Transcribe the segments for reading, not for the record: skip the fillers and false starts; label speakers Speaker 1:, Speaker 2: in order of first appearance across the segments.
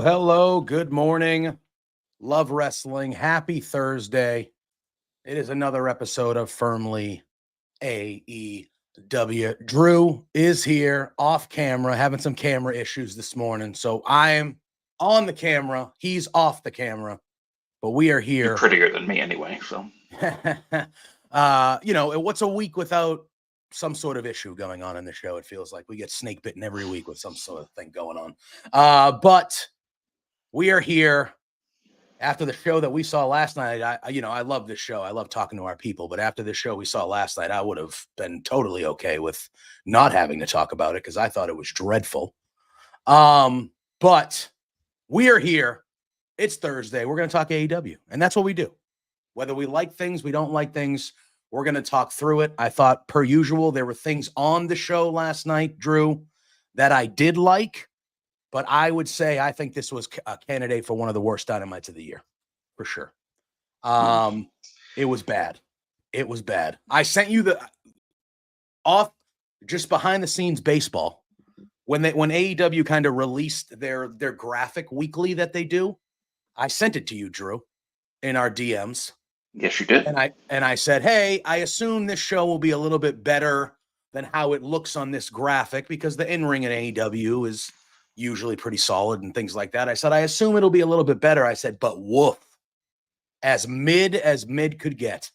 Speaker 1: Hello, good morning. Love wrestling. Happy Thursday. It is another episode of Firmly AEW. Drew is here off camera, having some camera issues this morning. So I am on the camera. He's off the camera, but we are here.
Speaker 2: You're prettier than me anyway, so.
Speaker 1: What's a week without some sort of issue going on in the show? It feels like we get snake bitten every week with some sort of thing going on. But we are here after the show that we saw last night. I love this show. I love talking to our people, but after the show we saw last night, I would have been totally okay with not having to talk about it because I thought it was dreadful. But we are here. It's Thursday. We're going to talk AEW, and that's what we do. Whether we like things, we don't like things, we're going to talk through it. I thought, per usual, there were things on the show last night, Drew, that I did like. But I would say I think this was a candidate for one of the worst Dynamites of the year, for sure. It was bad. It was bad. I sent you the off just behind the scenes baseball when AEW kind of released their graphic weekly that they do. I sent it to you, Drew, in our DMs.
Speaker 2: Yes, you did.
Speaker 1: And I said, hey, I assume this show will be a little bit better than how it looks on this graphic because the in-ring in AEW is usually pretty solid and things like that. I said, I assume it'll be a little bit better. I said, but woof, as mid could get.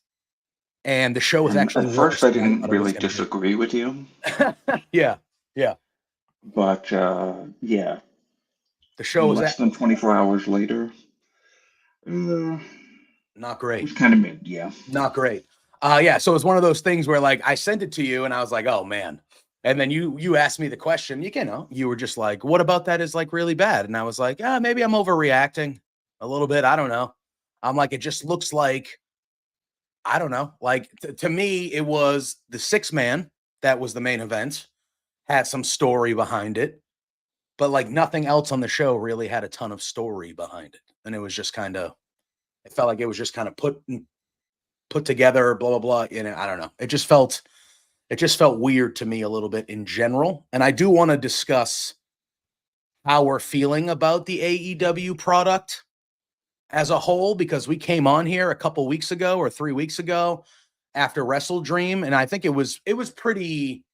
Speaker 1: And the show was actually
Speaker 2: at first I didn't really disagree with you.
Speaker 1: Yeah.
Speaker 2: But yeah.
Speaker 1: The show was
Speaker 2: less than 24 hours later.
Speaker 1: Not great.
Speaker 2: It was kind of mid, yeah.
Speaker 1: Not great. Yeah, so it was one of those things where like I sent it to you and I was like, oh man. And then you asked me the question, you were just like, what about that is like really bad? And I was like, maybe I'm overreacting a little bit. I don't know. I'm like, it just looks like, I don't know. Like to me, it was the 6-man that was the main event, had some story behind it, but like nothing else on the show really had a ton of story behind it. And it was just it felt like it was just kind of put together, blah, blah, blah. I don't know. It just felt weird to me a little bit in general. And I do want to discuss how we're feeling about the AEW product as a whole, because we came on here a couple weeks ago or 3 weeks ago after Wrestle Dream. And I think it was pretty,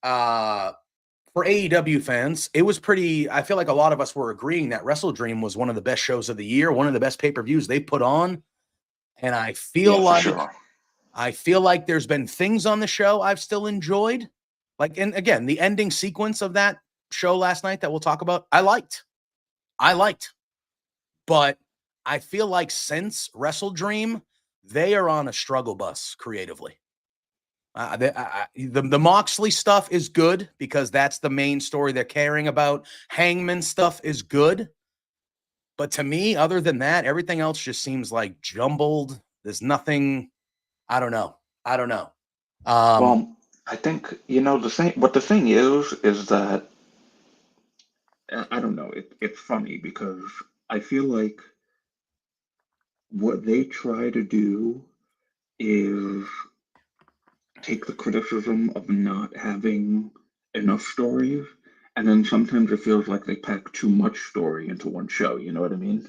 Speaker 1: for AEW fans, it was pretty, I feel like a lot of us were agreeing that Wrestle Dream was one of the best shows of the year, one of the best pay-per-views they put on. And I feel like there's been things on the show I've still enjoyed. Like, and again, the ending sequence of that show last night that we'll talk about, I liked. But I feel like since Wrestle Dream, they are on a struggle bus creatively. The Moxley stuff is good because that's the main story they're caring about. Hangman stuff is good. But to me, other than that, everything else just seems like jumbled. There's nothing. I don't know.
Speaker 2: Well, I think, the thing is that, I don't know, it's funny because I feel like what they try to do is take the criticism of not having enough stories, and then sometimes it feels like they pack too much story into one show. You know what I mean?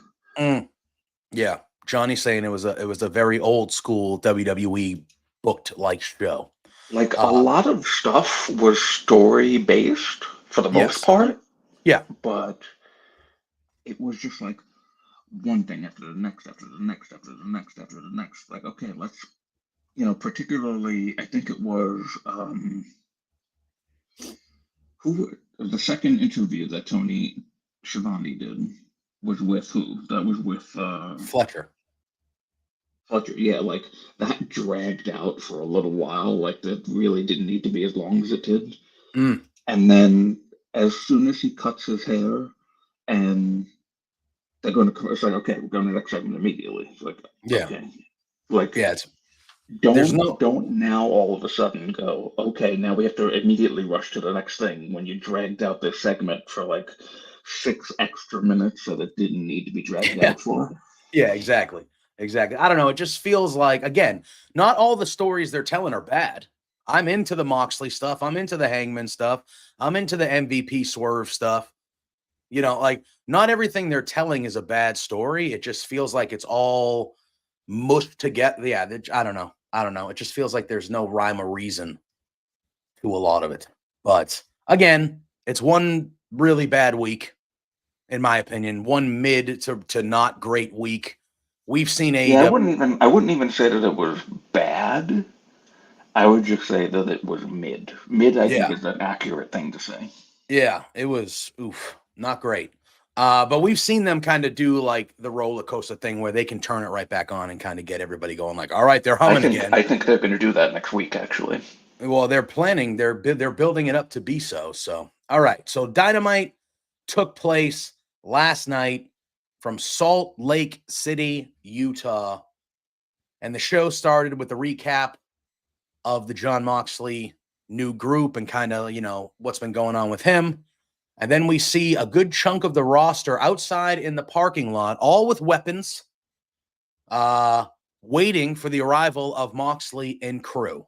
Speaker 1: Yeah, Johnny's saying it was a very old school WWE booked like show.
Speaker 2: Like a lot of stuff was story based for the most part.
Speaker 1: Yeah,
Speaker 2: but it was just like one thing after the next, after the next, after the next, after the next. Like, okay, let's particularly, I think it was who the second interview that Tony Schiavone did was with who? That was with
Speaker 1: Fletcher.
Speaker 2: Fletcher. Yeah, like that dragged out for a little while. Like that really didn't need to be as long as it did.
Speaker 1: Mm.
Speaker 2: And then as soon as he cuts his hair and they're going to, it's like, okay, we're going to the next segment immediately. It's like,
Speaker 1: Yeah.
Speaker 2: okay, like
Speaker 1: Yeah. There's no.
Speaker 2: don't now all of a sudden go, okay, now we have to immediately rush to the next thing when you dragged out this segment for like 6 extra minutes that it didn't need to be dragged
Speaker 1: Yeah.
Speaker 2: out for.
Speaker 1: Yeah, exactly. Exactly. I don't know. It just feels like, again, not all the stories they're telling are bad. I'm into the Moxley stuff. I'm into the Hangman stuff. I'm into the MVP Swerve stuff. Like not everything they're telling is a bad story. It just feels like it's all mushed together. Yeah, I don't know. I don't know. It just feels like there's no rhyme or reason to a lot of it. But again, it's one really bad week, in my opinion. One mid to not great week. We've seen AEW.
Speaker 2: Yeah, I wouldn't even say that it was bad. I would just say that it was mid. Mid, I think, is an accurate thing to say.
Speaker 1: Yeah, it was not great. But we've seen them kind of do like the roller coaster thing where they can turn it right back on and kind of get everybody going. Like, all right, they're humming again.
Speaker 2: I think they're going to do that next week, actually.
Speaker 1: Well, they're planning. They're building it up to be so. So, all right. So, Dynamite took place last night from Salt Lake City, Utah, and the show started with a recap of the Jon Moxley new group and kind of what's been going on with him. And then we see a good chunk of the roster outside in the parking lot, all with weapons, waiting for the arrival of Moxley and crew.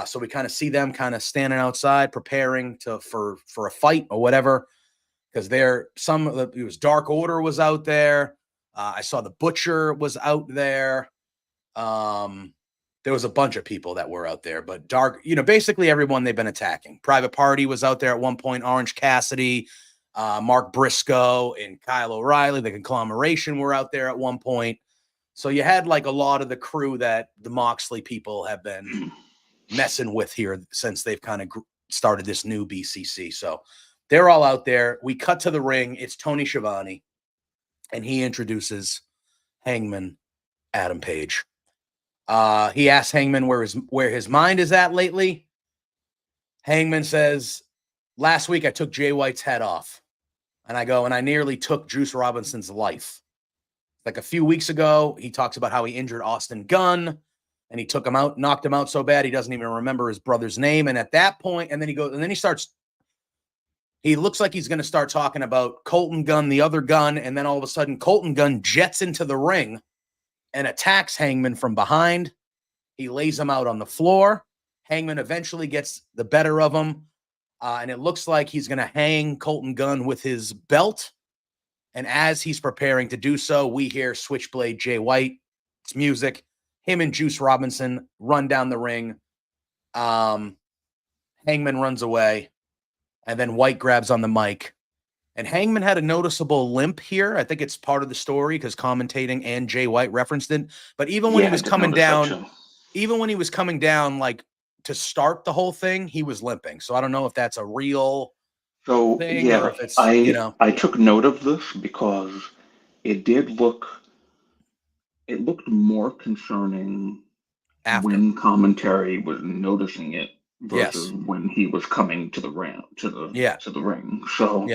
Speaker 1: So we kind of see them kind of standing outside, preparing for a fight or whatever. Because it was Dark Order was out there. I saw the Butcher was out there. There was a bunch of people that were out there, but basically everyone they've been attacking. Private Party was out there at one point. Orange Cassidy, Mark Briscoe, and Kyle O'Reilly, the conglomeration, were out there at one point. So you had like a lot of the crew that the Moxley people have been messing with here since they've kind of started this new BCC. So they're all out there. We cut to the ring. It's Tony Schiavone, and he introduces Hangman Adam Page. He asks Hangman where his mind is at lately. Hangman says, last week I took Jay White's head off. And I nearly took Juice Robinson's life. Like a few weeks ago, he talks about how he injured Austin Gunn and he took him out, knocked him out so bad he doesn't even remember his brother's name. And at that point, and then he looks like he's going to start talking about Colton Gunn, the other Gunn, and then all of a sudden Colton Gunn jets into the ring and attacks Hangman from behind. He lays him out on the floor. Hangman eventually gets the better of him. And it looks like he's going to hang Colton Gunn with his belt. And as he's preparing to do so, we hear Switchblade Jay White. It's music. Him and Juice Robinson run down the ring. Hangman runs away. And then White grabs on the mic. And Hangman had a noticeable limp here. I think it's part of the story because commentating and Jay White referenced it. But even when he was coming down, like to start the whole thing, he was limping. So I don't know if that's a real thing or if it's,
Speaker 2: I took note of this because it looked more concerning when commentary was noticing it versus when he was coming to the ring, to the ring. So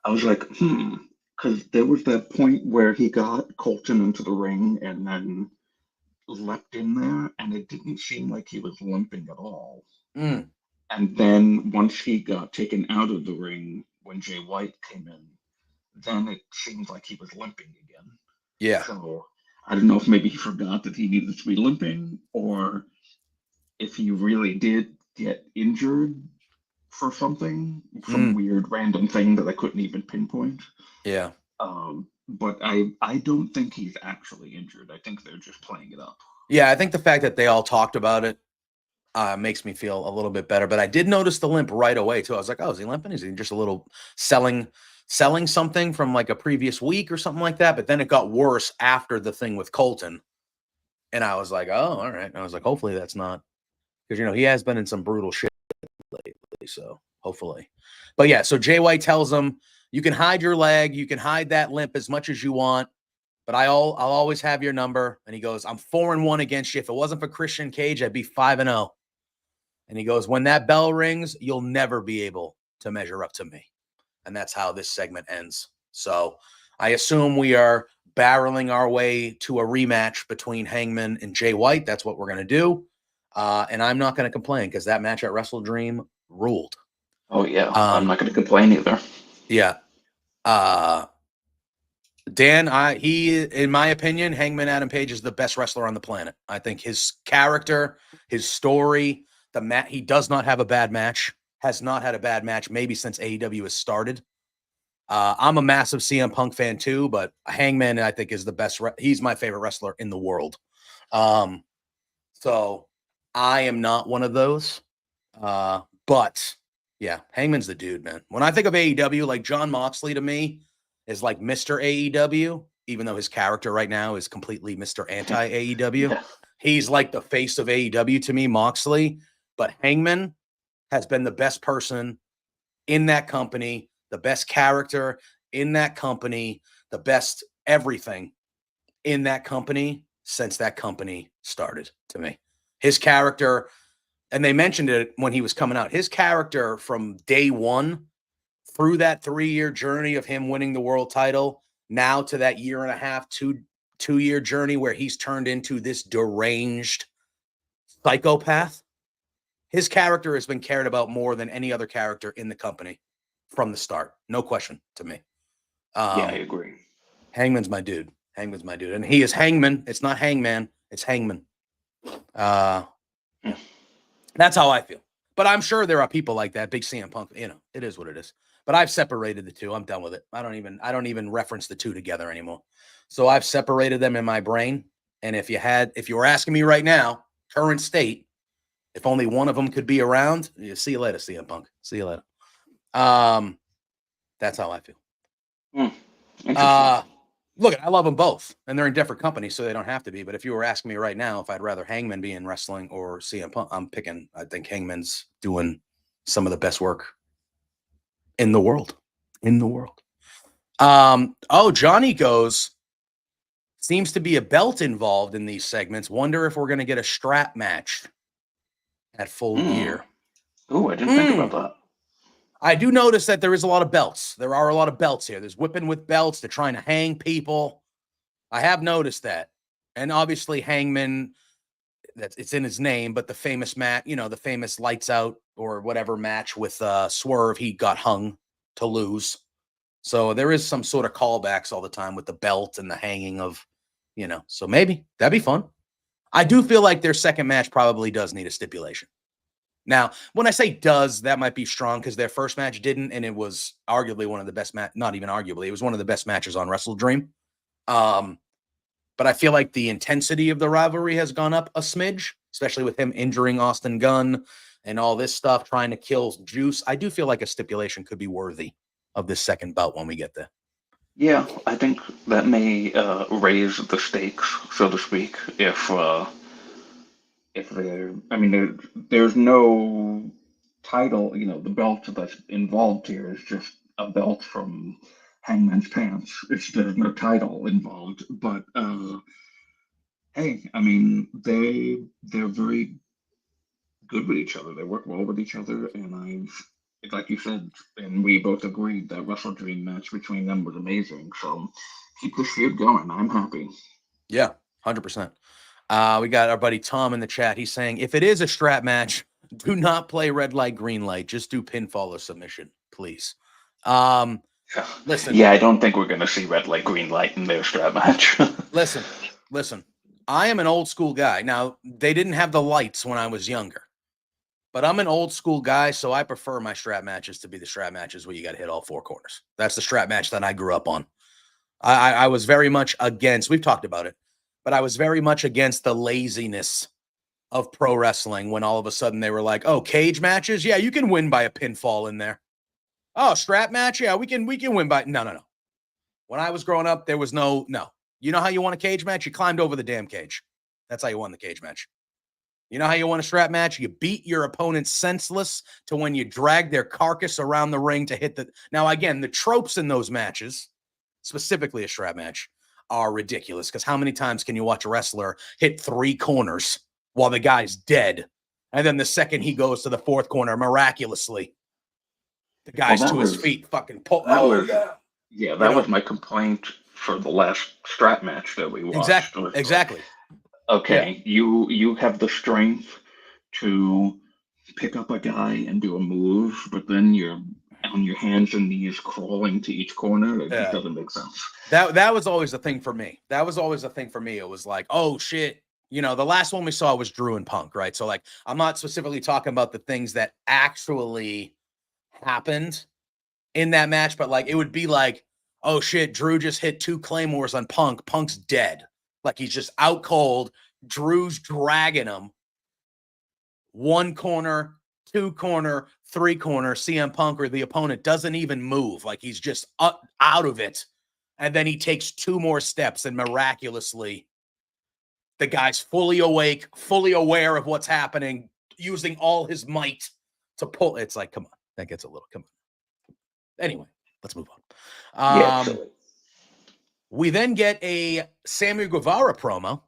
Speaker 2: I was like, because there was that point where he got Colton into the ring and then leapt in there, and it didn't seem like he was limping at all. And then once he got taken out of the ring, when Jay White came in, then it seemed like he was limping again.
Speaker 1: Yeah.
Speaker 2: So I don't know if maybe he forgot that he needed to be limping, or if he really did get injured for some weird random thing that I couldn't even pinpoint.
Speaker 1: Yeah.
Speaker 2: But I don't think he's actually injured. I think they're just playing it up.
Speaker 1: Yeah, I think the fact that they all talked about it makes me feel a little bit better. But I did notice the limp right away too. I was like, oh, is he limping? Is he just a little selling something from like a previous week or something like that? But then it got worse after the thing with Colton. And I was like, oh, all right. And I was like, hopefully that's not, because, you know, he has been in some brutal shit lately. So hopefully. But yeah, so Jay White tells him, you can hide your leg, you can hide that limp as much as you want, but I'll always have your number. And he goes, I'm 4-1 against you. If it wasn't for Christian Cage, I'd be 5-0. And he goes, when that bell rings, you'll never be able to measure up to me. And that's how this segment ends. So I assume we are barreling our way to a rematch between Hangman and Jay White. That's what we're going to do. And I'm not going to complain because that match at Wrestle Dream ruled.
Speaker 2: Oh, yeah. I'm not going to complain either.
Speaker 1: Yeah. Dan, in my opinion, Hangman Adam Page is the best wrestler on the planet. I think his character, his story, he does not have a bad match, has not had a bad match, maybe since AEW has started. I'm a massive CM Punk fan too, but Hangman, I think, is the best. He's my favorite wrestler in the world. So I am not one of those. But yeah, Hangman's the dude, man. When I think of AEW, like Jon Moxley to me is like Mr. AEW, even though his character right now is completely Mr. Anti-AEW. Yeah. He's like the face of AEW to me, Moxley. But Hangman has been the best person in that company, the best character in that company, the best everything in that company since that company started to me. His character, and they mentioned it when he was coming out, his character from day one through that 3-year journey of him winning the world title, now to that 1.5 2-year journey where he's turned into this deranged psychopath. His character has been cared about more than any other character in the company from the start. No question to me.
Speaker 2: Yeah, I agree.
Speaker 1: Hangman's my dude. Hangman's my dude. And he is Hangman. It's not Hangman. It's Hangman. That's how I feel. But I'm sure there are people like that. Big CM Punk, you know, it is what it is. But I've separated the two. I'm done with it. I don't even reference the two together anymore. So I've separated them in my brain. And if you were asking me right now, current state, if only one of them could be around, see you later, CM Punk. See you later. That's how I feel. Look, I love them both, and they're in different companies, so they don't have to be. But if you were asking me right now if I'd rather Hangman be in wrestling or CM Punk, I think Hangman's doing some of the best work in the world. Johnny goes, seems to be a belt involved in these segments. Wonder if we're going to get a strap match at Full Gear.
Speaker 2: Oh, I didn't think about that.
Speaker 1: I do notice that there is a lot of belts. There are a lot of belts here. There's whipping with belts. They're trying to hang people. I have noticed that. And obviously Hangman, it's in his name, but the famous the famous lights out or whatever match with Swerve, he got hung to lose. So there is some sort of callbacks all the time with the belt and the hanging of, so maybe that'd be fun. I do feel like their second match probably does need a stipulation. Now, when I say does, that might be strong because their first match didn't, and it was arguably one of the best not even arguably, it was one of the best matches on Wrestle Dream. But I feel like the intensity of the rivalry has gone up a smidge, especially with him injuring Austin Gunn and all this stuff, trying to kill Juice. I do feel like a stipulation could be worthy of this second bout when we get there.
Speaker 2: Yeah, I think that may raise the stakes, so to speak, if there's no title, the belt that's involved here is just a belt from Hangman's pants. There's no title involved, but hey, they're very good with each other. They work well with each other, and like you said, and we both agreed that Wrestle Dream match between them was amazing. So keep this feud going. I'm happy.
Speaker 1: Yeah, 100%. We got our buddy Tom in the chat. He's saying, if it is a strap match, do not play red light, green light. Just do pinfall or submission, please. Listen.
Speaker 2: Yeah, I don't think we're going to see red light, green light in their strap match.
Speaker 1: Listen. I am an old school guy. Now, they didn't have the lights when I was younger, but I'm an old school guy, so I prefer my strap matches to be the strap matches where you got to hit all four corners. That's the strap match that I grew up on. I was very much against, we've talked about it, but I was very much against the laziness of pro wrestling when all of a sudden they were like, oh, cage matches? Yeah, you can win by a pinfall in there. Oh, strap match? Yeah, we can win by... No. When I was growing up, there was no. You know how you won a cage match? You climbed over the damn cage. That's how you won the cage match. You know how you won a strap match? You beat your opponent senseless to when you drag their carcass around the ring to hit the... Now, again, the tropes in those matches, specifically a strap match, are ridiculous, because how many times can you watch a wrestler hit 3 corners while the guy's dead, and then the second he goes to the 4th corner, miraculously, the guy's to his feet, fucking pull...
Speaker 2: That was my complaint for the last strap match that we watched.
Speaker 1: Exactly.
Speaker 2: Okay, you have the strength to pick up a guy and do a move, but then you're on your hands and knees crawling to each corner. It just doesn't make sense.
Speaker 1: That was always a thing for me. It was like, oh shit. You know, the last one we saw was Drew and Punk, right? So like, I'm not specifically talking about the things that actually happened in that match, but like, it would be like, oh shit, Drew just hit 2 claymores on Punk. Punk's dead. Like, he's just out cold. Drew's dragging him. 1 corner, 2 corner, 3 corner. CM Punk or the opponent doesn't even move. Like, he's just out of it. And then he takes 2 more steps, and miraculously, the guy's fully awake, fully aware of what's happening, using all his might to pull. It's like, come on. That gets a little, come on. Anyway, let's move on. We then get a Sammy Guevara promo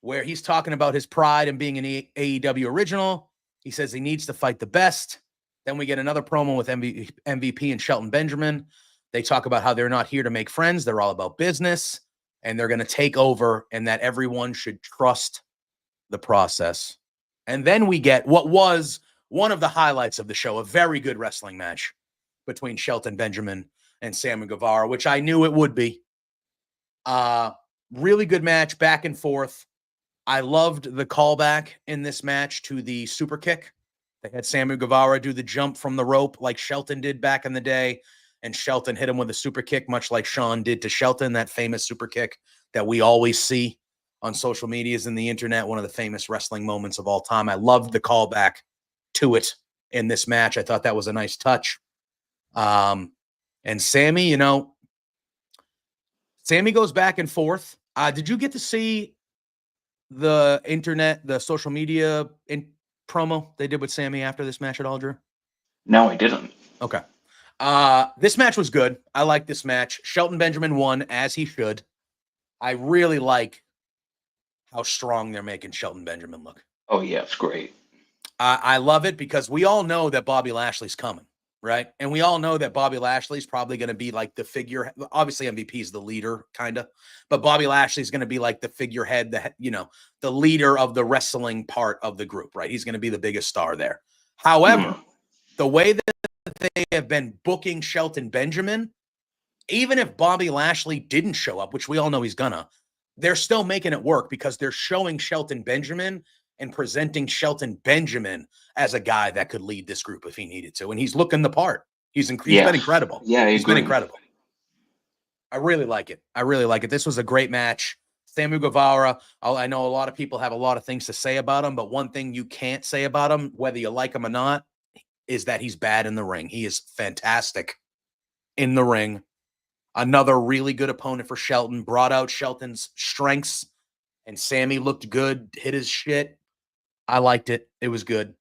Speaker 1: where he's talking about his pride in being an AEW original. He says he needs to fight the best. Then we get another promo with MVP and Shelton Benjamin. They talk about how they're not here to make friends. They're all about business, and they're going to take over, and that everyone should trust the process. And then we get what was one of the highlights of the show, a very good wrestling match between Shelton Benjamin and Sammy Guevara, which I knew it would be. Really good match, back and forth. I loved the callback in this match to the super kick. They had Sammy Guevara do the jump from the rope like Shelton did back in the day, and Shelton hit him with a super kick, much like Sean did to Shelton, that famous super kick that we always see on social medias and the internet, one of the famous wrestling moments of all time. I loved the callback to it in this match. I thought that was a nice touch. And Sammy, you know, Sammy goes back and forth. Did you get to see the internet, the social media promo they did with Sammy after this match at all, Drew?
Speaker 2: No, I didn't.
Speaker 1: Okay. This match was good. I like this match. Shelton Benjamin won, as he should. I really like how strong they're making Shelton Benjamin look.
Speaker 2: Oh, yeah, it's great.
Speaker 1: I love it because we all know that Bobby Lashley's coming, right? And we all know that Bobby Lashley's probably going to be like the figure. Obviously, MVP is the leader, kind of. But Bobby Lashley's going to be like the figurehead, the leader of the wrestling part of the group, right? He's going to be the biggest star there. However, the way that they have been booking Shelton Benjamin, even if Bobby Lashley didn't show up, which we all know he's gonna, they're still making it work because they're showing Shelton Benjamin and presenting Shelton Benjamin as a guy that could lead this group if he needed to. And he's looking the part. He's been incredible.
Speaker 2: Yeah,
Speaker 1: he's been incredible. I really like it. This was a great match. Sammy Guevara, I know a lot of people have a lot of things to say about him, but one thing you can't say about him, whether you like him or not, is that he's bad in the ring. He is fantastic in the ring. Another really good opponent for Shelton, brought out Shelton's strengths, and Sammy looked good, hit his shit. I liked it. It was good.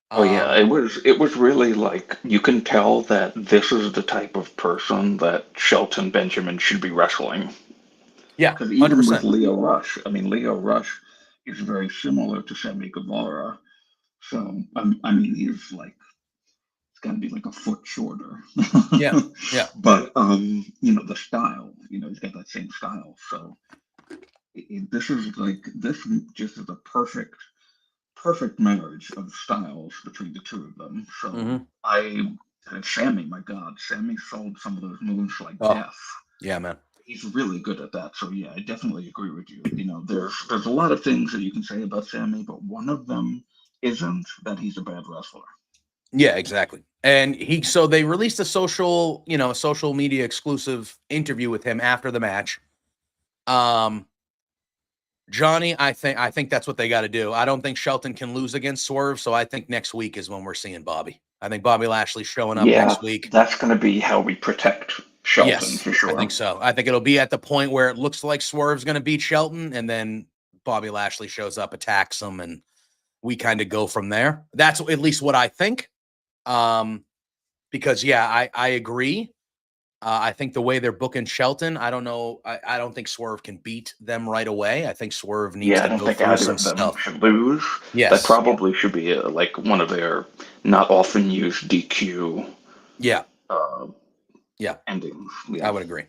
Speaker 2: Oh yeah, it was really like, you can tell that this is the type of person that Shelton Benjamin should be wrestling.
Speaker 1: Yeah,
Speaker 2: because even
Speaker 1: 100%.
Speaker 2: with Leo Rush, Leo Rush is very similar to Sammy Guevara. So I mean, he's like, it's got to be like a foot shorter.
Speaker 1: Yeah.
Speaker 2: But the style, he's got that same style. So this just is a perfect marriage of styles between the two of them. So Sammy, my God, Sammy sold some of those moves like death.
Speaker 1: Yeah, man.
Speaker 2: He's really good at that. So yeah, I definitely agree with you. There's a lot of things that you can say about Sammy, but one of them isn't that he's a bad wrestler.
Speaker 1: Yeah, exactly. And so they released a social media exclusive interview with him after the match. Johnny, I think that's what they got to do. I don't think Shelton can lose against Swerve, so I think next week is when we're seeing Bobby. I think Bobby Lashley's showing up next week.
Speaker 2: That's going to be how we protect Shelton, for sure.
Speaker 1: I think so. I think it'll be at the point where it looks like Swerve's going to beat Shelton, and then Bobby Lashley shows up, attacks him, and we kind of go from there. That's at least what I think. Because yeah, I agree. I think the way they're booking Shelton, I don't know. I don't think Swerve can beat them right away. I think Swerve needs
Speaker 2: I
Speaker 1: to
Speaker 2: don't
Speaker 1: go
Speaker 2: think
Speaker 1: through
Speaker 2: either
Speaker 1: some
Speaker 2: of them
Speaker 1: stuff.
Speaker 2: should lose.
Speaker 1: Yes.
Speaker 2: That probably should be like one of their not often used DQ.
Speaker 1: Yeah.
Speaker 2: Endings.
Speaker 1: I would agree.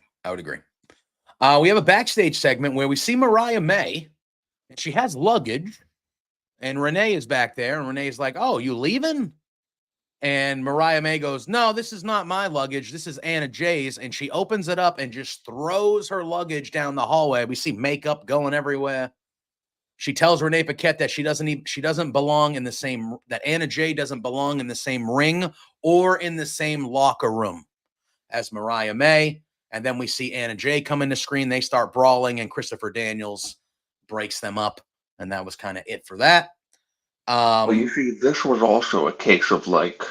Speaker 1: We have a backstage segment where we see Mariah May, and she has luggage, and Renee is back there, and Renee's like, "Oh, you leaving?" And Mariah May goes, "No, this is not my luggage. This is Anna Jay's." And she opens it up and just throws her luggage down the hallway. We see makeup going everywhere. She tells Renee Pett that she doesn't belong in the same, that Anna Jay doesn't belong in the same ring or in the same locker room as Mariah May. And then we see Anna Jay come in the screen. They start brawling, and Christopher Daniels breaks them up. And that was kind of it for that.
Speaker 2: Well, you see, this was also a case of like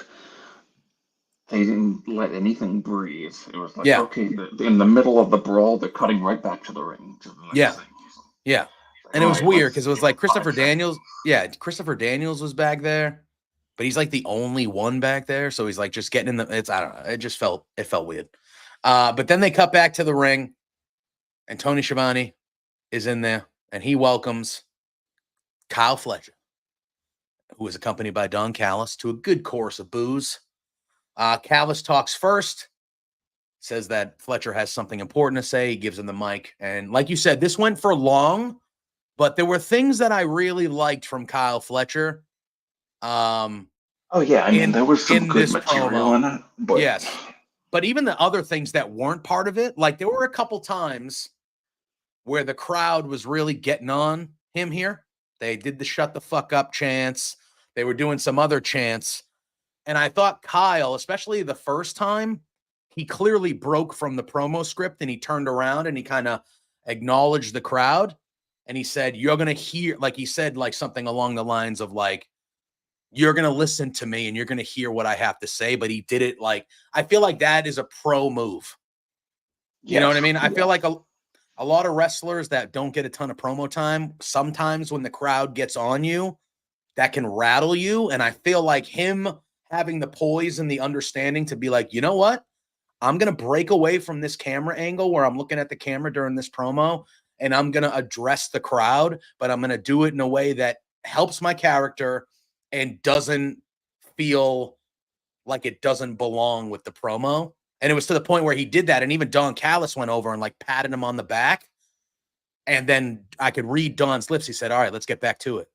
Speaker 2: they didn't let anything breathe. It was like, okay, in the middle of the brawl, they're cutting right back to the ring. To the next thing.
Speaker 1: Yeah. And it was weird because it was like Christopher Daniels. Yeah, Christopher Daniels was back there, but he's like the only one back there. So he's like just getting in the. I don't know. It felt weird. But then they cut back to the ring, and Tony Schiavone is in there, and he welcomes Kyle Fletcher, who is accompanied by Don Callis, to a good course of booze. Callis talks first, says that Fletcher has something important to say. He gives him the mic. And like you said, this went for long, but there were things that I really liked from Kyle Fletcher.
Speaker 2: There was some good material in it. But...
Speaker 1: Yes. But even the other things that weren't part of it, like there were a couple times where the crowd was really getting on him here. They did the shut the fuck up chants. They were doing some other chants. And I thought Kyle, especially the first time, he clearly broke from the promo script, and he turned around and he kind of acknowledged the crowd. And he said, "You're going to hear," like he said, like something along the lines of like, "You're going to listen to me and you're going to hear what I have to say." But he did it like, I feel like that is a pro move. You know what I mean? I feel like a lot of wrestlers that don't get a ton of promo time, sometimes when the crowd gets on you, that can rattle you. And I feel like him having the poise and the understanding to be like, you know what? I'm going to break away from this camera angle where I'm looking at the camera during this promo, and I'm going to address the crowd, but I'm going to do it in a way that helps my character and doesn't feel like it doesn't belong with the promo. And it was to the point where he did that. And even Don Callis went over and like patted him on the back. And then I could read Don's lips. He said, "All right, let's get back to it."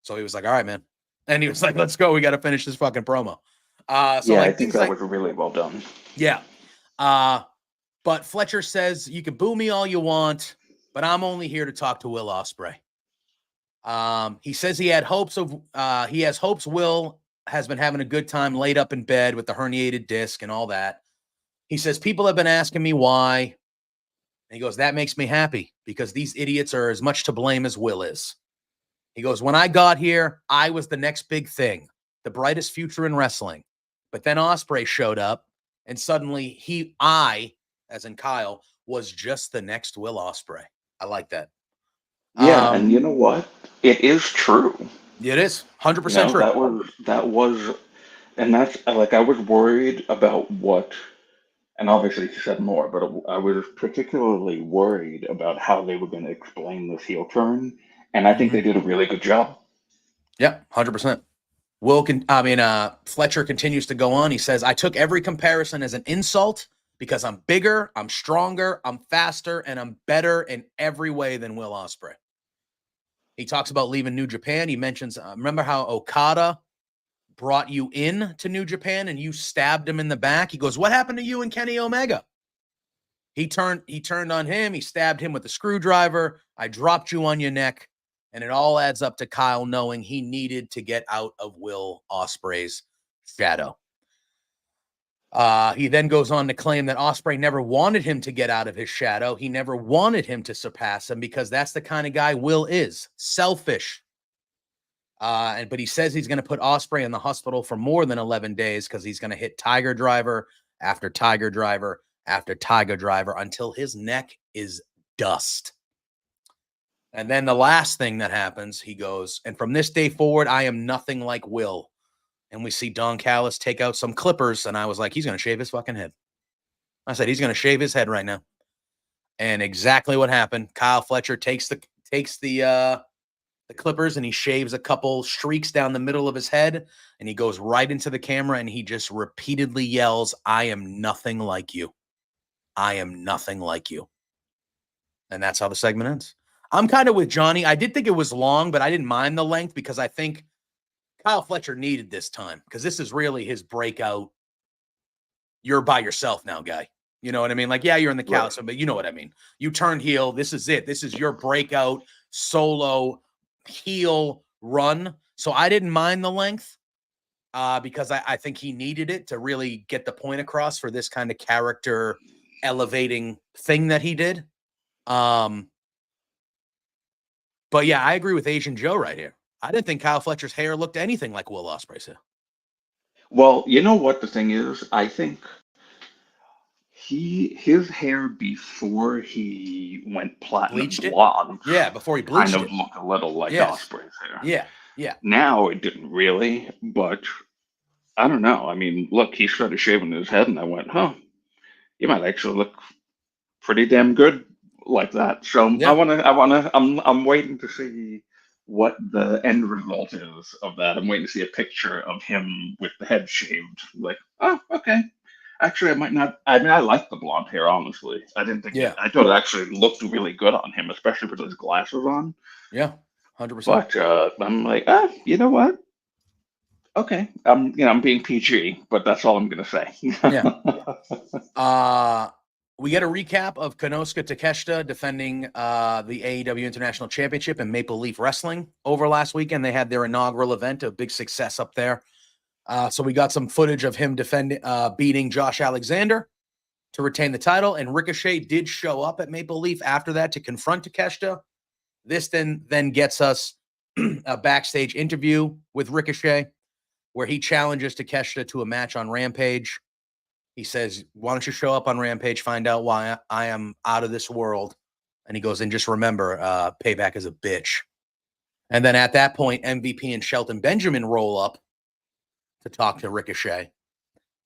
Speaker 1: So he was like, "All right, man." And he was like, "Let's go. We got to finish this fucking promo."
Speaker 2: I think that was really well done.
Speaker 1: Yeah. But Fletcher says, "You can boo me all you want, but I'm only here to talk to Will Ospreay." He says he has hopes Will has been having a good time laid up in bed with the herniated disc and all that. He says, "People have been asking me why." And he goes, "That makes me happy because these idiots are as much to blame as Will is." He goes, "When I got here, I was the next big thing, the brightest future in wrestling. But then Ospreay showed up, and suddenly I, as in Kyle, was just the next Will Ospreay." I like that.
Speaker 2: Yeah, and you know what? It is true.
Speaker 1: It is 100% true.
Speaker 2: That was, and that's like I was worried about what, and obviously he said more, but I was particularly worried about how they were going to explain this heel turn, and I think they did a really good job.
Speaker 1: Yeah, 100%. Fletcher continues to go on. He says, "I took every comparison as an insult because I'm bigger, I'm stronger, I'm faster, and I'm better in every way than Will Ospreay." He talks about leaving New Japan. He mentions, remember how Okada brought you in to New Japan and you stabbed him in the back? He goes, "What happened to you and Kenny Omega?" He turned on him. He stabbed him with a screwdriver. "I dropped you on your neck." And it all adds up to Kyle knowing he needed to get out of Will Ospreay's shadow. He then goes on to claim that Ospreay never wanted him to get out of his shadow. He never wanted him to surpass him because that's the kind of guy Will is. Selfish. But he says he's going to put Ospreay in the hospital for more than 11 days because he's going to hit Tiger Driver after Tiger Driver after Tiger Driver until his neck is dust. And then the last thing that happens, he goes, and from this day forward, I am nothing like Will. And we see Don Callis take out some clippers, and I was like, he's going to shave his fucking head. I said, he's going to shave his head right now. And exactly what happened. Kyle Fletcher takes the clippers and he shaves a couple streaks down the middle of his head, and he goes right into the camera and he just repeatedly yells, I am nothing like you. I am nothing like you. And that's how the segment ends. I'm kind of with Johnny. I did think it was long, but I didn't mind the length because I think Kyle Fletcher needed this time because this is really his breakout. You're by yourself now, guy. You know what I mean? Like, yeah, you're in the couch, but you know what I mean. You turned heel. This is it. This is your breakout solo heel run. So I didn't mind the length because I think he needed it to really get the point across for this kind of character elevating thing that he did. But yeah, I agree with Asian Joe right here. I didn't think Kyle Fletcher's hair looked anything like Will Ospreay's hair.
Speaker 2: Well, you know what the thing is? I think his hair before he went platinum blonde,
Speaker 1: before he bleached
Speaker 2: kind of looked a little like Ospreay's hair.
Speaker 1: Yeah.
Speaker 2: Now it didn't really, but I don't know. I mean, look, he started shaving his head, and I went, "Huh, you might actually look pretty damn good like that." So I'm waiting to see what the end result is of that. I'm waiting to see a picture of him with the head shaved. Like, oh, okay. Actually, I might not. I mean, I like the blonde hair, honestly. I didn't think.
Speaker 1: Yeah.
Speaker 2: I thought it actually looked really good on him, especially with those glasses on.
Speaker 1: Yeah, 100%.
Speaker 2: But I'm like, you know what? Okay, I'm being PG, but that's all I'm gonna say.
Speaker 1: Yeah. We get a recap of Konosuke Takeshita defending the AEW International Championship in Maple Leaf Wrestling over last weekend. They had their inaugural event, a big success up there. So we got some footage of him beating Josh Alexander to retain the title, and Ricochet did show up at Maple Leaf after that to confront Takeshita. This then gets us a backstage interview with Ricochet where he challenges Takeshita to a match on Rampage. He says, why don't you show up on Rampage, find out why I am out of this world. And he goes, and just remember, payback is a bitch. And then at that point, MVP and Shelton Benjamin roll up to talk to Ricochet.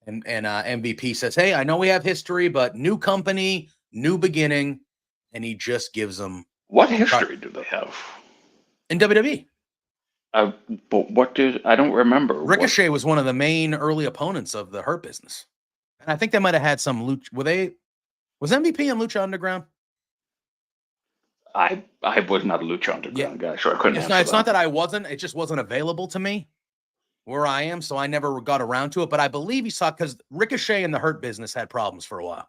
Speaker 1: And MVP says, hey, I know we have history, but new company, new beginning. And he just gives them.
Speaker 2: What history do they have?
Speaker 1: In WWE.
Speaker 2: But I don't remember.
Speaker 1: Ricochet was one of the main early opponents of the Hurt Business. And I think they might have had some was MVP in Lucha Underground?
Speaker 2: I was not a Lucha Underground guy, so I couldn't answer
Speaker 1: it's not that I wasn't. It just wasn't available to me where I am, so I never got around to it. But I believe he saw, because Ricochet and the Hurt Business had problems for a while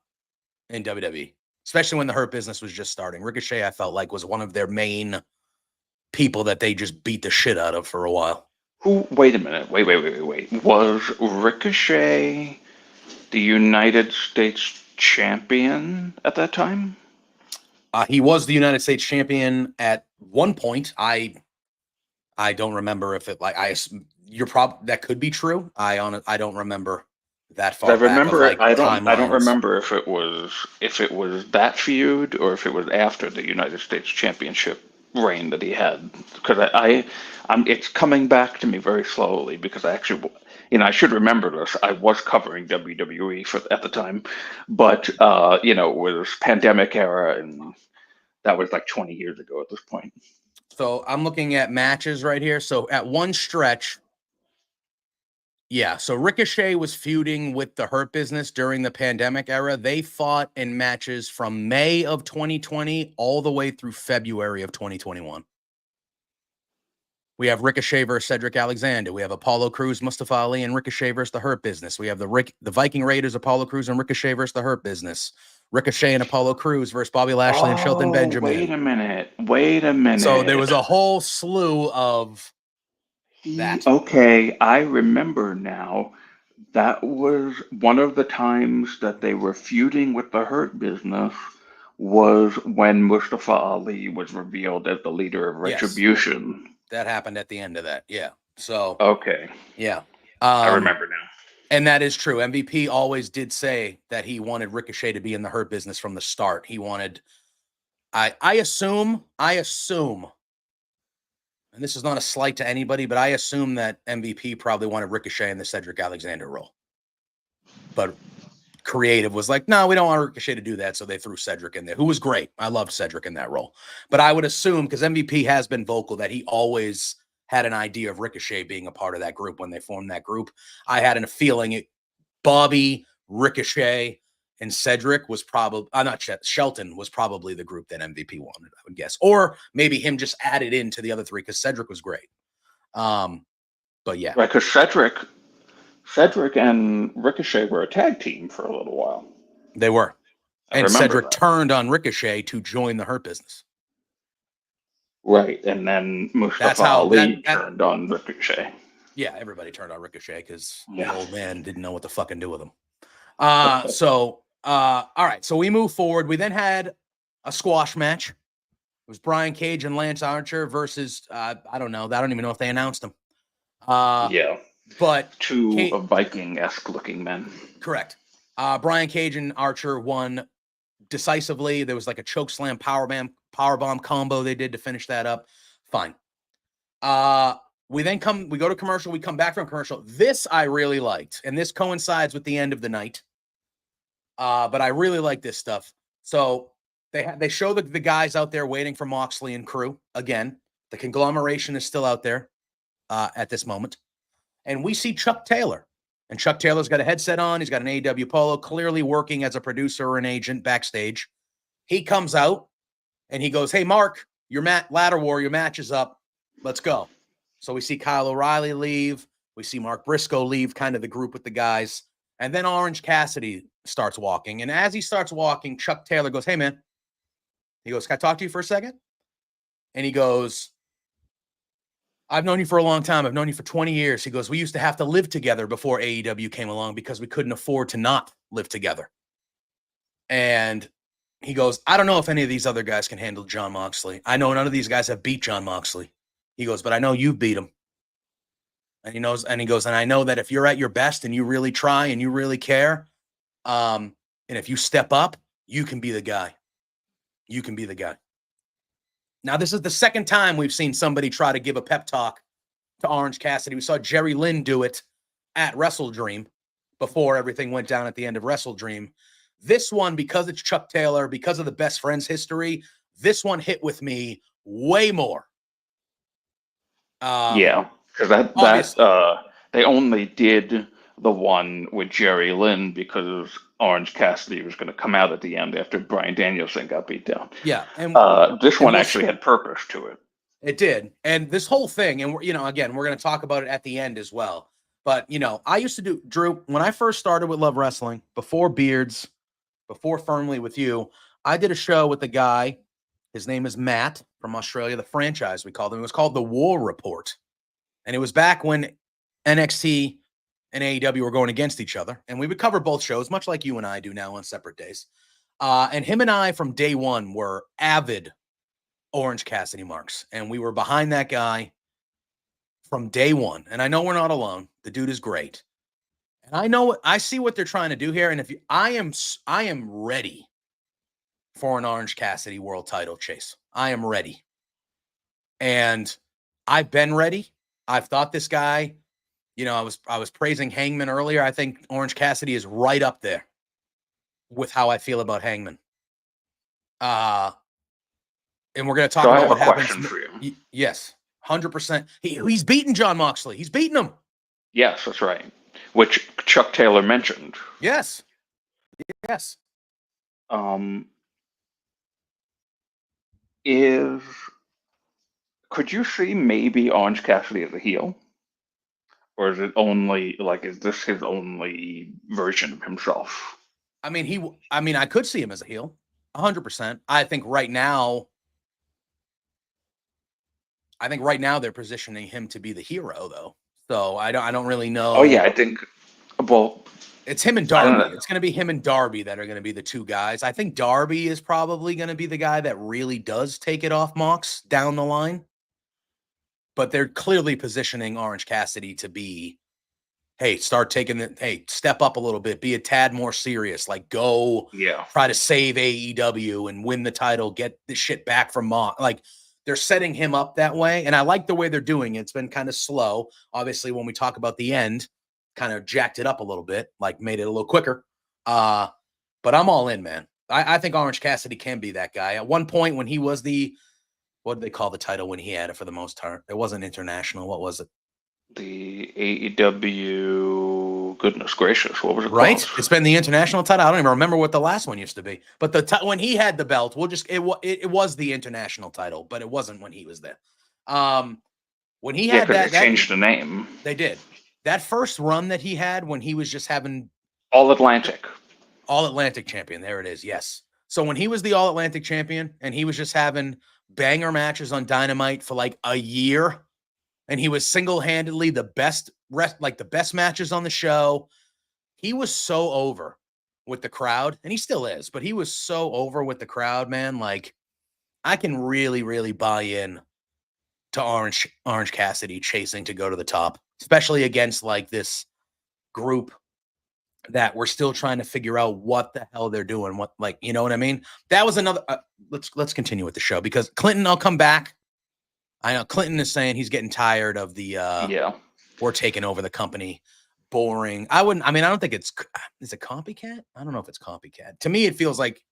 Speaker 1: in WWE, especially when the Hurt Business was just starting. Ricochet, I felt like, was one of their main people that they just beat the shit out of for a while.
Speaker 2: Wait a minute. Wait. Was Ricochet the United States champion at that time?
Speaker 1: He was the United States champion at one point. I don't remember if it that could be true. I don't remember that far.
Speaker 2: I remember
Speaker 1: back of,
Speaker 2: I don't remember if it was that feud or if it was after the United States Championship reign that he had, because it's coming back to me very slowly, because I actually, I should remember this. I was covering WWE at the time, but it was pandemic era, and that was like 20 years ago at this point.
Speaker 1: So I'm looking at matches right here. So at one stretch, so Ricochet was feuding with the Hurt Business during the pandemic era. They fought in matches from May of 2020 all the way through February of 2021. We have Ricochet versus Cedric Alexander. We have Apollo Crews, Mustafa Ali, and Ricochet versus the Hurt Business. We have the Viking Raiders, Apollo Crews, and Ricochet versus the Hurt Business. Ricochet and Apollo Crews versus Bobby Lashley and Shelton Benjamin.
Speaker 2: Wait a minute.
Speaker 1: So there was a whole slew of that.
Speaker 2: Okay, I remember now. That was one of the times that they were feuding with the Hurt Business, was when Mustafa Ali was revealed as the leader of Retribution.
Speaker 1: Yes. That happened at the end of that. Yeah. So.
Speaker 2: Okay.
Speaker 1: Yeah.
Speaker 2: I remember now.
Speaker 1: And that is true. MVP always did say that he wanted Ricochet to be in the Hurt Business from the start. He wanted I assume, and this is not a slight to anybody, but I assume that MVP probably wanted Ricochet in the Cedric Alexander role. But creative was like, no, we don't want Ricochet to do that. So they threw Cedric in there, who was great. I loved Cedric in that role. But I would assume, because MVP has been vocal, that he always had an idea of Ricochet being a part of that group when they formed that group. I had a feeling Bobby, Ricochet, and Cedric was probably, Shelton was probably the group that MVP wanted, I would guess. Or maybe him just added into the other three because Cedric was great. But yeah.
Speaker 2: Right, because Cedric and Ricochet were a tag team for a little while.
Speaker 1: They were. And Cedric turned on Ricochet to join the Hurt Business.
Speaker 2: Right, and then Mustafa Ali turned on Ricochet.
Speaker 1: Yeah, everybody turned on Ricochet because the old man didn't know what to fucking do with him. All right, so we move forward. We then had a squash match. It was Brian Cage and Lance Archer versus, I don't know. I don't even know if they announced them. But
Speaker 2: two Viking-esque looking men.
Speaker 1: Correct. Brian Cage and Archer won decisively. There was like a chokeslam powerbomb combo they did to finish that up. Fine. We go to commercial. We come back from commercial. This I really liked, and this coincides with the end of the night. But I really like this stuff. So they show the guys out there waiting for Moxley and crew. Again, the conglomeration is still out there at this moment. And we see Chuck Taylor. And Chuck Taylor's got a headset on. He's got an AEW polo, clearly working as a producer or an agent backstage. He comes out and he goes, hey, Mark, your Ladder Warrior match is up. Let's go. So we see Kyle O'Reilly leave. We see Mark Brisco leave, kind of the group with the guys. And then Orange Cassidy starts walking. And as he starts walking, Chuck Taylor goes, hey, man. He goes, can I talk to you for a second? And he goes, I've known you for a long time. I've known you for 20 years. He goes, we used to have to live together before AEW came along because we couldn't afford to not live together. And he goes, I don't know if any of these other guys can handle Jon Moxley. I know none of these guys have beat Jon Moxley. He goes, but I know you've beat him. And he goes, and I know that if you're at your best and you really try and you really care, and if you step up, you can be the guy. You can be the guy. Now, this is the second time we've seen somebody try to give a pep talk to Orange Cassidy. We saw Jerry Lynn do it at Wrestle Dream before everything went down at the end of Wrestle Dream. This one, because it's Chuck Taylor, because of the best friends history, this one hit with me way more.
Speaker 2: Because they only did the one with Jerry Lynn because Orange Cassidy was going to come out at the end after Bryan Danielson got beat down.
Speaker 1: Yeah. And
Speaker 2: this one actually had purpose to it.
Speaker 1: It did. And this whole thing, and again, we're going to talk about it at the end as well. But, I used to do, Drew, when I first started with Love Wrestling, before Beards, before Firmly with you, I did a show with a guy. His name is Matt from Australia, the franchise we called him. It was called The War Report. And it was back when NXT and AEW were going against each other. And we would cover both shows, much like you and I do now on separate days. And him and I from day one were avid Orange Cassidy marks. And we were behind that guy from day one. And I know we're not alone. The dude is great. And I see what they're trying to do here. And I am ready for an Orange Cassidy world title chase. I am ready. And I've been ready. I've thought this guy, I was praising Hangman earlier. I think Orange Cassidy is right up there with how I feel about Hangman. And we're going to talk about what happens.
Speaker 2: Question for you.
Speaker 1: Yes, 100%. He's beaten Jon Moxley. He's beaten him.
Speaker 2: Yes, that's right. Which Chuck Taylor mentioned.
Speaker 1: Yes.
Speaker 2: Could you see maybe Orange Cassidy as a heel? Or is it only, is this his only version of himself?
Speaker 1: I mean, I could see him as a heel, 100%. I think right now they're positioning him to be the hero, though. So I don't really know.
Speaker 2: Oh yeah, I think. Well,
Speaker 1: it's him and Darby. It's going to be him and Darby that are going to be the two guys. I think Darby is probably going to be the guy that really does take it off Mox down the line. But they're clearly positioning Orange Cassidy to be hey, step up a little bit, be a tad more serious, like go
Speaker 2: Yeah.
Speaker 1: try to save AEW and win the title, get the shit back from Mox. Like they're setting him up that way. And I like the way they're doing it. It's been kind of slow. Obviously, when we talk about the end, kind of jacked it up a little bit, like made it a little quicker. But I'm all in, man. I think Orange Cassidy can be that guy. At one point when he was what did they call the title when he had it for the most part? It wasn't international. What was it?
Speaker 2: The AEW, goodness gracious, what was it
Speaker 1: Right?
Speaker 2: called?
Speaker 1: It's been the international title. I don't even remember what the last one used to be. But when he had the belt, it was the international title, but it wasn't when he was there. When he had
Speaker 2: they changed the name.
Speaker 1: They did. That first run that he had when he was just having
Speaker 2: All Atlantic
Speaker 1: champion. There it is. Yes. So when he was the All Atlantic champion and he was just having banger matches on Dynamite for like a year, and he was single-handedly the best matches on the show. He was so over with the crowd, and he still is, but he was so over with the crowd, man. Like, I can really, really buy in to Orange Cassidy chasing to go to the top, especially against like this group that we're still trying to figure out what the hell they're doing. What, like, you know what I mean? That was another. Let's continue with the show because Clinton, I'll come back. I know Clinton is saying he's getting tired of the we're taking over the company. Boring. I don't think is it copycat? I don't know if it's copycat. To me, it feels like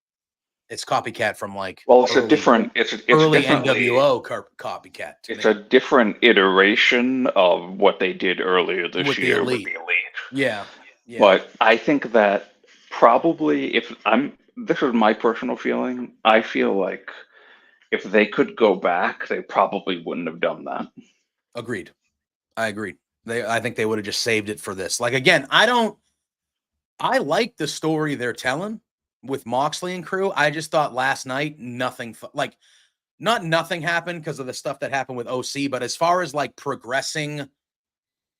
Speaker 1: it's copycat from like
Speaker 2: it's early
Speaker 1: NWO copycat.
Speaker 2: It's a different iteration of what they did earlier this year with the Elite.
Speaker 1: Yeah.
Speaker 2: But I think that probably this is my personal feeling. I feel like if they could go back, they probably wouldn't have done that.
Speaker 1: Agreed. I agree. I think they would have just saved it for this. Like, again, I like the story they're telling with Moxley and crew. I just thought last night, nothing happened because of the stuff that happened with OC. But as far as like progressing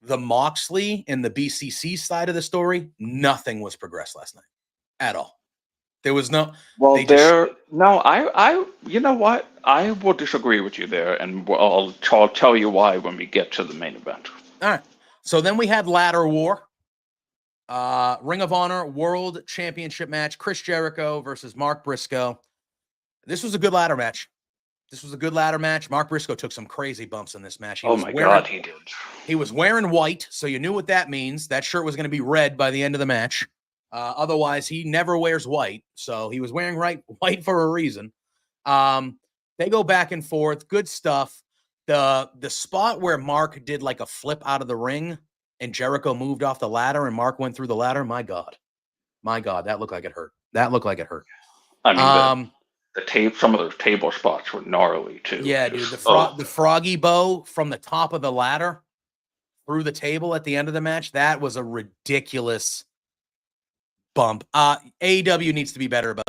Speaker 1: the Moxley and the BCC side of the story, nothing was progressed last night at all. There was no.
Speaker 2: Well, you know what? I will disagree with you there, and I'll tell you why when we get to the main event.
Speaker 1: All right. So then we had Ladder War. Ring of Honor World Championship match. Chris Jericho versus Mark Briscoe. This was a good ladder match. Mark Briscoe took some crazy bumps in this match.
Speaker 2: God, he did.
Speaker 1: He was wearing white, so you knew what that means. That shirt was going to be red by the end of the match. Otherwise, he never wears white, so he was wearing white for a reason. They go back and forth. Good stuff. The spot where Mark did like a flip out of the ring and Jericho moved off the ladder and Mark went through the ladder. My God, that looked like it hurt.
Speaker 2: I mean, some of those table spots were gnarly too.
Speaker 1: Yeah, dude. The froggy bow from the top of the ladder through the table at the end of the match. That was a ridiculous bump. AEW needs to be better about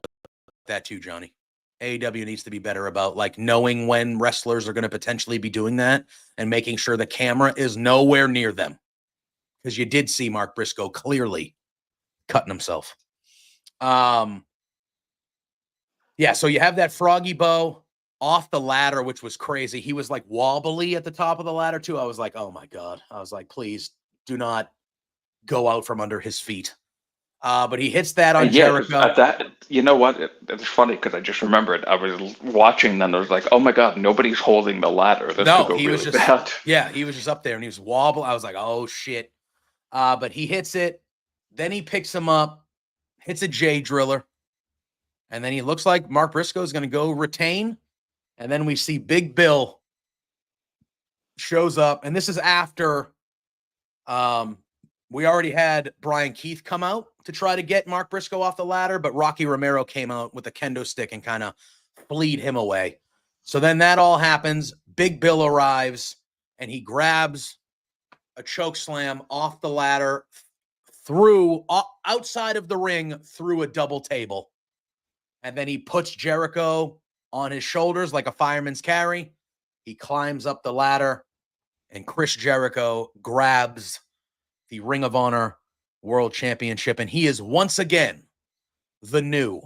Speaker 1: that too, Johnny. AEW needs to be better about like knowing when wrestlers are going to potentially be doing that and making sure the camera is nowhere near them. Because you did see Mark Briscoe clearly cutting himself. So you have that froggy bow off the ladder, which was crazy. He was like wobbly at the top of the ladder too. I was like, oh my God. I was like, please do not go out from under his feet. But he hits that on Jericho.
Speaker 2: You know what? It's funny because I just remembered. I was watching, and I was like, "Oh my God, nobody's holding the ladder." This could go really bad.
Speaker 1: Yeah, he was just up there, and he was wobbling. I was like, "Oh shit!" But he hits it. Then he picks him up, hits a J driller, and then he looks like Mark Briscoe is going to go retain. And then we see Big Bill shows up, and this is after. We already had Brian Keith come out to try to get Mark Briscoe off the ladder, but Rocky Romero came out with a kendo stick and kind of fleed him away. So then that all happens. Big Bill arrives, and he grabs a choke slam off the ladder outside of the ring through a double table. And then he puts Jericho on his shoulders like a fireman's carry. He climbs up the ladder, and Chris Jericho grabs the Ring of Honor World Championship, and he is once again the new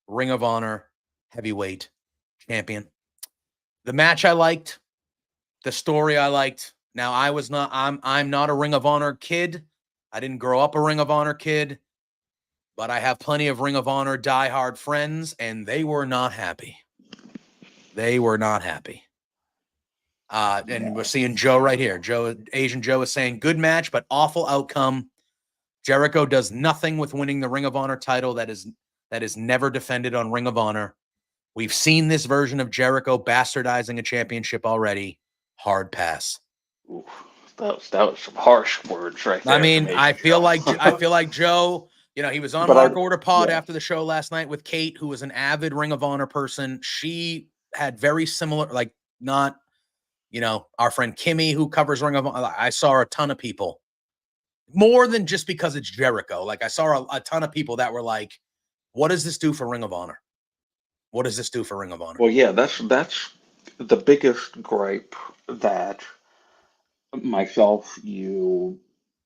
Speaker 1: Ring of Honor Heavyweight Champion. The match I liked, the story I liked. Now I'm not a Ring of Honor kid. I didn't grow up a Ring of Honor kid, but I have plenty of Ring of Honor diehard friends, and they were not happy. They were not happy. And we're seeing Joe right here. Asian Joe is saying, good match, but awful outcome. Jericho does nothing with winning the Ring of Honor title that is never defended on Ring of Honor. We've seen this version of Jericho bastardizing a championship already. Hard pass.
Speaker 2: Ooh, that was some harsh words right there.
Speaker 1: I mean, I feel like Joe, he was on Mark Order Pod after the show last night with Kate, who was an avid Ring of Honor person. She had very similar, not, our friend Kimmy, who covers Ring of Honor. I saw a ton of people, more than just because it's Jericho. I saw a ton of people that were like, what does this do for Ring of Honor? What does this do for Ring of Honor?
Speaker 2: Well, yeah, that's the biggest gripe that myself, you,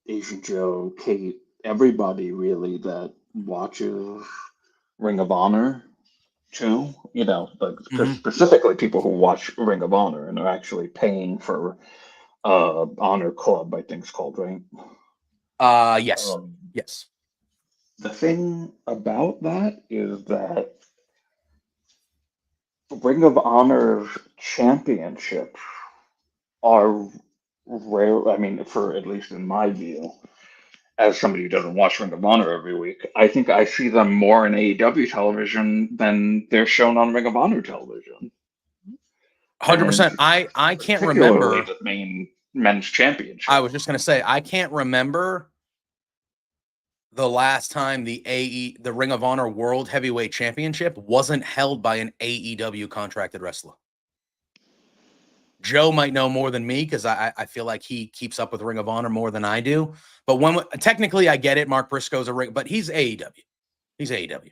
Speaker 2: Asian Joe, Kate, everybody really that watches Ring of Honor too, specifically people who watch Ring of Honor and are actually paying for Honor Club, I think it's called, right?
Speaker 1: Yes. Yes.
Speaker 2: The thing about that is that Ring of Honor's championships are rare. I mean, for at least in my view, as somebody who doesn't watch Ring of Honor every week, I think I see them more in AEW television than they're shown on Ring of Honor television.
Speaker 1: 100%. I can't remember
Speaker 2: the main men's championship.
Speaker 1: I was just going to say, I can't remember the last time the Ring of Honor World Heavyweight Championship wasn't held by an AEW contracted wrestler. Joe might know more than me because I feel like he keeps up with Ring of Honor more than I do. But technically I get it, Mark Briscoe's a ring, but he's AEW. He's AEW.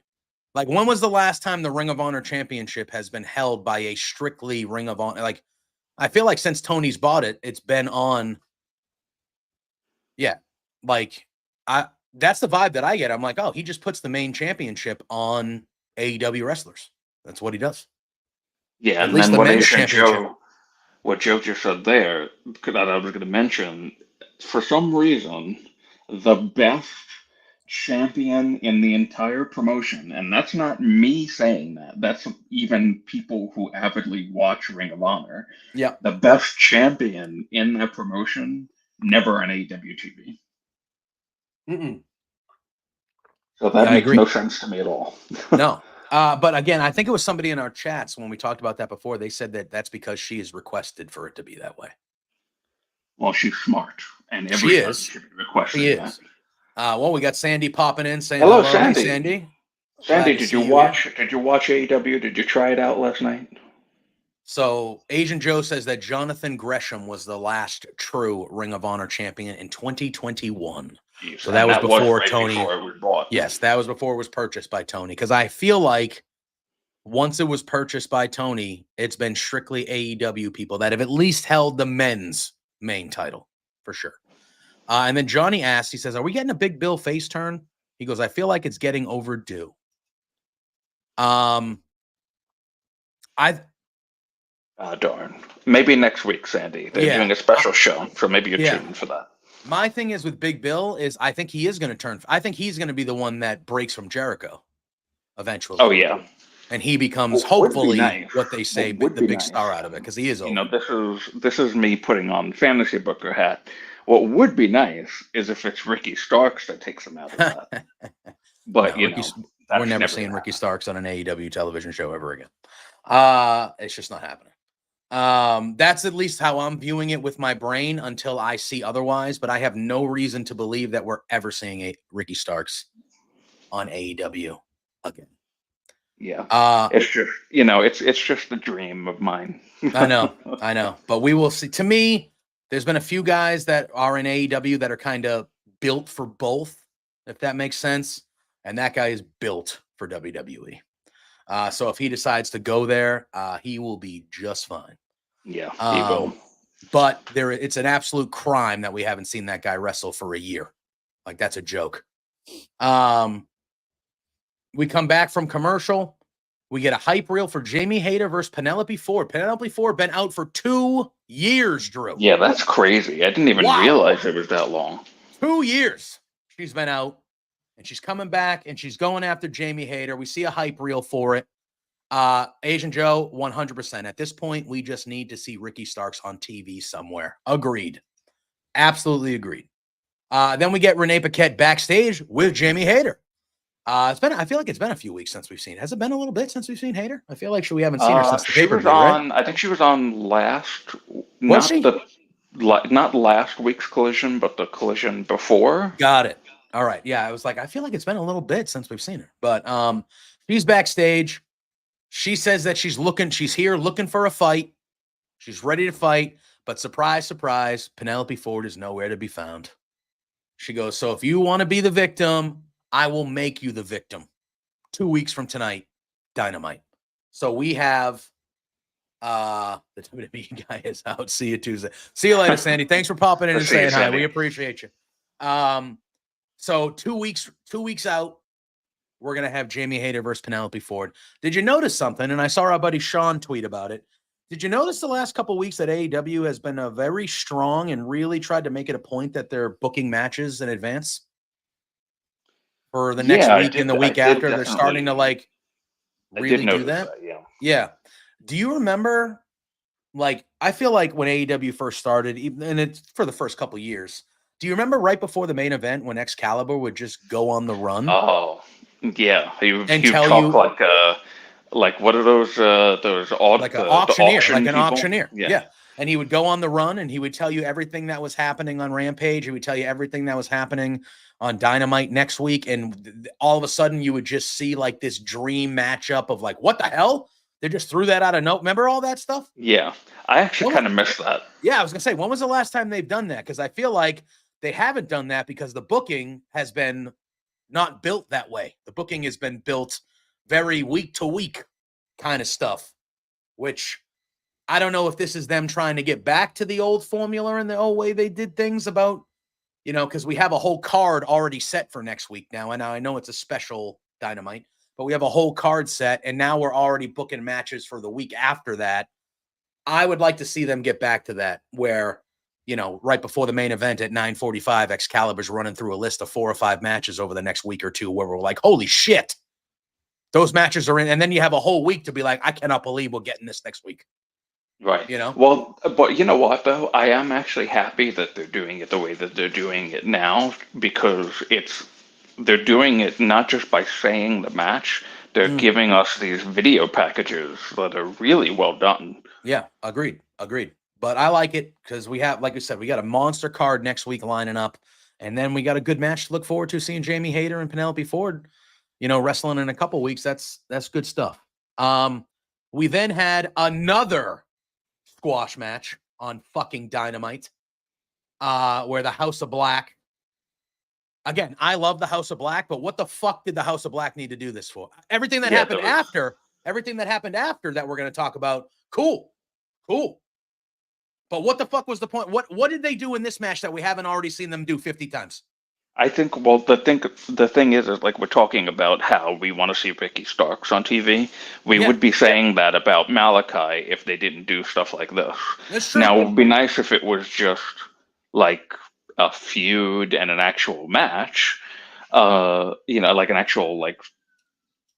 Speaker 1: When was the last time the Ring of Honor Championship has been held by a strictly Ring of Honor? I feel like since Tony's bought it, it's been on. Yeah. That's the vibe that I get. I'm like, oh, he just puts the main championship on AEW wrestlers. That's what he does.
Speaker 2: Yeah, at least the men's championship. What Joe just said there, that I was going to mention, for some reason, the best champion in the entire promotion, and that's not me saying that, that's even people who avidly watch Ring of Honor.
Speaker 1: Yeah.
Speaker 2: The best champion in that promotion, never on AEW TV. So that makes no sense to me at all.
Speaker 1: No. But again, I think it was somebody in our chats when we talked about that before. They said that that's because she is requested for it to be that way.
Speaker 2: Well, she's smart, and everybody should be requesting that.
Speaker 1: Well, we got Sandy popping in saying
Speaker 2: hello, Sandy.
Speaker 1: Sandy.
Speaker 2: Sandy, did you watch AEW? Did you try it out last night?
Speaker 1: So Asian Joe says that Jonathan Gresham was the last true Ring of Honor champion in 2021. So that was before Tony.
Speaker 2: Before it was bought.
Speaker 1: Yes, that was before it was purchased by Tony. Because I feel like once it was purchased by Tony, it's been strictly AEW people that have at least held the men's main title for sure. And then Johnny asks, he says, "Are we getting a Big Bill face turn?" He goes, "I feel like it's getting overdue."
Speaker 2: Darn. Maybe next week, Sandy. They're doing a special show, so maybe you're tuning for that.
Speaker 1: My thing is with Big Bill is I think he is going to turn. I think he's going to be the one that breaks from Jericho eventually.
Speaker 2: Oh, yeah.
Speaker 1: And he becomes hopefully what they say, the big star out of it, because he is over.
Speaker 2: This is me putting on fantasy booker hat. What would be nice is if it's Ricky Starks that takes him out of that. But,
Speaker 1: we're never seeing Ricky Starks on an AEW television show ever again. It's just not happening. That's at least how I'm viewing it with my brain until I see otherwise, but I have no reason to believe that we're ever seeing Ricky Starks on AEW again.
Speaker 2: Yeah. It's just, it's just a dream of mine.
Speaker 1: I know, but we will see. To me, there's been a few guys that are in AEW that are kind of built for both, if that makes sense. And that guy is built for WWE. So if he decides to go there, he will be just fine.
Speaker 2: Yeah, he will.
Speaker 1: But it's an absolute crime that we haven't seen that guy wrestle for a year. That's a joke. We come back from commercial. We get a hype reel for Jamie Hayter versus Penelope Ford. Penelope Ford been out for 2 years, Drew.
Speaker 2: Yeah, that's crazy. I didn't even realize it was that long.
Speaker 1: 2 years. she's been out, and she's coming back, and she's going after Jamie Hayter. We see a hype reel for it. Asian Joe, 100%. At this point, we just need to see Ricky Starks on TV somewhere. Agreed. Absolutely agreed. Then we get Renee Pett backstage with Jamie Hayter. I feel like it's been a few weeks since we've seen. Has it been a little bit since we've seen Hayter? I feel like we haven't seen her since the pay-per-view, right?
Speaker 2: I think she was on last, not last week's Collision, but the Collision before.
Speaker 1: Got it. All right. Yeah, I was like, I feel like it's been a little bit since we've seen her. But she's backstage. She says that she's here looking for a fight. She's ready to fight. But surprise, surprise, Penelope Ford is nowhere to be found. She goes, so if you want to be the victim, I will make you the victim. 2 weeks from tonight, Dynamite. So we have the WWE guy is out. See you Tuesday. See you later, Sandy. Thanks for popping in and saying hi. We appreciate you. So 2 weeks out, we're going to have Jamie Hayter versus Penelope Ford. Did you notice something? And I saw our buddy Sean tweet about it. Did you notice the last couple of weeks that AEW has been very strong and really tried to make it a point that they're booking matches in advance for the next week and the week after? They're starting to like really do that. Yeah. Do you remember? Like, I feel like when AEW first started, and it's for the first couple of years. Do you remember right before the main event when Excalibur would just go on the run?
Speaker 2: Oh, yeah. He would talk like what are those
Speaker 1: like an auctioneer, like an auctioneer.
Speaker 2: Yeah.
Speaker 1: And he would go on the run and he would tell you everything that was happening on Rampage. He would tell you everything that was happening on Dynamite next week. And all of a sudden you would just see like this dream matchup of like, what the hell? They just threw that out of note. Remember all that stuff?
Speaker 2: Yeah. I actually kind of missed that.
Speaker 1: Yeah, I was going to say, when was the last time they've done that? Because I feel like they haven't done that because the booking has been not built that way. The booking has been built very week to week kind of stuff, which I don't know if this is them trying to get back to the old formula and the old way they did things about, because we have a whole card already set for next week now. And I know it's a special Dynamite, but we have a whole card set and now we're already booking matches for the week after that. I would like to see them get back to that where, right before the main event at 9:45, Excalibur's running through a list of 4 or 5 matches over the next week or two where we're like, holy shit, those matches are in. And then you have a whole week to be like, I cannot believe we're getting this next week.
Speaker 2: Right. Well, but you know what, though? I am actually happy that they're doing it the way that they're doing it now because they're doing it not just by saying the match, they're giving us these video packages that are really well done.
Speaker 1: Yeah, agreed. But I like it because we have, like I said, we got a monster card next week lining up, and then we got a good match to look forward to seeing Jamie Hayter and Penelope Ford, wrestling in a couple weeks. That's good stuff. We then had another squash match on fucking Dynamite, where the House of Black. Again, I love the House of Black, but what the fuck did the House of Black need to do this for? Everything that happened after that we're going to talk about. Cool. But what the fuck was the point? What did they do in this match that we haven't already seen them do 50 times?
Speaker 2: I think, well, the thing is like we're talking about how we want to see Ricky Starks on TV. We would be saying that about Malachi if they didn't do stuff like this.
Speaker 1: That's true.
Speaker 2: Now, it would be nice if it was just like a feud and an actual match, like an actual like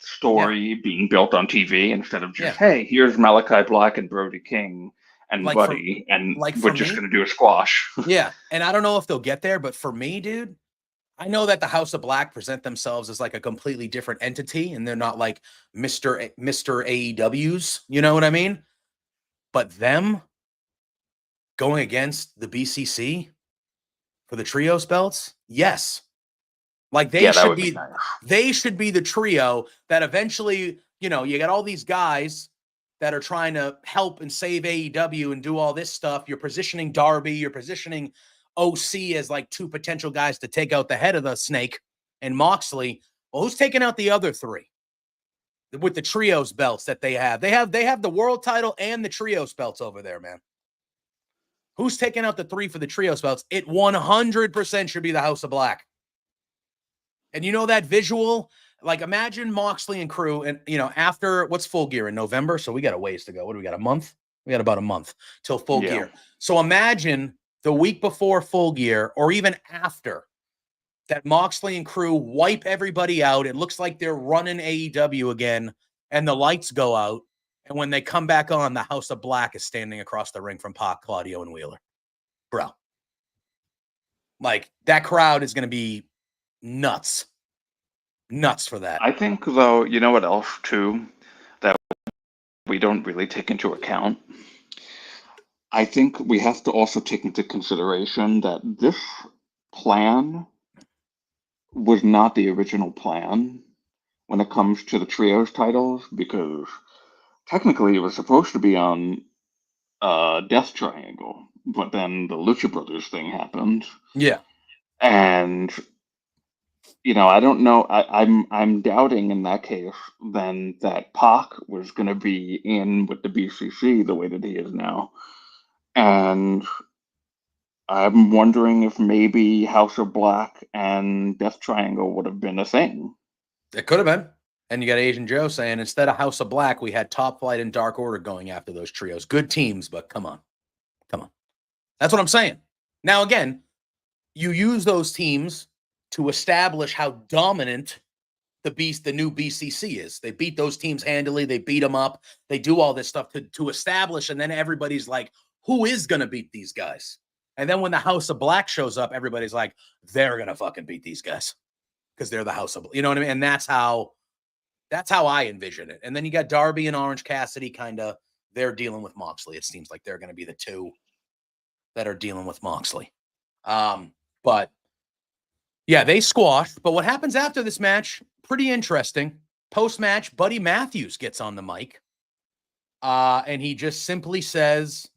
Speaker 2: story being built on TV instead of just, hey, here's Malachi Black and Brody King and like Buddy, and we're just going to do a squash.
Speaker 1: Yeah, and I don't know if they'll get there, but for me, dude, I know that the House of Black present themselves as like a completely different entity, and they're not like Mr. AEWs, you know what I mean? But them going against the BCC for the trios belts, yes. Like they should be the trio that eventually, you got all these guys that are trying to help and save AEW and do all this stuff. You're positioning Darby, you're positioning OC as like 2 potential guys to take out the head of the snake and Moxley. Well, who's taking out the other 3 with the trios belts that they have? They have the world title and the trios belts over there, man. Who's taking out the 3 for the trios belts? It 100% should be the House of Black. And that visual, like imagine Moxley and Crew and, after what's Full Gear in November? So we got a ways to go. What do we got? A month? We got about a month till Full Gear. So imagine the week before Full Gear or even after that Moxley and crew wipe everybody out. It looks like they're running AEW again, and the lights go out. And when they come back on, the House of Black is standing across the ring from Pac, Claudio, and Wheeler. Bro. Like, that crowd is going to be nuts. Nuts for that.
Speaker 2: I think, though, you know what else, too, that we don't really take into account? I think we have to also take into consideration that this plan was not the original plan when it comes to the trios titles, because technically it was supposed to be on Death Triangle, but then the Lucha Brothers thing happened.
Speaker 1: Yeah.
Speaker 2: And I don't know. I'm doubting in that case then that Pac was going to be in with the BCC the way that he is now, and I'm wondering if maybe House of Black and Death Triangle would have been a thing.
Speaker 1: It could have been. And you got Asian Joe saying instead of House of Black, we had Top Flight and Dark Order going after those trios. Good teams, but come on. That's what I'm saying. Now, again, you use those teams to establish how dominant the new BCC is. They beat those teams handily. They beat them up. They do all this stuff to establish, and then everybody's like, who is going to beat these guys? And then when the House of Black shows up, everybody's like, they're going to fucking beat these guys because they're the House of Black. You know what I mean? And that's how I envision it. And then you got Darby and Orange Cassidy kind of, they're dealing with Moxley. It seems like they're going to be the two that are dealing with Moxley. But yeah, they squashed. But what happens after this match, pretty interesting. Post-match, Buddy Matthews gets on the mic. And he just simply says,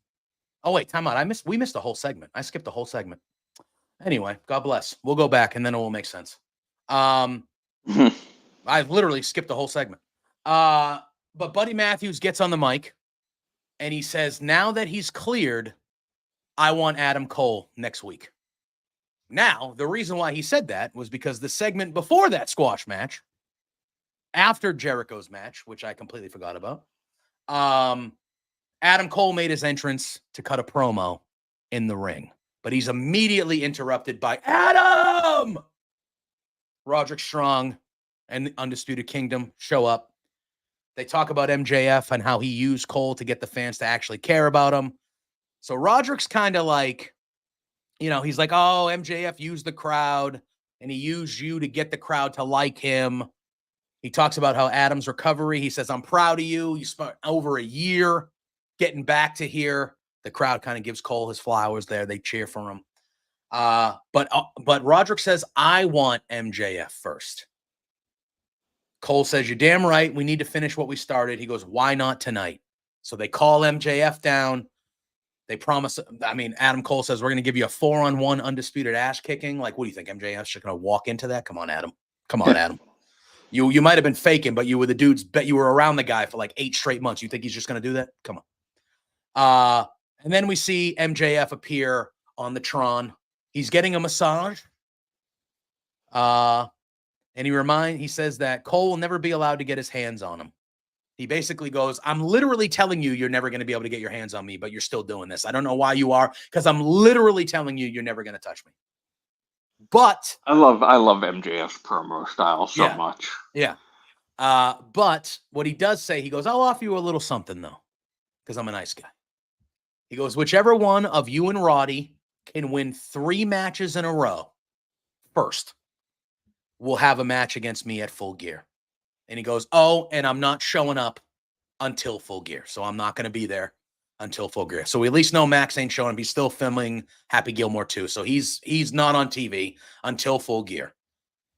Speaker 1: oh, wait, time out. We missed a whole segment. I skipped the whole segment. Anyway, God bless. We'll go back and then it will make sense. I literally skipped the whole segment. But Buddy Matthews gets on the mic and he says, now that he's cleared, I want Adam Cole next week. Now, the reason why he said that was because the segment before that squash match, after Jericho's match, which I completely forgot about, Adam Cole made his entrance to cut a promo in the ring. But he's immediately interrupted by Adam! Roderick Strong and the Undisputed Kingdom show up. They talk about MJF and how he used Cole to get the fans to actually care about him. So Roderick's kind of like, he's like, oh, MJF used the crowd and he used you to get the crowd to like him. He talks about how Adam's recovery. He says, I'm proud of you. You spent over a year getting back to here. The crowd kind of gives Cole his flowers there. They cheer for him. But Roderick says, I want MJF first. Cole says, you're damn right. We need to finish what we started. He goes, why not tonight? So they call MJF down. They promise, Adam Cole says, we're going to give you a 4-on-1 undisputed ass kicking. Like, what do you think? MJF's just going to walk into that? Come on, Adam. You might have been faking, but you were the dudes, bet you were around the guy for like 8 straight months. You think he's just going to do that? Come on. And then we see MJF appear on the Tron. He's getting a massage. And he says that Cole will never be allowed to get his hands on him. He basically goes, I'm literally telling you you're never going to be able to get your hands on me, but you're still doing this. I don't know why you are, because I'm literally telling you you're never going to touch me. But
Speaker 2: I love MJF's promo style so much.
Speaker 1: Yeah. But what he does say, he goes, I'll offer you a little something, though, because I'm a nice guy. He goes, whichever one of you and Roddy can win 3 matches in a row first will have a match against me at Full Gear. And he goes, oh, and I'm not showing up until Full Gear. So I'm not going to be there until Full Gear. So we at least know Max ain't showing up. He's still filming Happy Gilmore 2. So he's not on TV until Full Gear.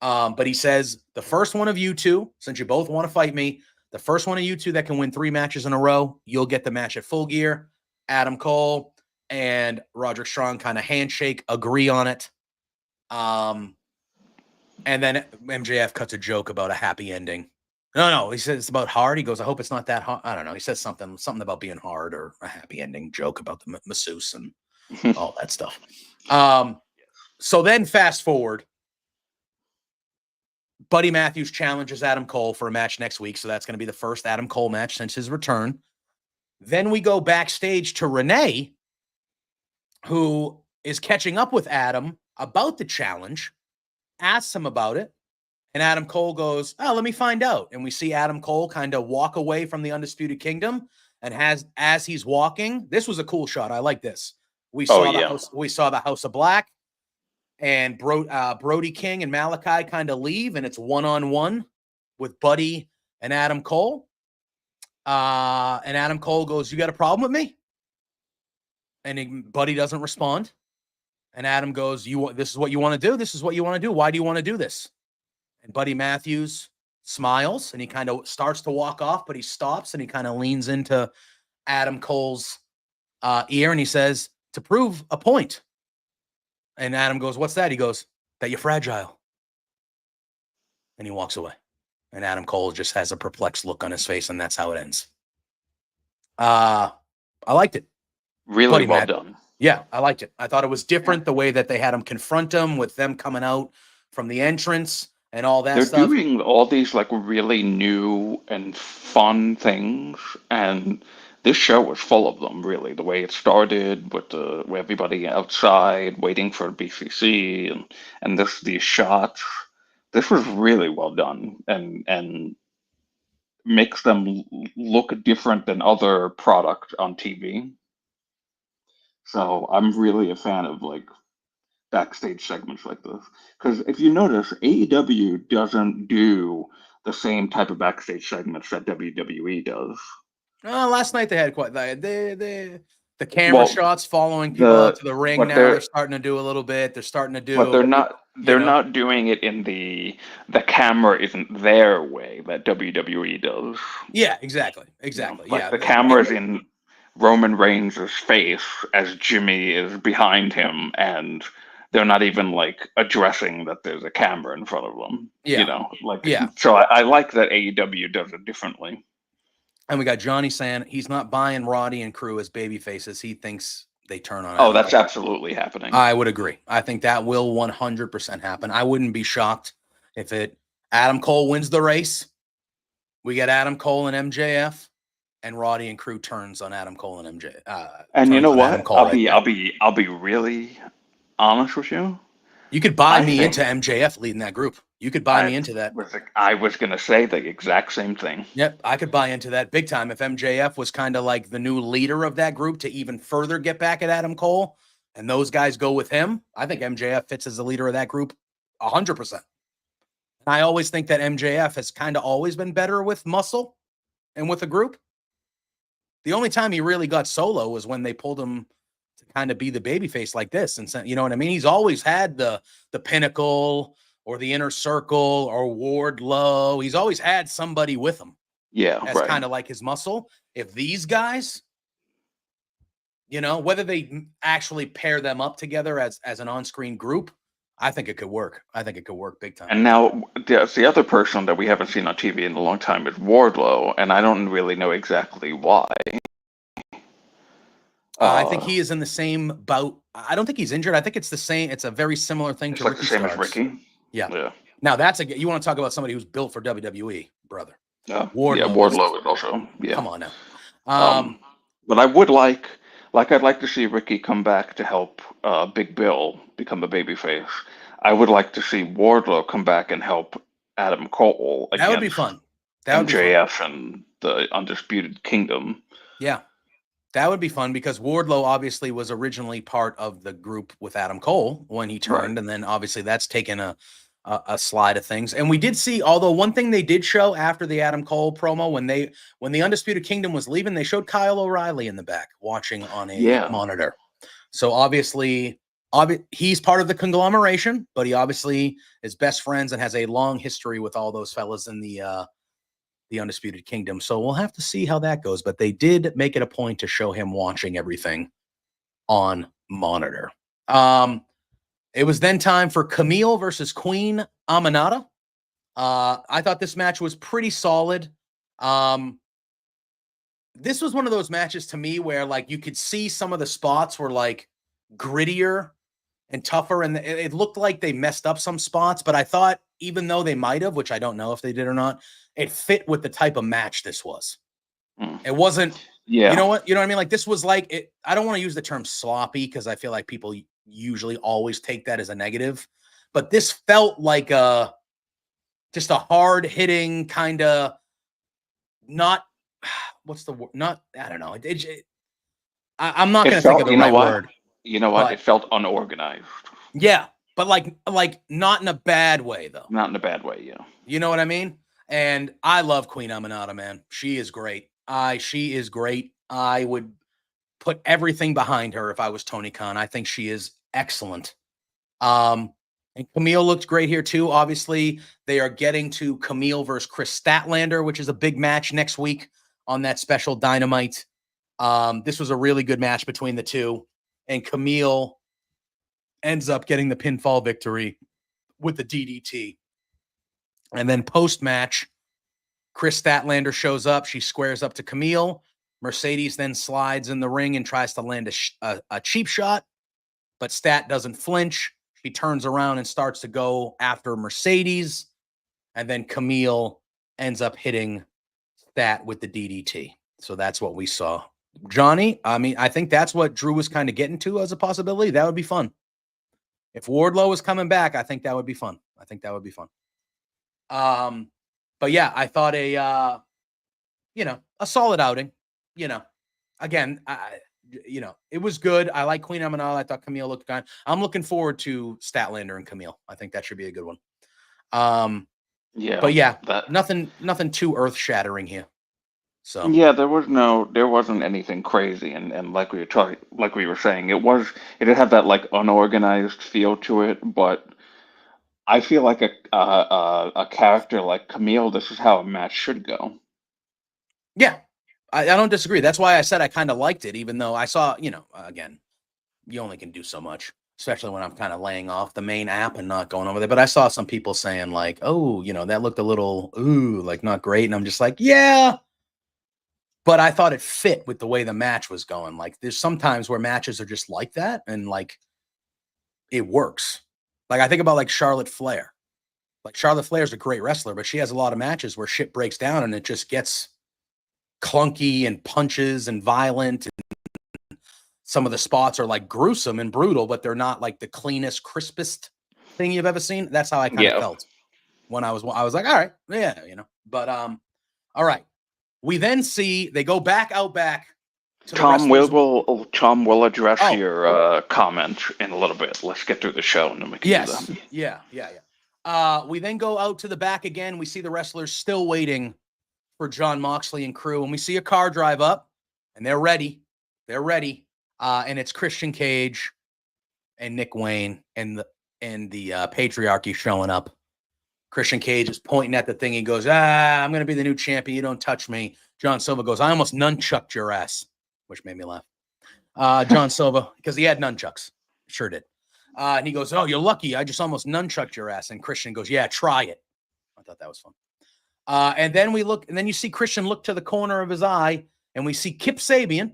Speaker 1: But he says, the first one of you two, since you both want to fight me, the first one of you two that can win 3 matches in a row, you'll get the match at Full Gear. Adam Cole and Roderick Strong kind of handshake, agree on it. And then MJF cuts a joke about a happy ending. No, he says it's about hard. He goes, I hope it's not that hard. I don't know. He says something about being hard or a happy ending joke about the masseuse and all that stuff. So then fast forward, Buddy Matthews challenges Adam Cole for a match next week. So that's going to be the first Adam Cole match since his return. Then we go backstage to Renee, who is catching up with Adam about the challenge. asks him about it, and Adam Cole goes, "Oh, let me find out." And we see Adam Cole kind of walk away from the Undisputed Kingdom, and as he's walking, this was a cool shot. I like this. We saw the House of Black, and Brody King and Malachi kind of leave, and it's one-on-one with Buddy and Adam Cole. And Adam Cole goes, "You got a problem with me?" And Buddy doesn't respond. And Adam goes, "This is what you want to do? This is what you want to do? Why do you want to do this?" And Buddy Matthews smiles, and he kind of starts to walk off, but he stops, and he kind of leans into Adam Cole's ear, and he says, "To prove a point." And Adam goes, "What's that?" He goes, "That you're fragile." And he walks away. And Adam Cole just has a perplexed look on his face, and that's how it ends. I liked it.
Speaker 3: Really well done.
Speaker 1: Yeah, I liked it. I thought it was different the way that they had him confront him with them coming out from the entrance and all that stuff.
Speaker 3: They're doing all these like really new and fun things, and this show was full of them, really. The way it started with everybody outside waiting for BCC and these shots. This was really well done and makes them look different than other product on TV. So I'm really a fan of like backstage segments like this. Because if you notice, AEW doesn't do the same type of backstage segments that WWE does.
Speaker 1: Last night they had quite the camera shots following people out to the ring. Now they're starting to do a little bit. They're starting to do,
Speaker 3: but they're not doing it in the camera isn't their way that WWE does.
Speaker 1: Yeah, exactly.
Speaker 3: The camera's in Roman Reigns' face as Jimmy is behind him, and they're not even like addressing that there's a camera in front of them. So I like that AEW does it differently.
Speaker 1: And we got Johnny saying he's not buying Roddy and Crew as baby faces. He thinks they turn on.
Speaker 3: Oh, that's absolutely happening.
Speaker 1: I would agree. I think that will 100% happen. I wouldn't be shocked if Adam Cole wins the race. We get Adam Cole and MJF, and Roddy and Crew turns on Adam Cole and MJ.
Speaker 3: And you know what? I'll be really honest with you.
Speaker 1: You could buy me into MJF leading that group. You could buy me into that.
Speaker 3: I was going to say the exact same thing.
Speaker 1: Yep, I could buy into that big time if MJF was kind of like the new leader of that group to even further get back at Adam Cole, and those guys go with him. I think MJF fits as the leader of that group 100%. I always think that MJF has kind of always been better with muscle and with a group. The only time he really got solo was when they pulled him to kind of be the babyface like this. And you know what I mean? He's always had the Pinnacle or the Inner Circle or Wardlow. He's always had somebody with him.
Speaker 3: Yeah.
Speaker 1: That's kind of like his muscle. If these guys, whether they actually pair them up together as an on-screen group, I think it could work. I think it could work big time.
Speaker 3: And now the other person that we haven't seen on TV in a long time is Wardlow, and I don't really know exactly why.
Speaker 1: I think he is in the same bout. I don't think he's injured. I think it's the same. It's a very similar thing to
Speaker 3: Ricky the same
Speaker 1: Starks.
Speaker 3: as Ricky.
Speaker 1: Yeah. Now you want to talk about somebody who's built for WWE, brother.
Speaker 3: Wardlow is also. Yeah.
Speaker 1: Come on now.
Speaker 3: But I would I'd like to see Ricky come back to help Big Bill become a babyface. I would like to see Wardlow come back and help Adam Cole against
Speaker 1: that would be fun.
Speaker 3: MJF and the Undisputed Kingdom.
Speaker 1: Yeah. That would be fun because Wardlow obviously was originally part of the group with Adam Cole when he turned, and then obviously that's taken a slide of things. And we did see, although one thing they did show after the Adam Cole promo, when the Undisputed Kingdom was leaving, they showed Kyle O'Reilly in the back watching on a monitor. So obviously he's part of the conglomeration, but he obviously is best friends and has a long history with all those fellas in the Undisputed Kingdom. So we'll have to see how that goes. But they did make it a point to show him watching everything on monitor. It was then time for Camille versus Queen Aminata. I thought this match was pretty solid. This was one of those matches to me where like you could see some of the spots were like grittier and tougher, and it looked like they messed up some spots, but I thought even though they might have, which I don't know if they did or not, it fit with the type of match this was. It wasn't, you know what I mean? Like this was like it. I don't want to use the term sloppy because I feel like people usually always take that as a negative, but this felt like just a hard hitting kind of not what's the word? Not I don't know. I'm not going to think of the right word.
Speaker 3: You know what? It felt unorganized.
Speaker 1: Yeah, but like not in a bad way though.
Speaker 3: Not in a bad way, yeah.
Speaker 1: You know what I mean? And I love Queen Aminata, man. She is great. She is great. I would put everything behind her if I was Tony Khan. I think she is excellent. And Camille looked great here too. Obviously, they are getting to Camille versus Chris Statlander, which is a big match next week on that special Dynamite. This was a really good match between the two, and Camille ends up getting the pinfall victory with the DDT. And then post-match, Chris Statlander shows up. She squares up to Camille. Mercedes then slides in the ring and tries to land a cheap shot, but Stat doesn't flinch. She turns around and starts to go after Mercedes, and then Camille ends up hitting Stat with the DDT. So that's what we saw. Johnny, I mean, I think that's what Drew was kind of getting to as a possibility. That would be fun. If Wardlow was coming back, I think that would be fun. But yeah, I thought a solid outing. Again, it was good. I like Queen Aminata. I thought Camille looked good. I'm looking forward to Statlander and Camille. I think that should be a good one. But yeah, nothing too earth shattering here. So
Speaker 3: yeah, there wasn't anything crazy, and like we were saying, it had that like unorganized feel to it, but I feel like a character like Camille, this is how a match should go.
Speaker 1: Yeah, I don't disagree. That's why I said I kind of liked it, even though I saw, again, you only can do so much, especially when I'm kind of laying off the main app and not going over there. But I saw some people saying like, oh, that looked a little, like not great. And I'm just like, yeah. But I thought it fit with the way the match was going. Like there's sometimes where matches are just like that and like it works. Like I think about like Charlotte Flair. Like Charlotte Flair's a great wrestler, but she has a lot of matches where shit breaks down and it just gets clunky and punches and violent. And some of the spots are like gruesome and brutal, but they're not like the cleanest, crispest thing you've ever seen. That's how I kind of felt when I was like, all right, yeah, But all right. We then see they go back out back.
Speaker 3: Tom will address your comment in a little bit. Let's get through the show and then we can do that.
Speaker 1: Yeah. We then go out to the back again. We see the wrestlers still waiting for Jon Moxley and crew, and we see a car drive up, and they're ready. And it's Christian Cage and Nick Wayne and the patriarchy showing up. Christian Cage is pointing at the thing. He goes, I'm going to be the new champion. You don't touch me. John Silva goes, I almost nunchucked your ass, which made me laugh. John Silva, because he had nunchucks. Sure did. And he goes, oh, you're lucky. I just almost nunchucked your ass. And Christian goes, yeah, try it. I thought that was fun. And then we look, and then you see Christian look to the corner of his eye, and we see Kip Sabian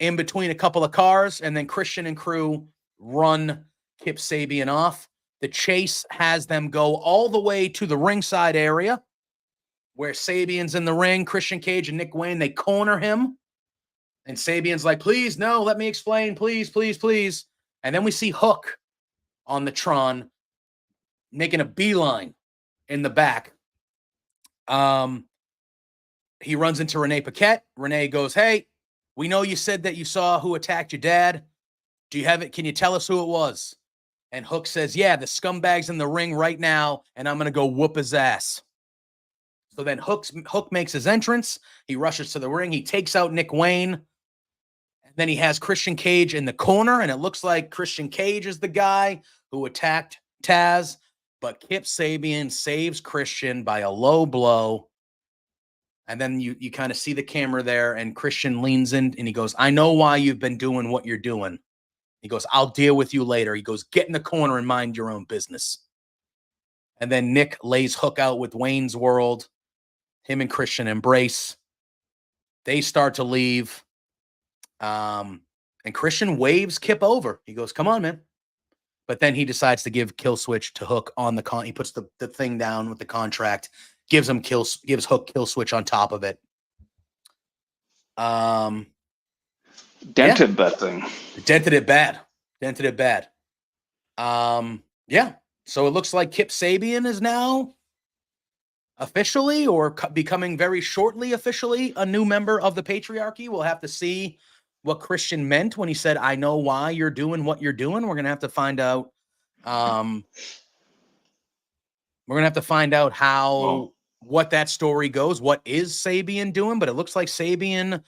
Speaker 1: in between a couple of cars, and then Christian and crew run Kip Sabian off. The chase has them go all the way to the ringside area where Sabian's in the ring. Christian Cage and Nick Wayne, they corner him. And Sabian's like, please, no, let me explain. Please, please, please. And then we see Hook on the Tron making a beeline in the back. He runs into Renee Pett. Renee goes, hey, we know you said that you saw who attacked your dad. Do you have it? Can you tell us who it was? And Hook says, yeah, the scumbag's in the ring right now, and I'm going to go whoop his ass. So then Hook makes his entrance. He rushes to the ring. He takes out Nick Wayne. And then he has Christian Cage in the corner, and it looks like Christian Cage is the guy who attacked Taz. But Kip Sabian saves Christian by a low blow. And then you kind of see the camera there, and Christian leans in, and he goes, I know why you've been doing what you're doing. He goes, I'll deal with you later. He goes, get in the corner and mind your own business. And then Nick lays Hook out with Wayne's World. Him and Christian embrace. They start to leave. And Christian waves Kip over. He goes, come on, man. But then he decides to give kill switch to Hook on the he puts the thing down with the contract, gives Hook kill switch on top of it.
Speaker 3: Dented that thing.
Speaker 1: Dented it bad. Yeah. So it looks like Kip Sabian is now officially, or becoming very shortly officially, a new member of the patriarchy. We'll have to see what Christian meant when he said, "I know why you're doing what you're doing." We're gonna have to find out. We're gonna have to find out what that story goes. What is Sabian doing? But it looks like Sabian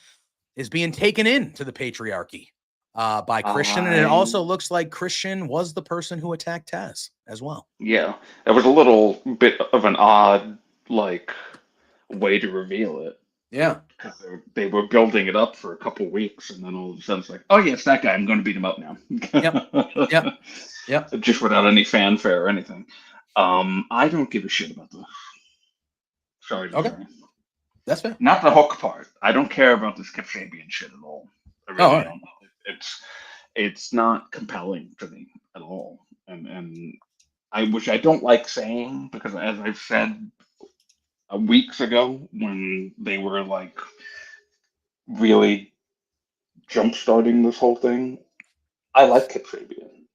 Speaker 1: is being taken into the patriarchy by Christian, and it also looks like Christian was the person who attacked Taz as well.
Speaker 3: Yeah, it was a little bit of an odd, like, way to reveal it.
Speaker 1: Yeah,
Speaker 3: because they were building it up for a couple weeks, and then all of a sudden it's like, oh yeah, it's that guy. I'm going to beat him up now.
Speaker 1: Yep.
Speaker 3: Just without any fanfare or anything. I don't give a shit about this. Sorry to say.
Speaker 1: That's fair.
Speaker 3: Not the hook part. I don't care about this Kip Sabian shit at all. I really don't. It's not compelling to me at all, and which I don't like saying, because as I've said weeks ago when they were like really jump starting this whole thing, I like Kip Sabian.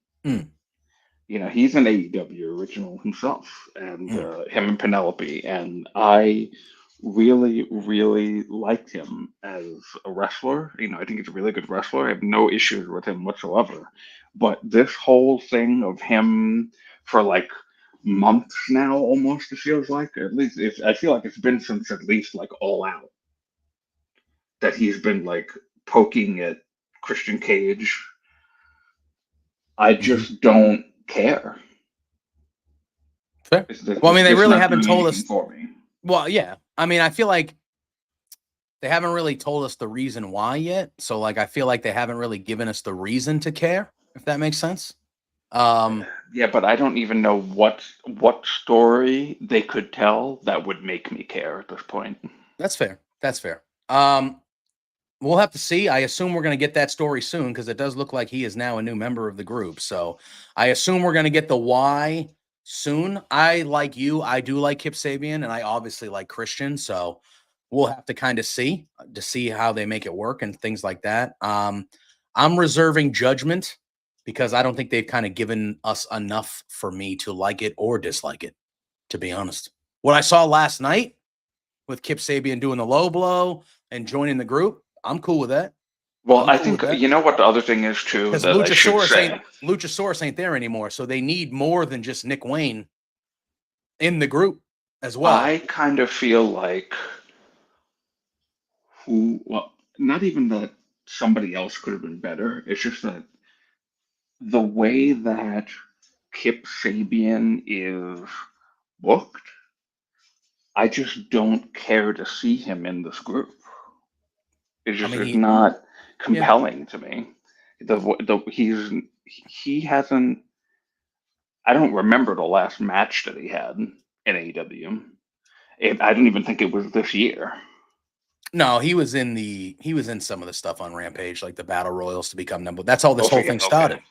Speaker 3: You know, he's an AEW original himself, and him and Penelope, and I really, really liked him as a wrestler. You know, I think he's a really good wrestler. I have no issues with him whatsoever. But this whole thing of him for like months now, almost, it feels like, at least I feel like it's been since at least like All Out, that he's been like poking at Christian Cage. I just don't care.
Speaker 1: Fair. Well, I mean, they really haven't told us.
Speaker 3: For me.
Speaker 1: Well, yeah. I mean, I feel like they haven't really told us the reason why yet. So, like, I feel like they haven't really given us the reason to care, if that makes sense.
Speaker 3: Yeah, but I don't even know what story they could tell that would make me care at this point.
Speaker 1: That's fair. We'll have to see. I assume we're going to get that story soon, because it does look like he is now a new member of the group. So I assume we're going to get the why soon. I do like Kip Sabian, and I obviously like Christian. So we'll have to kind of see how they make it work and things like that. I'm reserving judgment, because I don't think they've kind of given us enough for me to like it or dislike it, to be honest. What I saw last night with Kip Sabian doing the low blow and joining the group, I'm cool with that.
Speaker 3: Well, I think, you know what the other thing is too,
Speaker 1: because Luchasaurus ain't there anymore, so they need more than just Nick Wayne in the group as well.
Speaker 3: I kind of feel like not even that somebody else could have been better. It's just that the way that Kip Sabian is booked, I just don't care to see him in this group. It's just not compelling to me. He hasn't. I don't remember the last match that he had in AEW. I don't even think it was this year.
Speaker 1: No, he was in some of the stuff on Rampage, like the Battle Royals to become number. That's how this whole thing started.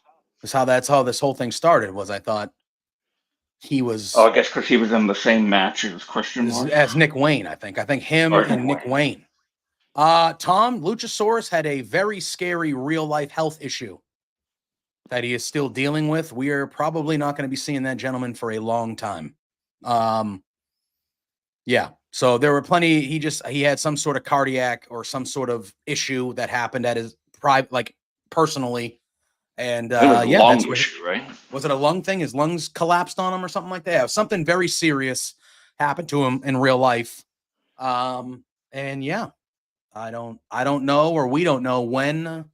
Speaker 1: That's how this whole thing started. Was I thought he was?
Speaker 3: Oh, I guess because he was in the same match as Christian
Speaker 1: as Nick Wayne. I think him and Nick Wayne. Tom, Luchasaurus had a very scary real life health issue that he is still dealing with. We are probably not going to be seeing that gentleman for a long time. Yeah. So there were plenty. He had some sort of cardiac or some sort of issue that happened at his private, like personally. And
Speaker 3: lung issue, right?
Speaker 1: Was it a lung thing? His lungs collapsed on him or something like that. Yeah, something very serious happened to him in real life. And yeah, I don't know, or we don't know when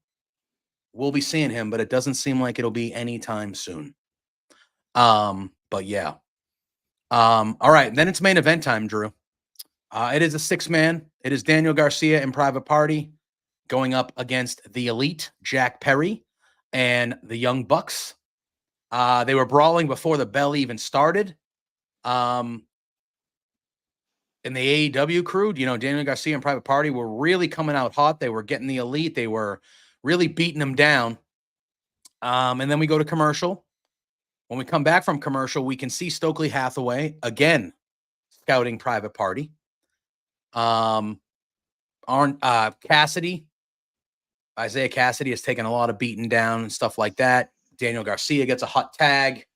Speaker 1: we'll be seeing him, but it doesn't seem like it'll be anytime soon. But yeah. All right, then it's main event time, Drew. It is a 6-man. It is Daniel Garcia and Private Party going up against the Elite, Jack Perry, and the Young Bucks. They were brawling before the bell even started. In the AEW crew, Daniel Garcia and Private Party were really coming out hot. They were getting the Elite. They were really beating them down. And then we go to commercial. When we come back from commercial, we can see Stokely Hathaway again scouting Private Party. Isaiah Cassidy has taken a lot of beating down and stuff like that. Daniel Garcia gets a hot tag.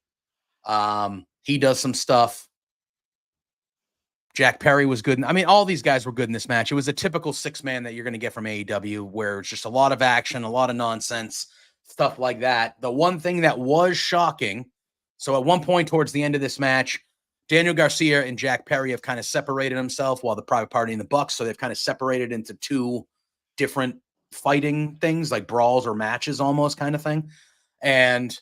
Speaker 1: He does some stuff. Jack Perry was good. I mean, all these guys were good in this match. It was a typical 6-man that you're going to get from AEW, where it's just a lot of action, a lot of nonsense, stuff like that. The one thing that was shocking, so at one point towards the end of this match, Daniel Garcia and Jack Perry have kind of separated themselves while the Private Party and the Bucks, so they've kind of separated into two different fighting things, like brawls or matches almost kind of thing. And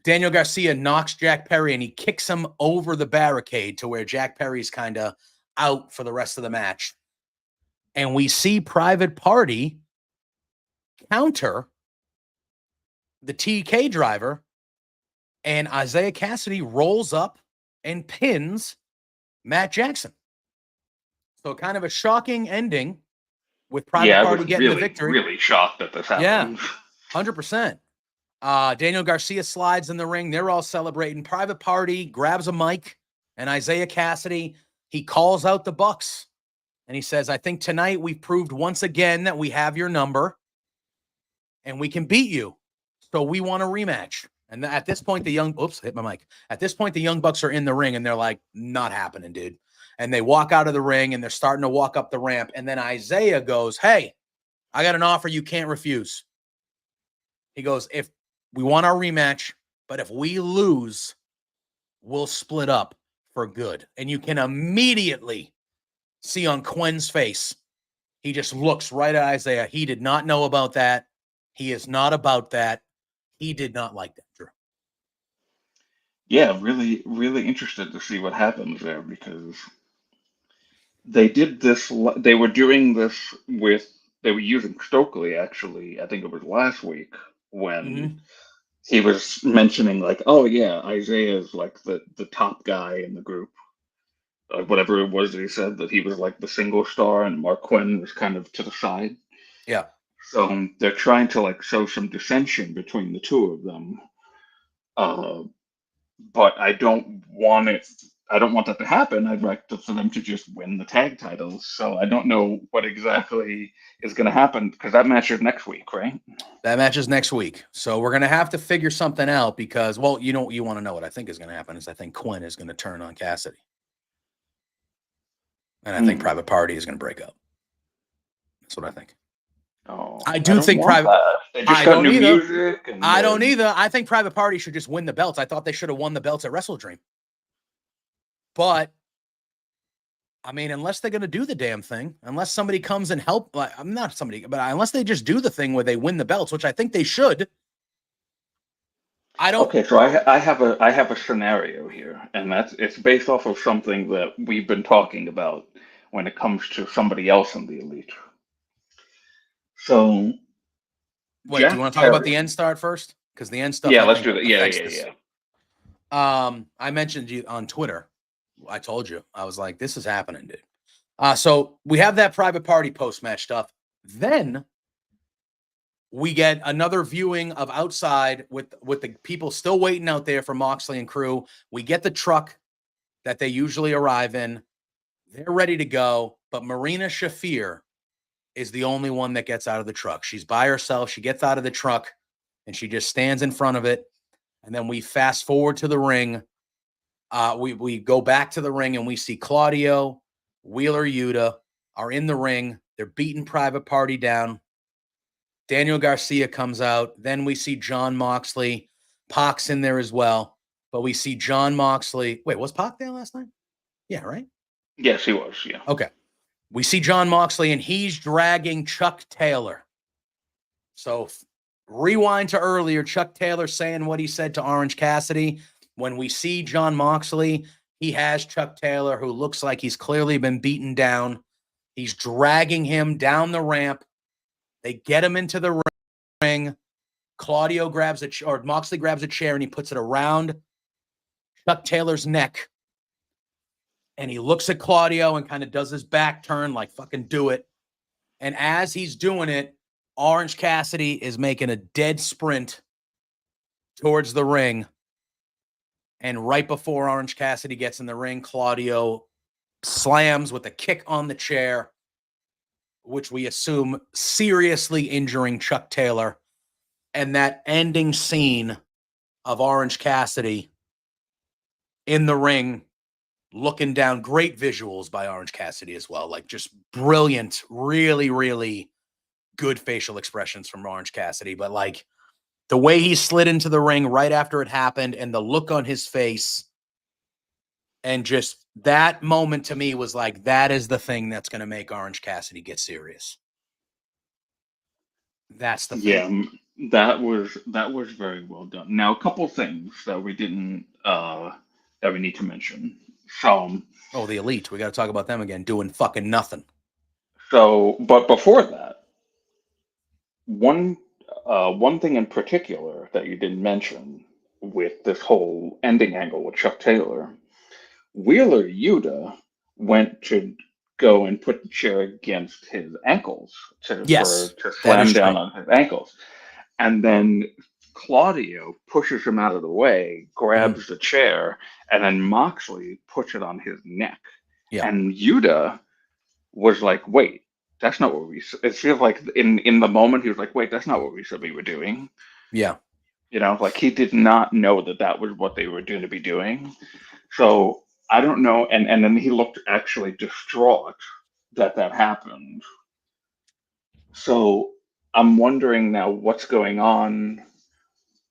Speaker 1: Daniel Garcia knocks Jack Perry and he kicks him over the barricade to where Jack Perry's kind of out for the rest of the match. And we see Private Party counter the TK driver, and Isaiah Cassidy rolls up and pins Matt Jackson. So kind of a shocking ending with Private Party getting the victory.
Speaker 3: Really shocked that this happened.
Speaker 1: Yeah, 100%. Daniel Garcia slides in the ring. They're all celebrating. Private Party grabs a mic, and Isaiah Cassidy, he calls out the Bucks. And he says, I think tonight we've proved once again that we have your number and we can beat you. So we want a rematch. And at this point, At this point, the Young Bucks are in the ring and they're like, not happening, dude. And they walk out of the ring and they're starting to walk up the ramp. And then Isaiah goes, hey, I got an offer you can't refuse. He goes, if we want our rematch, but if we lose, we'll split up for good. And you can immediately see on Quinn's face, he just looks right at Isaiah. He did not know about that. He is not about that. He did not like that, Drew.
Speaker 3: Yeah, really, really interested to see what happens there, because they did this. They were doing this they were using Stokely, actually. I think it was last week when he was mentioning, like, oh yeah, Isaiah is like the top guy in the group. Whatever it was that he said, that he was like the single star and Mark Quinn was kind of to the side.
Speaker 1: Yeah.
Speaker 3: So they're trying to like show some dissension between the two of them. But I don't want that to happen. I'd like for them to just win the tag titles. So I don't know what exactly is going to happen, because that match is next week, right?
Speaker 1: That match is next week. So we're going to have to figure something out because, well, you want to know what I think is going to happen is I think Quinn is going to turn on Cassidy. And I think Private Party is going to break up. That's what I think.
Speaker 3: Oh,
Speaker 1: I do think Private.
Speaker 3: They just got new music. And
Speaker 1: I don't either. I think Private Party should just win the belts. I thought they should have won the belts at Wrestle Dream. But I mean, unless they're going to do the damn thing, unless somebody comes and help, like, I'm not somebody, but unless they just do the thing where they win the belts, which I think they should. I don't.
Speaker 3: Okay, so I have a scenario here, and it's based off of something that we've been talking about when it comes to somebody else in the Elite. So,
Speaker 1: wait, do you want to talk about the end start first? Because the end stuff.
Speaker 3: Yeah, let's do that. Yeah.
Speaker 1: I mentioned you on Twitter. I told you, I was like, this is happening, dude. So we have that Private Party post-match stuff. Then we get another viewing of outside with the people still waiting out there for Moxley and crew. We get the truck that they usually arrive in. They're ready to go, but Marina Shafir is the only one that gets out of the truck. She's by herself. She gets out of the truck and she just stands in front of it. And then we fast forward to the ring. We go back to the ring and we see Claudio, Wheeler Yuta are in the ring. They're beating Private Party down. Daniel Garcia comes out. Then we see Jon Moxley. Pac's in there as well. But we see Jon Moxley. Wait, was Pac there last night? Yeah, right?
Speaker 3: Yes, he was, yeah.
Speaker 1: Okay. We see Jon Moxley, and he's dragging Chuck Taylor. So rewind to earlier, Chuck Taylor saying what he said to Orange Cassidy. When we see Jon Moxley, he has Chuck Taylor, who looks like he's clearly been beaten down. He's dragging him down the ramp. They get him into the ring. Moxley grabs a chair and he puts it around Chuck Taylor's neck. And he looks at Claudio and kind of does his back turn, like, fucking do it. And as he's doing it, Orange Cassidy is making a dead sprint towards the ring. And right before Orange Cassidy gets in the ring, Claudio slams with a kick on the chair, which we assume seriously injuring Chuck Taylor. And that ending scene of Orange Cassidy in the ring, looking down, great visuals by Orange Cassidy as well. Like just brilliant, really, really good facial expressions from Orange Cassidy. But like the way he slid into the ring right after it happened and the look on his face, and just that moment to me was like, that is the thing that's going to make Orange Cassidy get serious. That's the thing.
Speaker 3: That was very well done. Now, a couple things that we didn't that we need to mention. So,
Speaker 1: the Elite. We got to talk about them again, doing fucking nothing.
Speaker 3: So, but before that, one thing in particular that you didn't mention with this whole ending angle with Chuck Taylor, Wheeler Yuta went to go and put the chair against his ankles to slam down on his ankles. And then Claudio pushes him out of the way, grabs the chair, and then Moxley puts it on his neck.
Speaker 1: Yeah.
Speaker 3: And Yuta was like, wait, that's not what it feels like in the moment, he was like, wait, that's not what we said we were doing.
Speaker 1: Yeah.
Speaker 3: Like he did not know that was what they were going to be doing. So I don't know. And then he looked actually distraught that happened. So I'm wondering now what's going on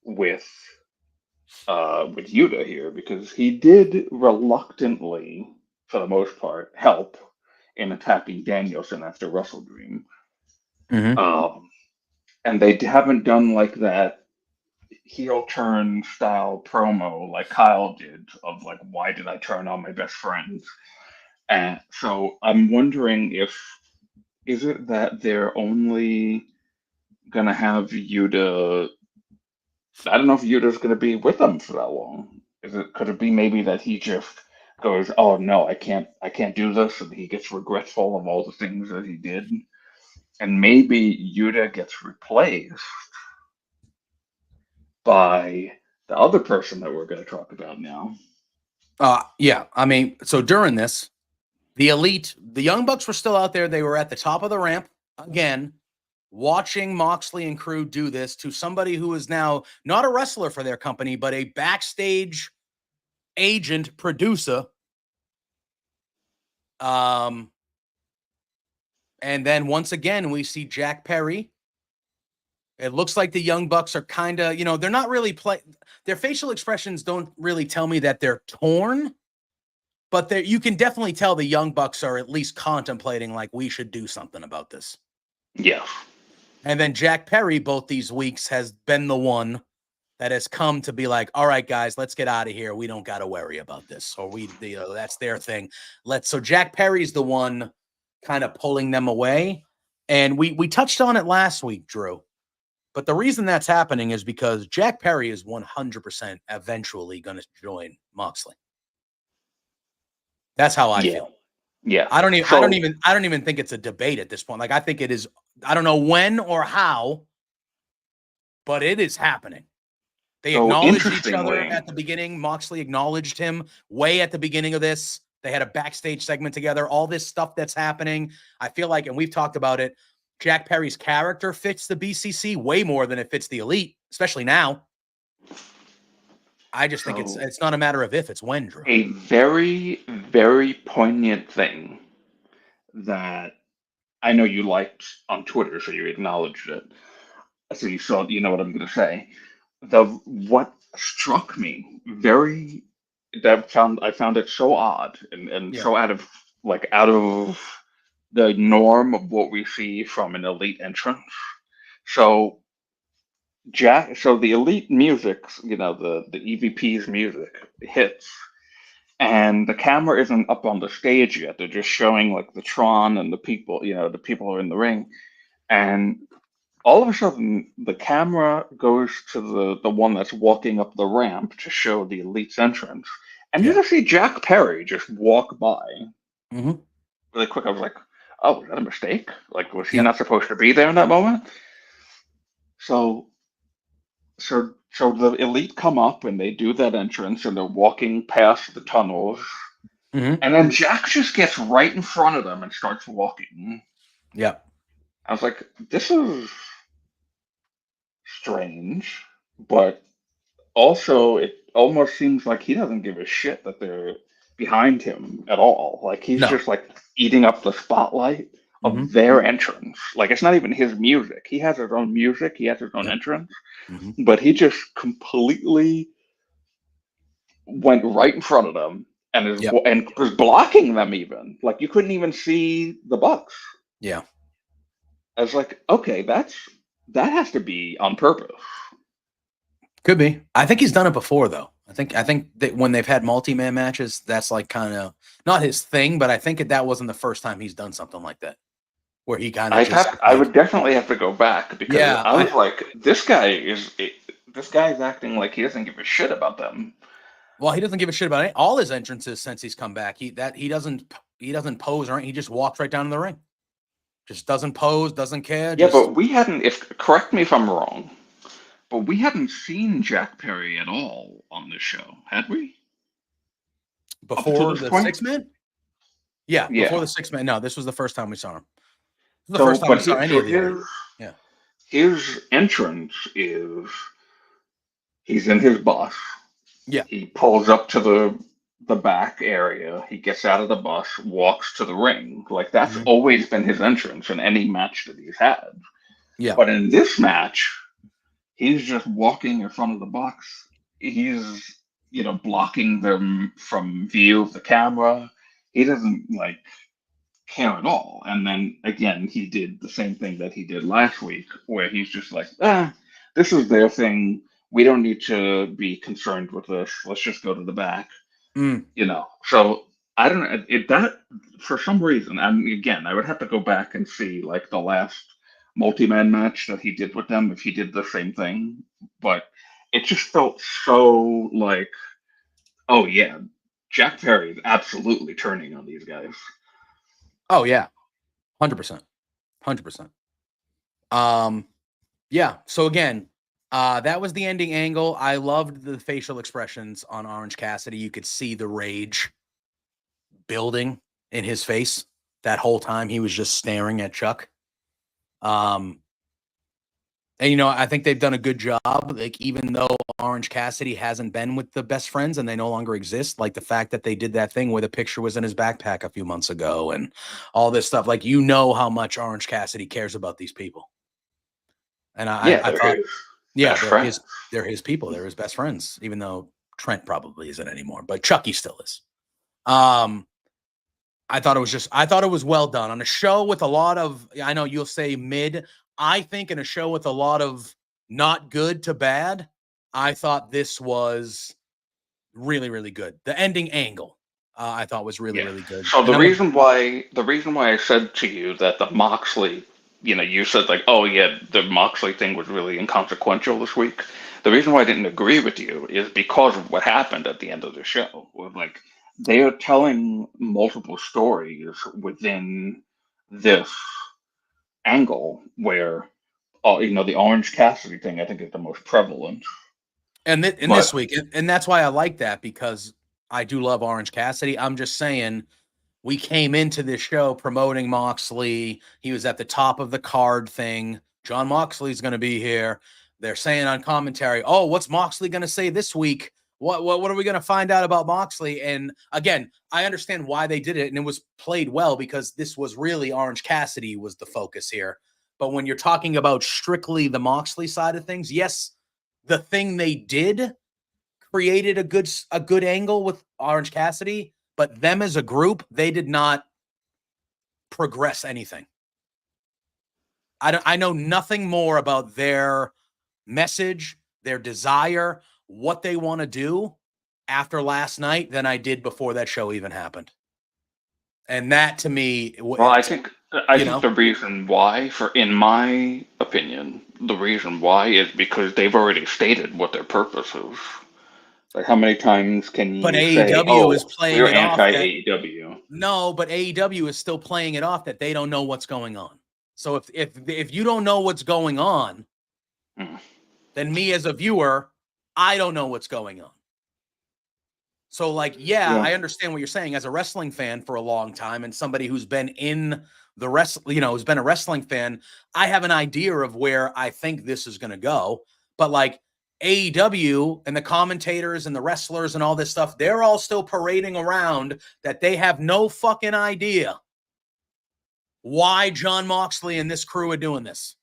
Speaker 3: with Yuta here, because he did reluctantly, for the most part, help in attacking Danielson after Wrestle Dream. And they haven't done like that heel turn style promo like Kyle did of like, why did I turn on my best friends? And so I'm wondering is it that they're only gonna have Yuta? I don't know if Yuta's gonna be with them for that long. Could it be maybe that he just goes, oh no, I can't do this, and he gets regretful of all the things that he did, and maybe Yuta gets replaced by the other person that we're going to talk about now.
Speaker 1: Yeah. I mean, so during this, the Elite, the Young Bucks were still out there. They were at the top of the ramp again, watching Moxley and crew do this to somebody who is now not a wrestler for their company, but a backstage agent producer. And then once again, we see Jack Perry. It looks like the Young Bucks are kind of, they're not really their facial expressions don't really tell me that they're torn, but you can definitely tell the Young Bucks are at least contemplating like, we should do something about this.
Speaker 3: Yeah. And
Speaker 1: then Jack Perry, both these weeks, has been the one that has come to be like, all right, guys, let's get out of here. We don't got to worry about this. Or that's their thing. So Jack Perry's the one kind of pulling them away. And we touched on it last week, Drew. But the reason that's happening is because Jack Perry is 100% eventually going to join Moxley. That's how I feel.
Speaker 3: Yeah.
Speaker 1: I don't even think it's a debate at this point. Like, I think it is. I don't know when or how, but it is happening. They acknowledged each other at the beginning. Moxley acknowledged him way at the beginning of this. They had a backstage segment together. All this stuff that's happening. I feel like, and we've talked about it, Jack Perry's character fits the BCC way more than it fits the Elite, especially now. I just think it's not a matter of if, it's when, Drew.
Speaker 3: A very, very poignant thing that I know you liked on Twitter, so you acknowledged it. So you saw, you know what I'm going to say. What struck me I found it so odd and so out of the norm of what we see from an Elite entrance. So the Elite music, the EVP's music hits, and the camera isn't up on the stage yet. They're just showing like the Tron and the people, the people are in the ring. And all of a sudden, the camera goes to the one that's walking up the ramp to show the Elite's entrance. And you just see Jack Perry just walk by really quick. I was like, oh, is that a mistake? Like, was he not supposed to be there in that moment? So the Elite come up and they do that entrance and they're walking past the tunnels. And then Jack just gets right in front of them and starts walking.
Speaker 1: Yeah.
Speaker 3: I was like, this is
Speaker 2: strange, but also it almost seems like he doesn't give a shit that they're behind him at all. Like he's
Speaker 1: No.
Speaker 2: just like eating up the spotlight of their entrance. Like it's not even his music. He has his own music. He has his own entrance, but he just completely went right in front of them and was blocking them. Even like you couldn't even see the Bucks.
Speaker 1: Yeah.
Speaker 2: I was like, okay, that has to be on purpose.
Speaker 1: Could be. I think he's done it before, though. I think that when they've had multi-man matches, that's like kind of not his thing, but I think that wasn't the first time he's done something like that, where he kind of
Speaker 2: I would definitely have to go back because I was like, this guy's acting like he doesn't give a shit about them.
Speaker 1: Well, he doesn't give a shit about all his entrances since he's come back. He doesn't pose or anything. He just walks right down in the ring. Just doesn't pose, doesn't care.
Speaker 2: Yeah, but we hadn't. Correct me if I'm wrong, but we hadn't seen Jack Perry at all on this show, had we?
Speaker 1: Before the 6-man? Yeah, before the 6-man. No, this was the first time we saw him. This was the first time we saw any of the
Speaker 2: his entrance is he's in his bus.
Speaker 1: Yeah.
Speaker 2: He pulls up to the back area. He gets out of the bus, walks to the ring. Like that's always been his entrance in any match that he's had.
Speaker 1: Yeah.
Speaker 2: But in this match, he's just walking in front of the Bucks. He's, blocking them from view of the camera. He doesn't care at all. And then again, he did the same thing that he did last week, where he's just like, this is their thing. We don't need to be concerned with this. Let's just go to the back. So I don't know that for some reason. And again, I would have to go back and see the last multi-man match that he did with them if he did the same thing. But it just felt so oh yeah, Jack Perry is absolutely turning on these guys.
Speaker 1: Oh yeah, 100%, 100%. Yeah. So again, that was the ending angle. I loved the facial expressions on Orange Cassidy. You could see the rage building in his face that whole time. He was just staring at Chuck. And, I think they've done a good job. Even though Orange Cassidy hasn't been with the best friends and they no longer exist, the fact that they did that thing where the picture was in his backpack a few months ago and all this stuff, how much Orange Cassidy cares about these people. And I thought, they're his people. They're his best friends, even though Trent probably isn't anymore, but Chucky still is. I thought it was well done on a show with a lot of, I know you'll say mid. I think in a show with a lot of not good to bad, I thought this was really, really good. The ending angle, I thought was really, really good.
Speaker 3: So the reason why I said to you that the Moxley, you said oh yeah, the Moxley thing was really inconsequential this week. The reason why I didn't agree with you is because of what happened at the end of the show. Where they are telling multiple stories within this angle where the Orange Cassidy thing I think is the most prevalent.
Speaker 1: And this week, and that's why I like that, because I do love Orange Cassidy. I'm just saying, we came into this show promoting Moxley. He was at the top of the card thing. John Moxley's going to be here. They're saying on commentary, oh, what's Moxley going to say this week? What are we going to find out about Moxley? And again, I understand why they did it, and it was played well because this was really Orange Cassidy was the focus here. But when you're talking about strictly the Moxley side of things, yes, the thing they did created a good angle with Orange Cassidy, but them as a group, they did not progress anything. I know nothing more about their message, their desire, what they want to do after last night than I did before that show even happened. And that to me,
Speaker 3: I think the reason why, in my opinion, the reason why is because they've already stated what their purpose is. How many times can you say,
Speaker 1: AEW is playing
Speaker 3: we're
Speaker 1: it off
Speaker 3: anti-AEW?
Speaker 1: No, but AEW is still playing it off that they don't know what's going on. So if you don't know what's going on, then me as a viewer, I don't know what's going on. So, like, yeah, I understand what you're saying as a wrestling fan for a long time and somebody who's been in the who's been a wrestling fan. I have an idea of where I think this is going to go. But like AEW and the commentators and the wrestlers and all this stuff, they're all still parading around that they have no fucking idea why Jon Moxley and this crew are doing this.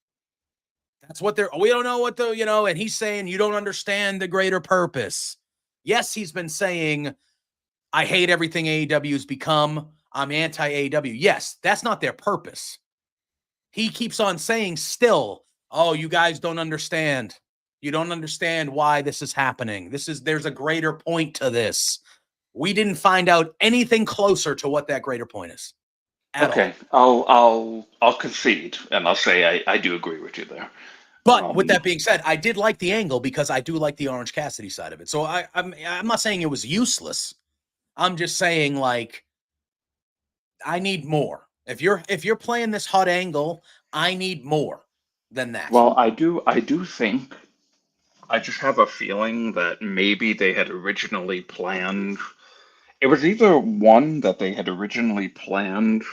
Speaker 1: That's what we don't know what and he's saying you don't understand the greater purpose. Yes, he's been saying, I hate everything AEW's become. I'm anti-AEW. Yes, that's not their purpose. He keeps on saying still, oh, you guys don't understand. You don't understand why this is happening. There's a greater point to this. We didn't find out anything closer to what that greater point is.
Speaker 3: Okay, I'll concede and I'll say I do agree with you there.
Speaker 1: But with that being said, I did like the angle because I do like the Orange Cassidy side of it. So I'm not saying it was useless. I'm just saying, like, I need more. If you're playing this hot angle, I need more than that.
Speaker 3: Well, I do think, I just have a feeling that maybe they had originally planned. It was either one that they had originally planned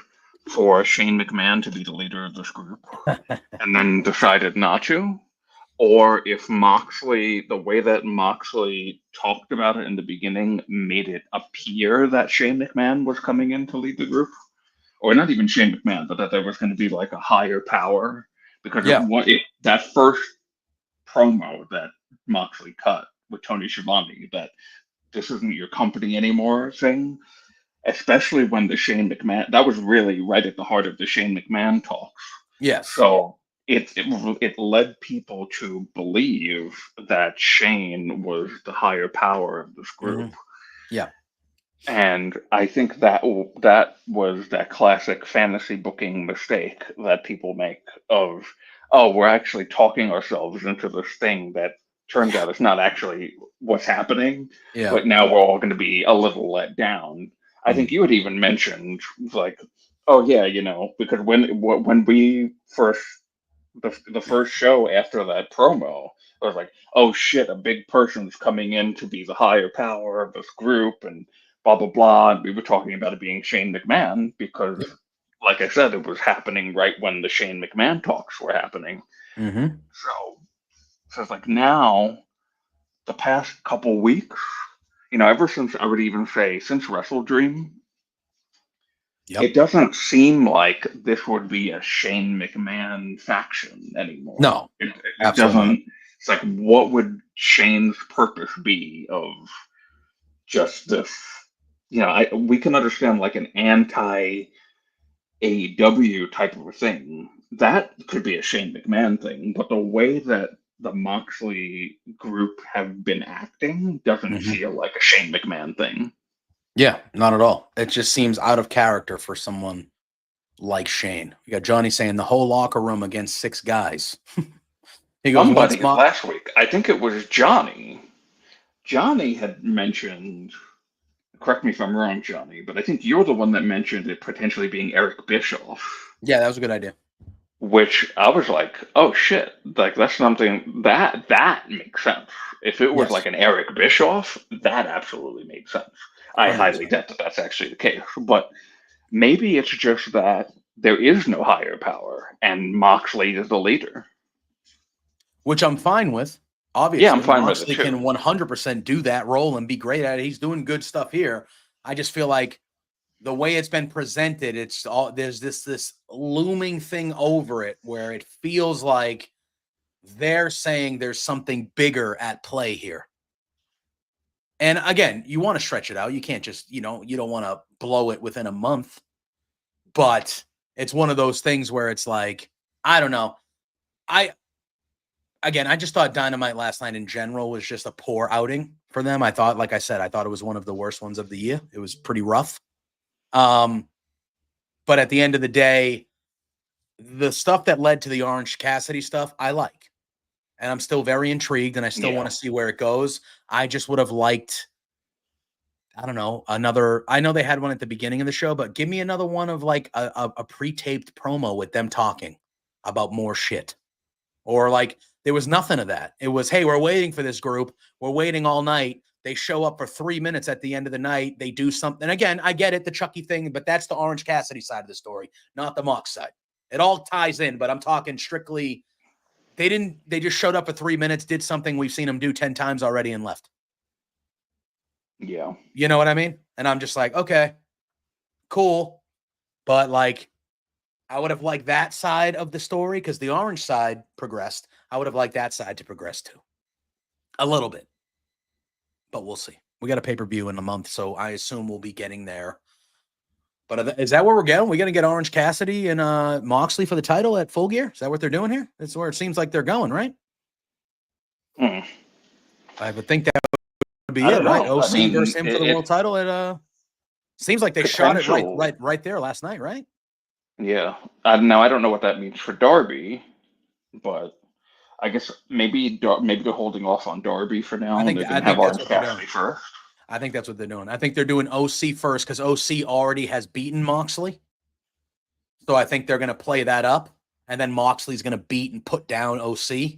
Speaker 3: for Shane McMahon to be the leader of this group and then decided not to, or if Moxley, the way that Moxley talked about it in the beginning, made it appear that Shane McMahon was coming in to lead the group, or not even Shane McMahon, but that there was going to be like a higher power, because that first promo that Moxley cut with Tony Schiavone, that this isn't your company anymore thing, especially when the Shane McMahon, that was really right at the heart of the Shane McMahon talks.
Speaker 1: Yes.
Speaker 3: So it led people to believe that Shane was the higher power of this group.
Speaker 1: Mm-hmm. Yeah.
Speaker 3: And I think that was that classic fantasy booking mistake that people make of, oh, we're actually talking ourselves into this thing that turns out it's not actually what's happening, but now we're all going to be a little let down. I think you had even mentioned, like, oh yeah, because when we first, the first show after that promo, I was like, oh shit, a big person's coming in to be the higher power of this group and blah blah blah, and we were talking about it being Shane McMahon because, like I said, it was happening right when the Shane McMahon talks were happening.
Speaker 1: Mm-hmm.
Speaker 3: So it's like now, the past couple weeks, ever since, I would even say since Wrestle Dream, it doesn't seem like this would be a Shane McMahon faction anymore.
Speaker 1: No,
Speaker 3: it doesn't. It's like, what would Shane's purpose be of just this? We can understand like an anti AEW type of a thing. That could be a Shane McMahon thing, but the way that the Moxley group have been acting doesn't feel like a Shane McMahon thing.
Speaker 1: Yeah, not at all. It just seems out of character for someone like Shane. You got Johnny saying the whole locker room against 6 guys. He goes,
Speaker 3: somebody last week, I think it was Johnny. Johnny had mentioned, correct me if I'm wrong, Johnny, but I think you're the one that mentioned it potentially being Eric Bischoff.
Speaker 1: Yeah, that was a good idea.
Speaker 3: Which I was like, oh shit, like that's something that makes sense. If it was like an Eric Bischoff, that absolutely makes sense. I highly doubt that that's actually the case, but maybe it's just that there is no higher power and Moxley is the leader.
Speaker 1: Which I'm fine with. Obviously,
Speaker 3: yeah, I'm fine
Speaker 1: Moxley
Speaker 3: with it too.
Speaker 1: Can 100% do that role and be great at it. He's doing good stuff here. I just feel like the way it's been presented, there's this looming thing over it where it feels like they're saying there's something bigger at play here. And again, you want to stretch it out. You can't just, you don't want to blow it within a month. But it's one of those things where it's like, I don't know. I just thought Dynamite last night in general was just a poor outing for them. I thought, like I said, it was one of the worst ones of the year. It was pretty rough. But at the end of the day, the stuff that led to the Orange Cassidy stuff, I like. And I'm still very intrigued, and I still want to see where it goes. I just would have liked, I don't know, I know they had one at the beginning of the show, but give me another one of like a pre-taped promo with them talking about more shit. Or like, there was nothing of that. It was, hey, we're waiting for this group. We're waiting all night. They show up for 3 minutes at the end of the night. They do something. And again, I get it, the Chucky thing, but that's the Orange Cassidy side of the story, not the Mox side. It all ties in, but I'm talking strictly. They just showed up for 3 minutes, did something we've seen them do 10 times already and left.
Speaker 3: Yeah.
Speaker 1: You know what I mean? And I'm just like, okay, cool. But like, I would have liked that side of the story because the Orange side progressed. I would have liked that side to progress too. A little bit. But we'll see. We got a pay-per-view in a month, so I assume we'll be getting there. But is that where we're going? We're going to get Orange Cassidy and Moxley for the title at Full Gear? Is that what they're doing here? That's where it seems like they're going, right? I would think that would be it, right? OC versus him for the world title. It seems like they shot it right there last night, right?
Speaker 3: Yeah. Now I don't know what that means for Darby, but I guess maybe they're holding off on Darby for now.
Speaker 1: I think
Speaker 3: have Orange Cassidy first.
Speaker 1: I think that's what they're doing. I think they're doing OC first because OC already has beaten Moxley. So I think they're going to play that up. And then Moxley's going to beat and put down OC.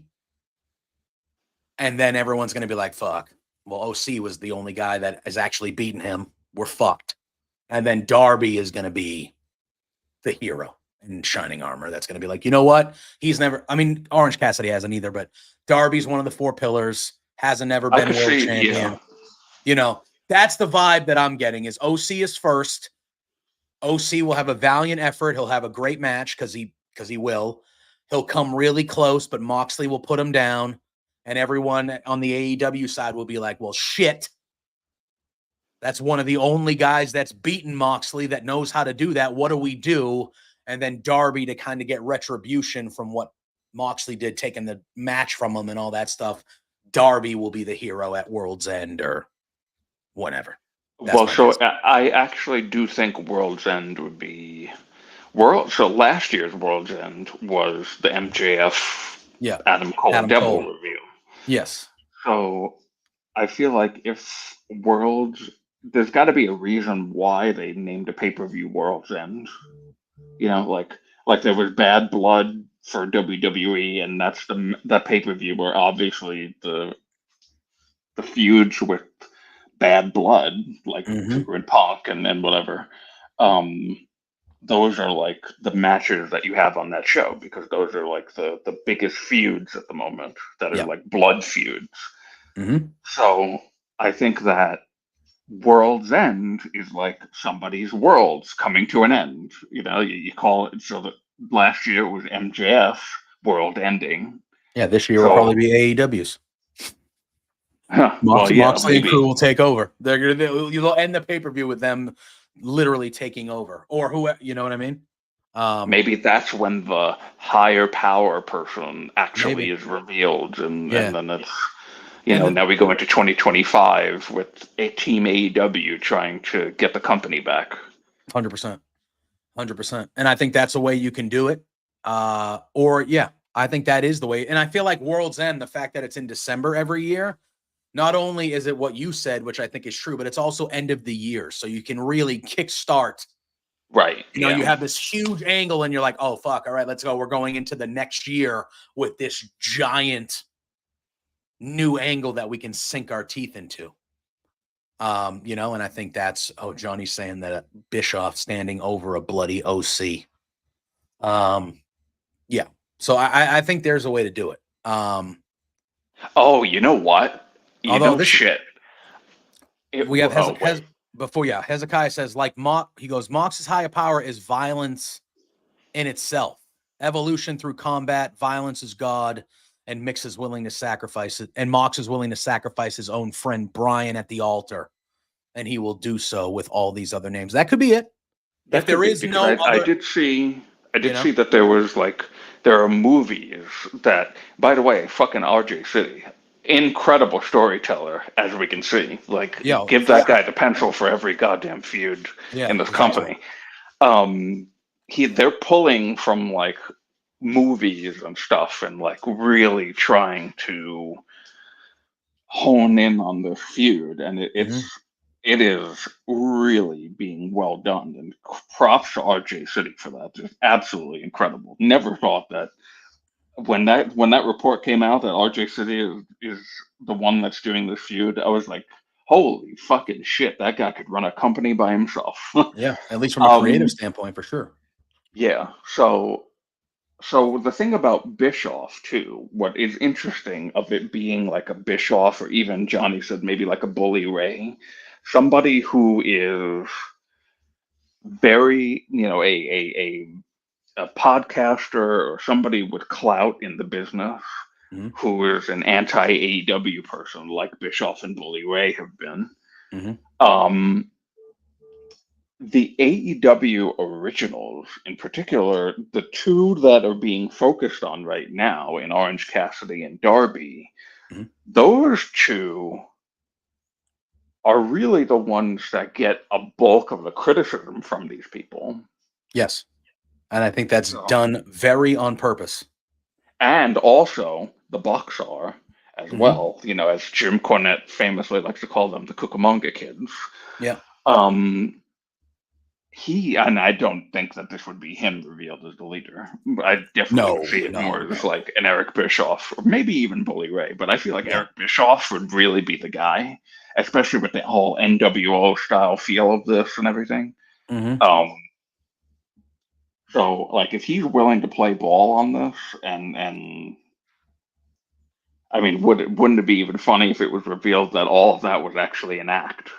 Speaker 1: And then everyone's going to be like, fuck. Well, OC was the only guy that has actually beaten him. We're fucked. And then Darby is going to be the hero in shining armor. That's going to be like, you know what? Orange Cassidy hasn't either, but Darby's one of the 4 pillars. Hasn't ever been world champion. Yeah. You know, that's the vibe that I'm getting is OC is first. OC will have a valiant effort. He'll have a great match because he will. He'll come really close, but Moxley will put him down. And everyone on the AEW side will be like, well, shit. That's one of the only guys that's beaten Moxley that knows how to do that. What do we do? And then Darby to kind of get retribution from what Moxley did, taking the match from him and all that stuff. Darby will be the hero at World's End or whatever.
Speaker 3: I actually do think World's End would be So last year's World's End was the MJF Adam Cole Devil review.
Speaker 1: Yes.
Speaker 3: So I feel like if there's got to be a reason why they named a pay-per-view World's End. You know, like there was Bad Blood for WWE, and that's that pay-per-view where obviously the feuds with Bad Blood, like Drew and Punk and whatever, those are like the matches that you have on that show because those are like the biggest feuds at the moment that are like blood feuds. So I think that World's End is like somebody's world's coming to an end. You know, you call it so that last year it was MJF world ending.
Speaker 1: Yeah, this year will probably be AEW's. Moxley and Crew will take over. You'll end the pay-per-view with them literally taking over, or who, you know what I mean?
Speaker 3: Maybe that's when the higher power person actually is revealed, and then it's now we go into 2025 with a team AEW trying to get the company back.
Speaker 1: 100%, and I think that's a way you can do it. I think that is the way, and I feel like World's End, the fact that it's in December every year. Not only is it what you said, which I think is true, but it's also end of the year. So you can really kickstart.
Speaker 3: Right.
Speaker 1: You know, you have this huge angle and you're like, oh, fuck. All right, let's go. We're going into the next year with this giant new angle that we can sink our teeth into. And I think that's, Johnny's saying that Bischoff standing over a bloody OC. So I think there's a way to do it.
Speaker 3: You know what?
Speaker 1: Hezekiah says, like Mox's higher power is violence in itself. Evolution through combat, violence is God, and Mox is willing to sacrifice his own friend Brian at the altar, and he will do so with all these other names. That could be it. I
Speaker 3: did see that there are movies that, by the way, fucking RJ City. Incredible storyteller, as we can see. Give that guy the pencil for every goddamn feud in this company. They're pulling from like movies and stuff, and like really trying to hone in on this feud, and it is really being well done. And props to RJ City for that. Just absolutely incredible. Never thought that. When that report came out that RJ City is the one that's doing this feud, I was like, holy fucking shit, that guy could run a company by himself.
Speaker 1: Yeah, at least from a creative standpoint, for sure.
Speaker 3: Yeah. So the thing about Bischoff too, what is interesting of it being like a Bischoff, or even Johnny said maybe like a Bully Ray, somebody who is very, a podcaster or somebody with clout in the business,
Speaker 1: Mm-hmm.
Speaker 3: who is an anti AEW person like Bischoff and Bully Ray have been.
Speaker 1: Mm-hmm.
Speaker 3: The AEW originals, in particular, the two that are being focused on right now in Orange Cassidy and Darby,
Speaker 1: Mm-hmm.
Speaker 3: those two are really the ones that get a bulk of the criticism from these people.
Speaker 1: Yes. And I think that's done very on purpose.
Speaker 3: And also, the Bucks are as
Speaker 1: Mm-hmm.
Speaker 3: well, as Jim Cornette famously likes to call them, the Cucamonga Kids.
Speaker 1: Yeah.
Speaker 3: And I don't think that this would be him revealed as the leader. I definitely see it more as like an Eric Bischoff, or maybe even Bully Ray. But I feel like Eric Bischoff would really be the guy, especially with the whole NWO style feel of this and everything.
Speaker 1: Mm-hmm.
Speaker 3: So like if he's willing to play ball on this, and I mean, wouldn't it be even funny if it was revealed that all of that was actually an act?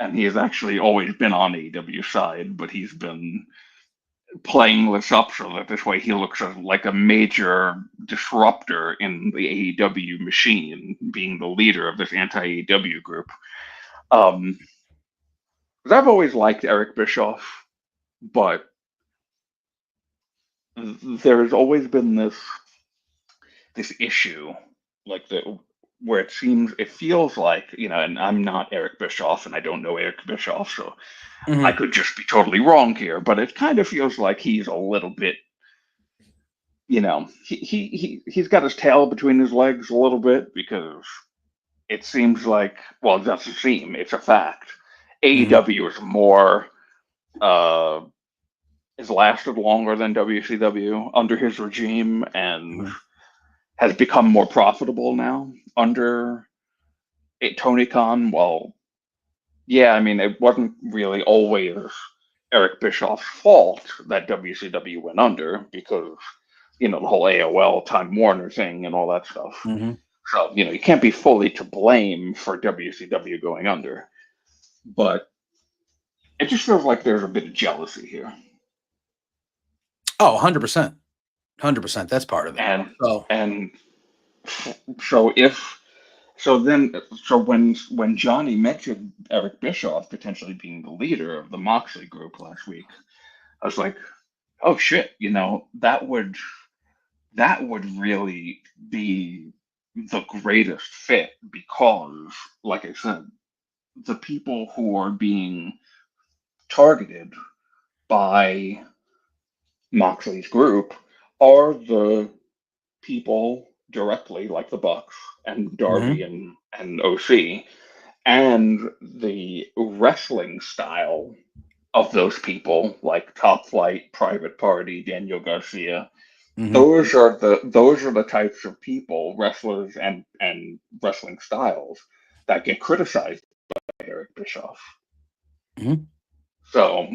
Speaker 3: And he has actually always been on AEW side, but he's been playing this up so that this way he looks like a major disruptor in the AEW machine, being the leader of this anti-AEW group. Because I've always liked Eric Bischoff, but there's always been this issue, like where it feels like, and I'm not Eric Bischoff and I don't know Eric Bischoff, so I could just be totally wrong here, but it kind of feels like he's a little bit, he's got his tail between his legs a little bit, because it seems like, well, it doesn't seem, it's a fact. AEW is more, has lasted longer than WCW under his regime, and has become more profitable now under Tony Khan. Well, yeah, I mean, it wasn't really always Eric Bischoff's fault that WCW went under, because, the whole AOL Time Warner thing and all that stuff.
Speaker 1: Mm-hmm.
Speaker 3: So, you can't be fully to blame for WCW going under. But it just feels like there's a bit of jealousy here.
Speaker 1: Oh, 100%. 100%. That's part of it.
Speaker 3: And when Johnny mentioned Eric Bischoff potentially being the leader of the Moxley group last week, I was like, oh shit, that would really be the greatest fit, because, like I said, the people who are being targeted by Moxley's group are the people directly, like the Bucks and Darby and OC, and the wrestling style of those people, like Top Flight, Private Party, Daniel Garcia. Those are the types of people, wrestlers and wrestling styles, that get criticized by Eric Bischoff. So,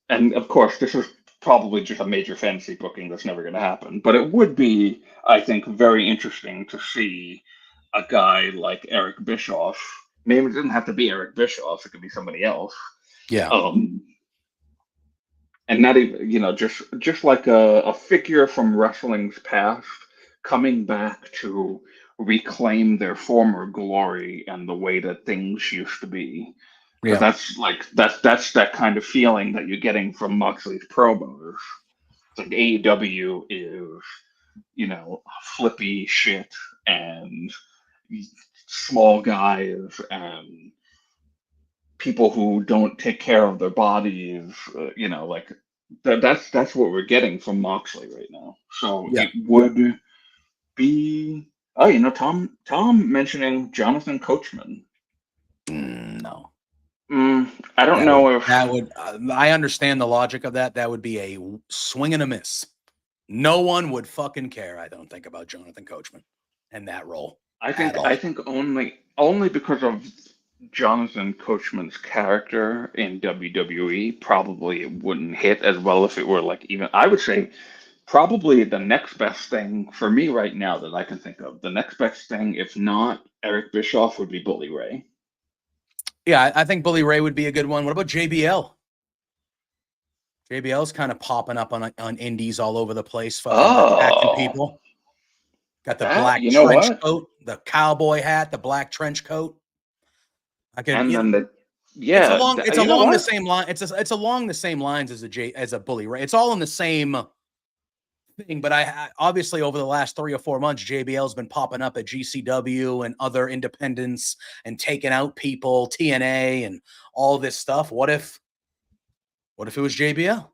Speaker 3: and of course, this is probably just a major fantasy booking that's never going to happen, but it would be, I think, very interesting to see a guy like Eric Bischoff. Maybe it doesn't have to be Eric Bischoff; it could be somebody else.
Speaker 1: Yeah.
Speaker 3: And not even, just like a figure from wrestling's past coming back to reclaim their former glory and the way that things used to be. Yeah. That's that kind of feeling that you're getting from Moxley's promos. It's like AEW is, flippy shit and small guys and people who don't take care of their bodies, like that's what we're getting from Moxley right now. So it would be, Tom mentioning Jonathan Coachman.
Speaker 1: No.
Speaker 3: I don't know if
Speaker 1: that would. I understand the logic of that. That would be a swing and a miss. No one would fucking care, I don't think, about Jonathan Coachman and that role.
Speaker 3: I think only because of Jonathan Coachman's character in WWE, probably it wouldn't hit as well if it were like even, I would say, probably the next best thing for me right now that I can think of. The next best thing, if not Eric Bischoff, would be Bully Ray.
Speaker 1: Yeah, I think Bully Ray would be a good one. What about JBL? JBL's kind of popping up on indies all over the place, fucking attacking people. Got the black trench coat, the cowboy hat, the black trench coat. It's along the same line. It's along the same lines as a Bully Ray. It's all in the same thing. But I obviously over the last 3 or 4 months, JBL's been popping up at GCW and other independents and taking out people, TNA and all this stuff. What if it was JBL?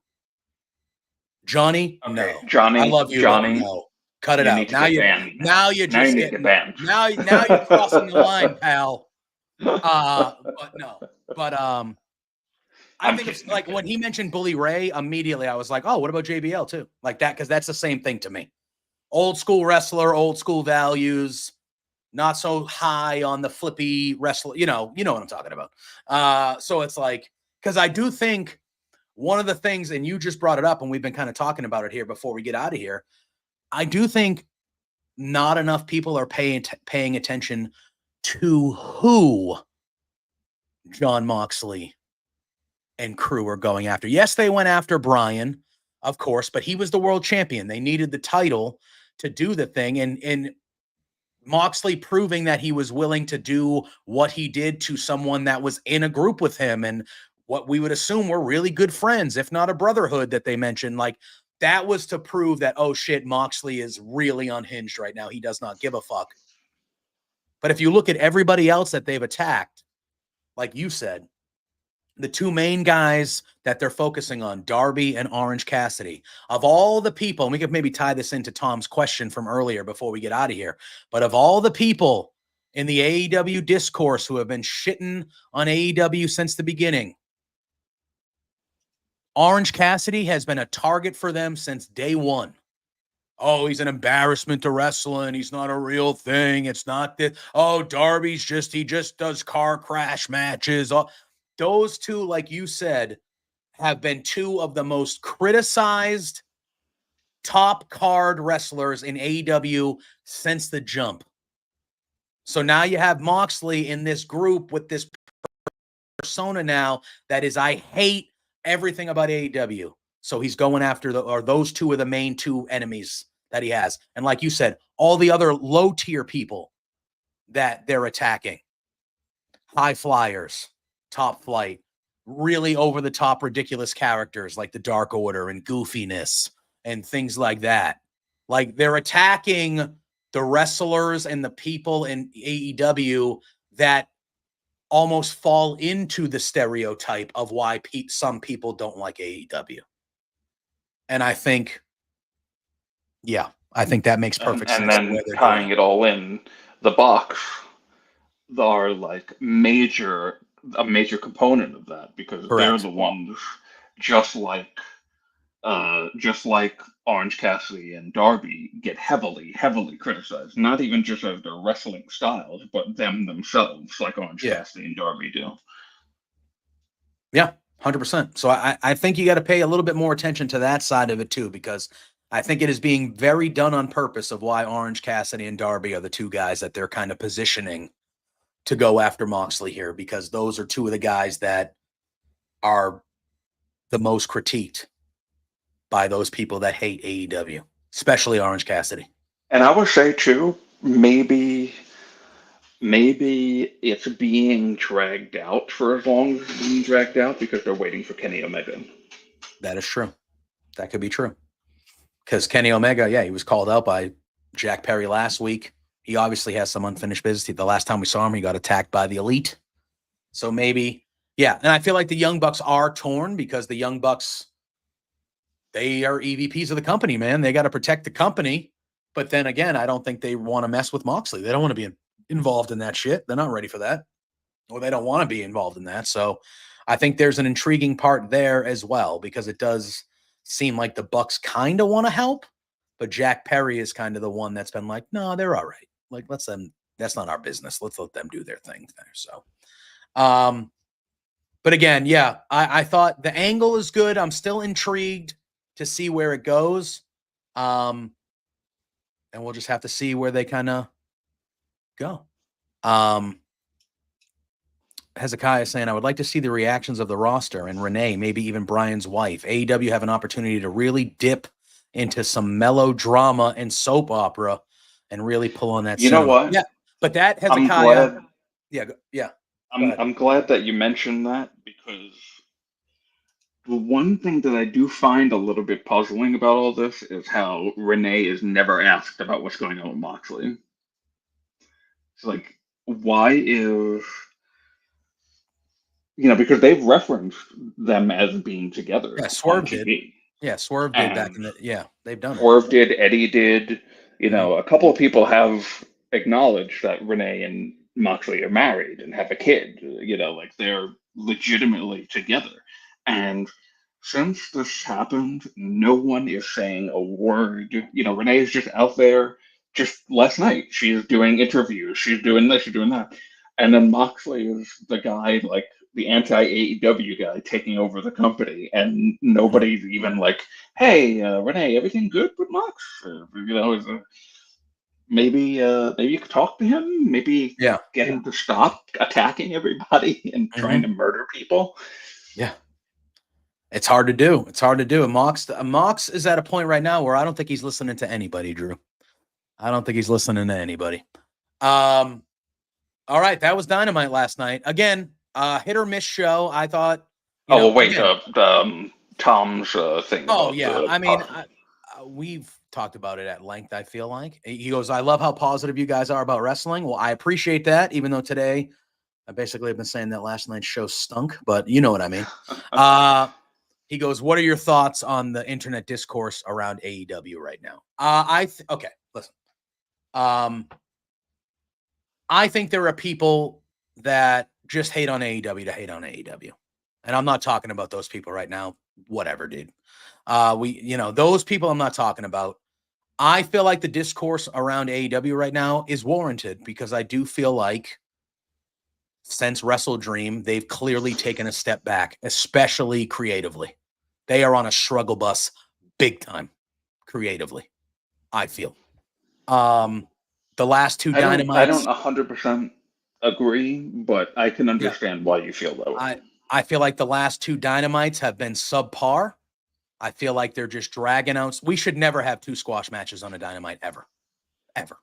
Speaker 1: Johnny,
Speaker 3: okay.
Speaker 1: No.
Speaker 3: Johnny,
Speaker 1: I love you,
Speaker 3: Johnny,
Speaker 1: but no. Cut it out. Now you're crossing the line, pal. But no. But I think it's like when he mentioned Bully Ray, immediately I was like, oh, what about JBL too? Like that, because that's the same thing to me. Old school wrestler, old school values, not so high on the flippy wrestler. You know what I'm talking about. So it's like, because I do think one of the things, and you just brought it up, and we've been kind of talking about it here before we get out of here. I do think not enough people are paying attention to who Jon Moxley and crew are going after. Yes, they went after Bryan, of course, but he was the world champion. They needed the title to do the thing. And Moxley proving that he was willing to do what he did to someone that was in a group with him and what we would assume were really good friends, if not a brotherhood that they mentioned. Like that was to prove that, oh shit, Moxley is really unhinged right now. He does not give a fuck. But if you look at everybody else that they've attacked, like you said, the two main guys that they're focusing on, Darby and Orange Cassidy, of all the people, and we could maybe tie this into Tom's question from earlier before we get out of here, but of all the people in the AEW discourse who have been shitting on AEW since the beginning, Orange Cassidy has been a target for them since day one. Oh, he's an embarrassment to wrestling. He's not a real thing. It's not that. Oh, Darby's he just does car crash matches. Oh, those two, like you said, have been two of the most criticized top card wrestlers in AEW since the jump. So now you have Moxley in this group with this persona now that is, I hate everything about AEW. So he's going after those two are the main two enemies that he has. And like you said, all the other low tier people that they're attacking, high flyers, top flight, really over the top, ridiculous characters like the Dark Order and goofiness and things like that. Like they're attacking the wrestlers and the people in AEW that almost fall into the stereotype of why some people don't like AEW. And I think, I think that makes perfect sense.
Speaker 3: And then tying it all in, the Bucks are like a major component of that because they're the ones just like Orange Cassidy and Darby get heavily criticized. Not even just as their wrestling styles, but them themselves, like Orange Cassidy and Darby do.
Speaker 1: Yeah, 100%. So I think you got to pay a little bit more attention to that side of it too, because I think it is being very done on purpose of why Orange Cassidy and Darby are the two guys that they're kind of positioning to go after Moxley here, because those are two of the guys that are the most critiqued by those people that hate AEW, especially Orange Cassidy.
Speaker 3: And I would say too, maybe it's being dragged out for as long as it's being dragged out because they're waiting for Kenny Omega.
Speaker 1: That is true. That could be true. Because Kenny Omega, he was called out by Jack Perry last week. He obviously has some unfinished business. The last time we saw him, he got attacked by the Elite. So maybe, and I feel like the Young Bucks are torn because the Young Bucks, they are EVPs of the company, man. They got to protect the company. But then again, I don't think they want to mess with Moxley. They don't want to be involved in that shit. They're not ready for that. Or they don't want to be involved in that. So I think there's an intriguing part there as well, because it does seem like the Bucks kind of want to help, but Jack Perry is kind of the one that's been like, no, they're all right. Like, let them That's not our business. Let's let them do their thing there. So, but again, yeah, I thought the angle is good. I'm still intrigued to see where it goes. And we'll just have to see where they kind of go. Hezekiah saying, I would like to see the reactions of the roster and Renee, maybe even Brian's wife. AEW have an opportunity to really dip into some melodrama and soap opera and really pull on that.
Speaker 3: You know what?
Speaker 1: Yeah, but that Hezekiah.
Speaker 3: I'm glad.
Speaker 1: Yeah.
Speaker 3: I'm glad that you mentioned that, because the one thing that I do find a little bit puzzling about all this is how Renee is never asked about what's going on with Moxley. It's like, why is, because they've referenced them as being together
Speaker 1: Swerve
Speaker 3: on TV.
Speaker 1: did. Yeah, Swerve did back in they've done
Speaker 3: Swerve did, Eddie did, a couple of people have acknowledged that Renee and Moxley are married and have a kid, like they're legitimately together. And since this happened, no one is saying a word. Renee is just out there. Just last night, she's doing interviews. She's doing this, she's doing that. And then Moxley is the guy, like the anti-AEW guy, taking over the company. And nobody's even like, hey, Renee, everything good with Mox? Maybe you could talk to him. Maybe get him to stop attacking everybody and trying to murder people.
Speaker 1: Yeah. It's hard to do. And Mox is at a point right now where I don't think he's listening to anybody, Drew. I don't think he's listening to anybody. All right, that was Dynamite last night. Again, hit or miss show. I thought.
Speaker 3: Tom's thing.
Speaker 1: Oh yeah, I mean, we've talked about it at length. I feel like he goes, "I love how positive you guys are about wrestling." Well, I appreciate that, even though today I basically have been saying that last night's show stunk, but you know what I mean. He goes, what are your thoughts on the internet discourse around AEW right now? Okay, listen. I think there are people that just hate on AEW to hate on AEW. And I'm not talking about those people right now. Whatever, dude. Those people I'm not talking about. I feel like the discourse around AEW right now is warranted, because I do feel like since Wrestle Dream, they've clearly taken a step back, especially creatively. They are on a struggle bus big time creatively, I feel. The last two Dynamites.
Speaker 3: I don't 100% agree, but I can understand why you feel that way.
Speaker 1: I feel like the last two Dynamites have been subpar. I feel like they're just dragging out. We should never have two squash matches on a Dynamite ever. Ever.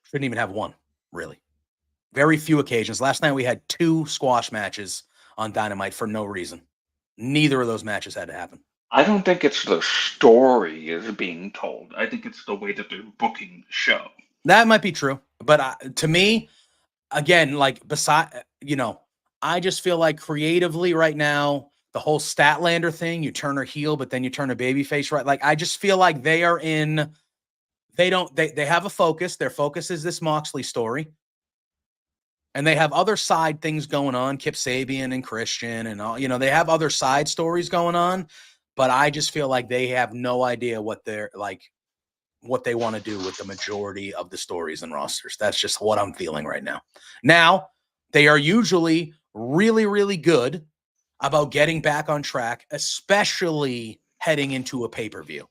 Speaker 1: Shouldn't even have one, really. Very few occasions. Last night we had two squash matches on Dynamite for no reason. Neither of those matches had to happen.
Speaker 3: I don't think it's the story is being told. I think it's the way that they're booking the show.
Speaker 1: That might be true. But to me, again, like I just feel like creatively right now, the whole Statlander thing, you turn her heel, but then you turn her babyface, right? Like, I just feel like they are they have a focus. Their focus is this Moxley story. And they have other side things going on, Kip Sabian and Christian and all, they have other side stories going on, but I just feel like they have no idea what they want to do with the majority of the stories and rosters. That's just what I'm feeling right now. Now, they are usually really, really good about getting back on track, especially heading into a pay-per-view.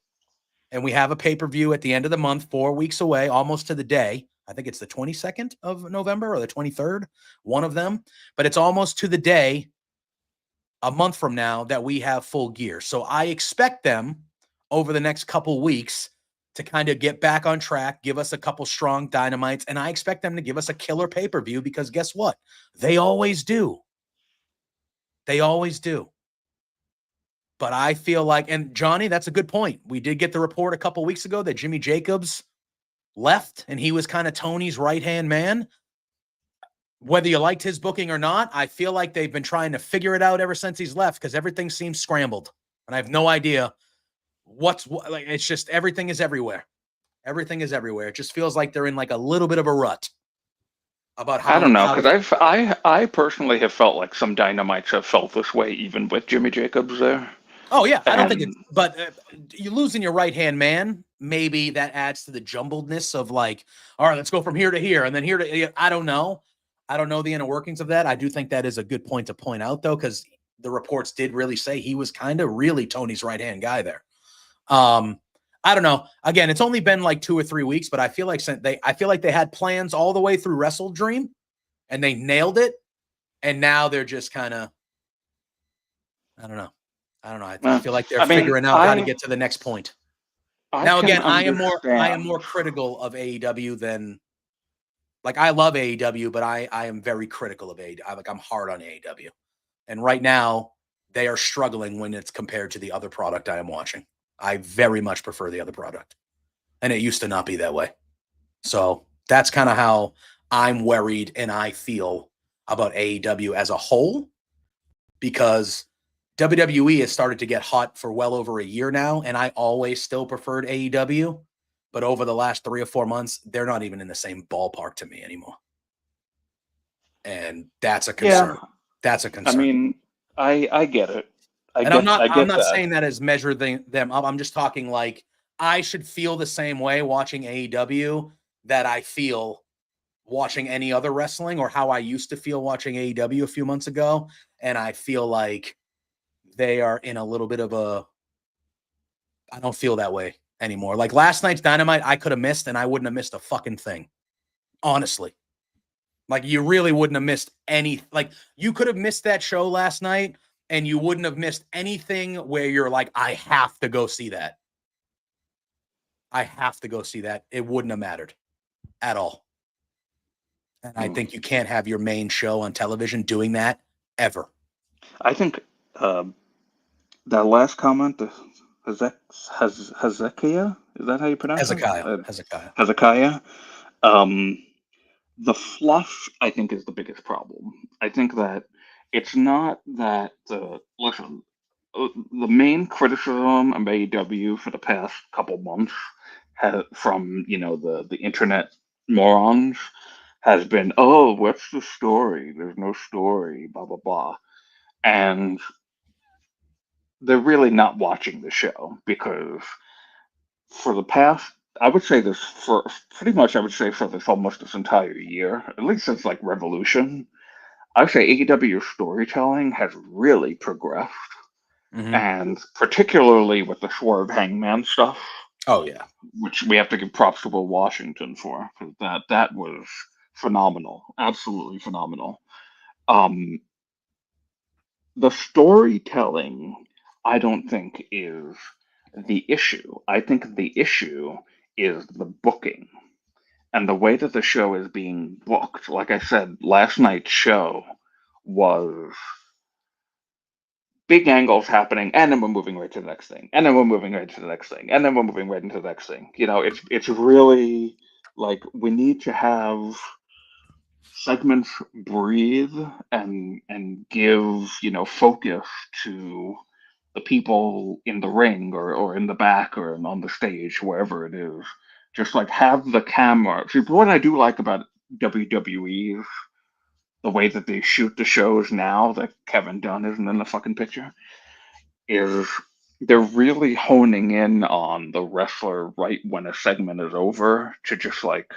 Speaker 1: And we have a pay-per-view at the end of the month, 4 weeks away, almost to the day. I think it's the 22nd of November or the 23rd, one of them. But it's almost to the day, a month from now, that we have Full Gear. So I expect them over the next couple weeks to kind of get back on track, give us a couple strong Dynamites, and I expect them to give us a killer pay-per-view, because guess what? They always do. They always do. But I feel like, and Johnny, that's a good point. We did get the report a couple weeks ago that Jimmy Jacobs left, and he was kind of Tony's right-hand man. Whether you liked his booking or not, I feel like they've been trying to figure it out ever since he's left, because everything seems scrambled. And I have no idea it's just everything is everywhere. Everything is everywhere. It just feels like they're in like a little bit of a rut about how.
Speaker 3: I don't know, because I personally have felt like some Dynamites have felt this way even with Jimmy Jacobs there.
Speaker 1: Oh yeah, I don't think it's. But you losing your right hand man, maybe that adds to the jumbledness of like, all right, let's go from here to here and then here to. I don't know. I don't know the inner workings of that. I do think that is a good point to point out though, because the reports did really say he was kind of really Tony's right hand guy there. I don't know. Again, it's only been like 2 or 3 weeks, but I feel like they had plans all the way through Wrestle Dream, and they nailed it. And now they're just kind of, I don't know. I feel like they're figuring out how to get to the next point. Now, again, I am more critical of AEW than, like, I love AEW, but I am very critical of AEW. I'm hard on AEW. And right now, they are struggling when it's compared to the other product I am watching. I very much prefer the other product. And it used to not be that way. So that's kind of how I'm worried and I feel about AEW as a whole, because WWE has started to get hot for well over a year now, and I always still preferred AEW. But over the last 3 or 4 months, they're not even in the same ballpark to me anymore. And that's a concern.
Speaker 3: Yeah.
Speaker 1: That's a concern.
Speaker 3: I mean, I get it.
Speaker 1: I'm not saying that as measuring them up. I'm just talking like I should feel the same way watching AEW that I feel watching any other wrestling, or how I used to feel watching AEW a few months ago. And I feel like they are in a little bit of a, I don't feel that way anymore. Like last night's Dynamite, I could have missed, and I wouldn't have missed a fucking thing. Honestly. Like, you really wouldn't have missed any, like, you could have missed that show last night and you wouldn't have missed anything where you're like, I have to go see that. I have to go see that. It wouldn't have mattered at all. And I think you can't have your main show on television doing that ever.
Speaker 3: I think that last comment, Hezekiah, is that how you pronounce it? Hezekiah. The fluff, I think, is the biggest problem. I think that it's not that, listen, the main criticism of AEW for the past couple months from, the internet morons has been, oh, what's the story? There's no story, blah, blah, blah. And they're really not watching the show, because for the past, I would say this for pretty much, I would say for this almost this entire year, at least since like Revolution, I would say AEW storytelling has really progressed.
Speaker 1: Mm-hmm.
Speaker 3: And particularly with the Swerve Hangman stuff.
Speaker 1: Oh, yeah.
Speaker 3: Which we have to give props to Will Washington for, because that was phenomenal. Absolutely phenomenal. The storytelling, I don't think, is the issue. I think the issue is the booking and the way that the show is being booked. Like I said, last night's show was big angles happening, and then we're moving right to the next thing, and then we're moving right to the next thing, and then we're moving right into the next thing. It's really like we need to have segments breathe and give focus to the people in the ring or in the back or on the stage, wherever it is. Just like have the camera. See, what I do like about WWE, the way that they shoot the shows now that Kevin Dunn isn't in the fucking picture, is they're really honing in on the wrestler right when a segment is over to just like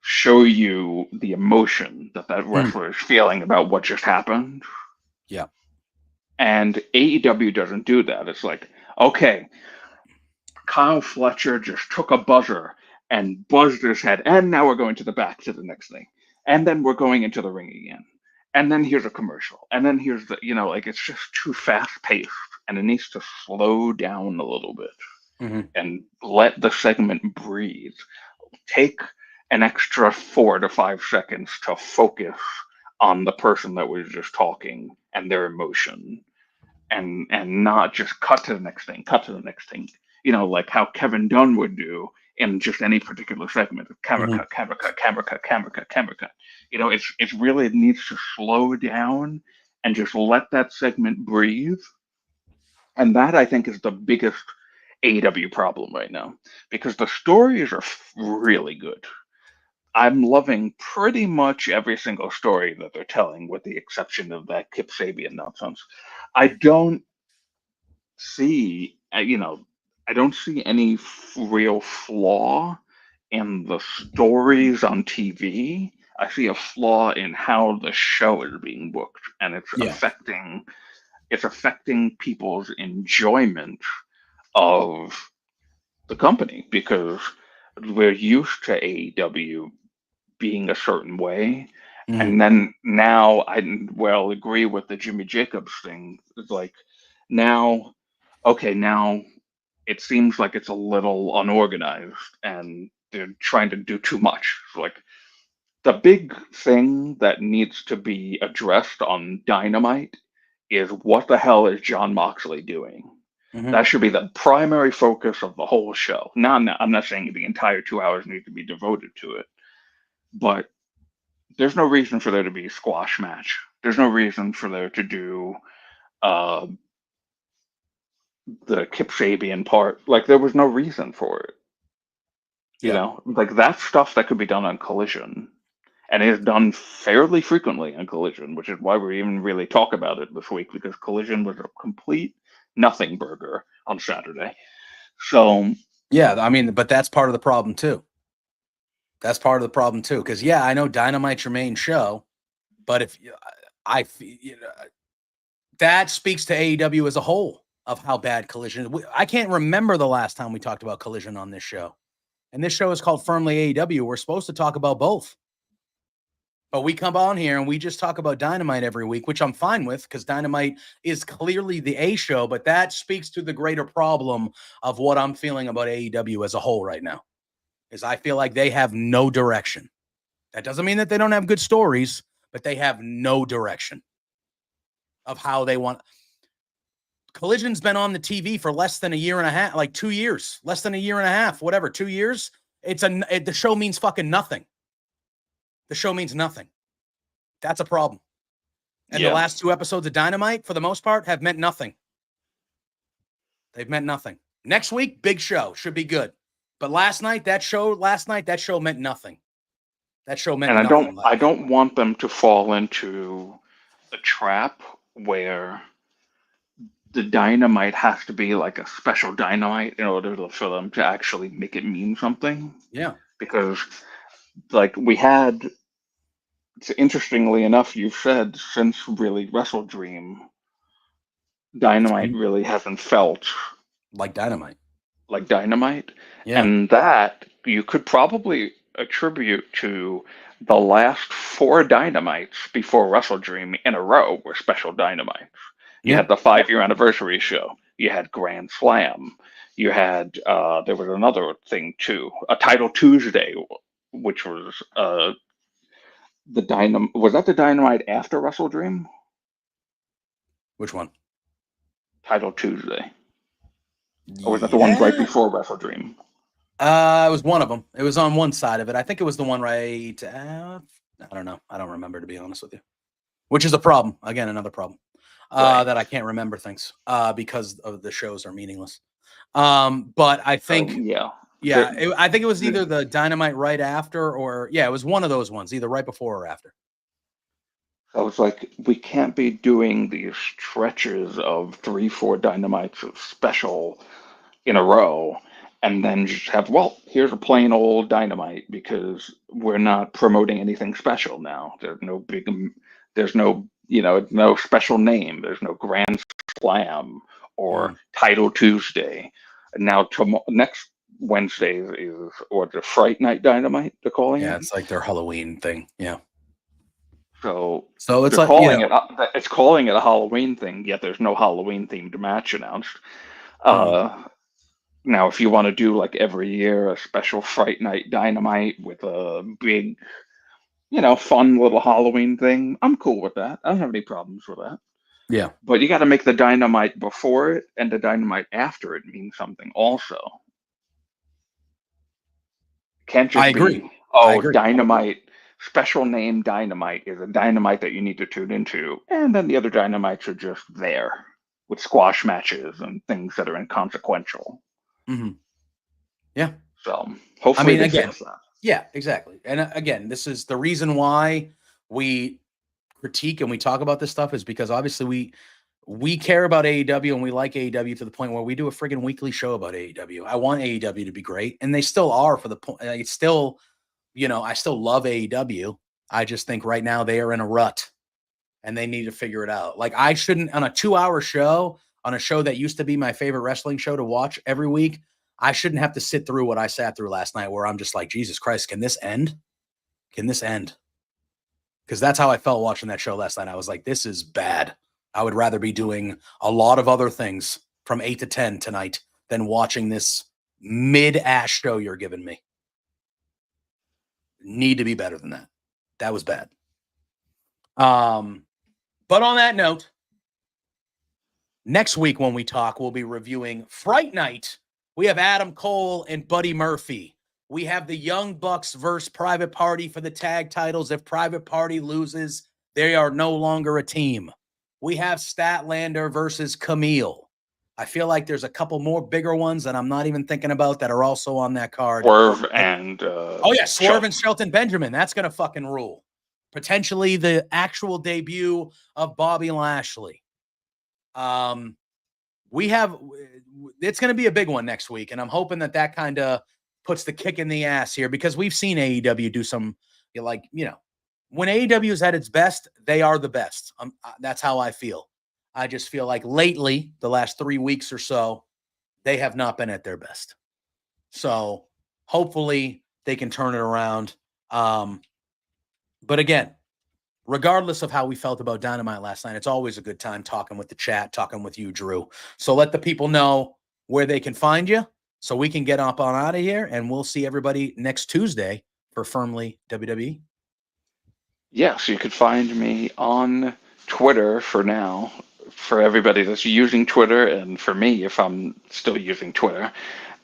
Speaker 3: show you the emotion that wrestler is feeling about what just happened.
Speaker 1: Yeah.
Speaker 3: And AEW doesn't do that. It's like, okay, Kyle Fletcher just took a buzzer and buzzed his head, and now we're going to the next thing. And then we're going into the ring again. And then here's a commercial. And then here's the, like it's just too fast paced, and it needs to slow down a little bit and let the segment breathe. Take an extra 4 to 5 seconds to focus on the person that was just talking and their emotion, and not just cut to the next thing, like how Kevin Dunn would do in just any particular segment. Camera cut, camera cut, camera cut, camera cut, camera cut. It's really, it needs to slow down and just let that segment breathe. And that, I think, is the biggest AEW problem right now, because the stories are really good. I'm loving pretty much every single story that they're telling, with the exception of that Kip Sabian nonsense. I don't see, I don't see any real flaw in the stories on TV. I see a flaw in how the show is being booked, and
Speaker 1: Yeah.
Speaker 3: it's affecting people's enjoyment of the company, because we're used to AEW being a certain way. And then now I'll agree with the Jimmy Jacobs thing. It's like now, okay, now it seems like it's a little unorganized and they're trying to do too much. Like the big thing that needs to be addressed on Dynamite is what the hell is John Moxley doing? That should be the primary focus of the whole show. Now, I'm not saying the entire 2 hours need to be devoted to it, but there's no reason for there to be a squash match. There's no reason for there to do uh, the Kip Sabian part. Like, there was no reason for it. Like that's stuff that could be done on Collision, and it is done fairly frequently on Collision, which is why we even really talk about it this week, because Collision was a complete nothing burger on Saturday. So
Speaker 1: yeah, I mean, but that's part of the problem too. That's part of the problem too, because I know Dynamite's your main show, but if that speaks to AEW as a whole of how bad Collision is. I can't remember the last time we talked about Collision on this show, and this show is called Firmly AEW. We're supposed to talk about both, but we come on here and we just talk about Dynamite every week, which I'm fine with because Dynamite is clearly the A show, but that speaks to the greater problem of what I'm feeling about AEW as a whole right now. Is I feel like they have no direction. That doesn't mean that they don't have good stories, but they have no direction of how they want. Collision's been on the TV for less than a year and a half, like 2 years, less than a year and a half, whatever, 2 years. The show means fucking nothing. The show means nothing. That's a problem. And the last 2 episodes of Dynamite, for the most part, have meant nothing. They've meant nothing. Next week, big show. Should be good. But last night, that show meant nothing. That show meant nothing.
Speaker 3: And I don't want them to fall into a trap where the Dynamite has to be like a special Dynamite in order for them to actually make it mean something.
Speaker 1: Yeah.
Speaker 3: Because, like, interestingly enough, you've said since really Wrestle Dream, Dynamite really hasn't felt
Speaker 1: like Dynamite.
Speaker 3: Yeah. And that you could probably attribute to the last 4 Dynamites before Wrestle Dream in a row were special Dynamites. You had the 5-year anniversary show. You had Grand Slam. You had there was another thing too, a Title Tuesday, which was the Dynamite. Was that the Dynamite after Wrestle Dream?
Speaker 1: Which one?
Speaker 3: Title Tuesday. Or was that the one right before Wrestle Dream?
Speaker 1: It was one of them. It was on one side of it. I think it was the one right. I don't know. I don't remember, to be honest with you. Which is a problem. Again, another problem. That I can't remember things because of the shows are meaningless. But I think, I think it was either the Dynamite right after or, it was one of those ones, either right before or after.
Speaker 3: So it's like, we can't be doing these stretches of 3-4 Dynamites of special in a row and then just have, here's a plain old Dynamite, because we're not promoting anything special now. There's no no special name. There's no Grand Slam or Title Tuesday. And now next Wednesday is the Fright Night Dynamite, they're calling it.
Speaker 1: Yeah, it's like their Halloween thing. Yeah.
Speaker 3: So
Speaker 1: it's like
Speaker 3: it's calling it a Halloween thing, yet there's no Halloween themed match announced. Now, if you want to do like every year a special Fright Night Dynamite with a big, fun little Halloween thing, I'm cool with that. I don't have any problems with that.
Speaker 1: Yeah.
Speaker 3: But you got to make the Dynamite before it and the Dynamite after it mean something also. Can't just
Speaker 1: agree.
Speaker 3: Dynamite, special name Dynamite is a Dynamite that you need to tune into, and then the other Dynamites are just there with squash matches and things that are inconsequential.
Speaker 1: Mm-hmm. Yeah.
Speaker 3: So hopefully they fix that.
Speaker 1: Yeah, exactly. And again, this is the reason why we critique and we talk about this stuff, is because obviously we care about AEW and we like AEW to the point where we do a friggin' weekly show about AEW. I want AEW to be great, and they still are for the point. It's still, I still love AEW. I just think right now they are in a rut and they need to figure it out. Like, I shouldn't, on a 2-hour show, on a show that used to be my favorite wrestling show to watch every week, I shouldn't have to sit through what I sat through last night, where I'm just like, Jesus Christ, can this end? Can this end? Because that's how I felt watching that show last night. I was like, this is bad. I would rather be doing a lot of other things from 8 to 10 tonight than watching this mid-ass show you're giving me. Need to be better than that. That was bad. But on that note, next week when we talk, we'll be reviewing Fright Night. We have Adam Cole and Buddy Murphy. We have the Young Bucks versus Private Party for the tag titles. If Private Party loses, they are no longer a team. We have Statlander versus Camille. I feel like there's a couple more bigger ones that I'm not even thinking about that are also on that card.
Speaker 3: Swerve and
Speaker 1: Swerve and Shelton Benjamin. That's going to fucking rule. Potentially the actual debut of Bobby Lashley. It's going to be a big one next week, and I'm hoping that kind of puts the kick in the ass here, because we've seen AEW do some, when AEW is at its best, they are the best. That's how I feel. I just feel like lately, the last 3 weeks or so, they have not been at their best. So hopefully they can turn it around. But again, regardless of how we felt about Dynamite last night, it's always a good time talking with the chat, talking with you, Drew. So let the people know where they can find you so we can get up on out of here, and we'll see everybody next Tuesday for Firmly WWE.
Speaker 3: Yes, you could find me on Twitter for now, for everybody that's using Twitter, and for me, if I'm still using Twitter,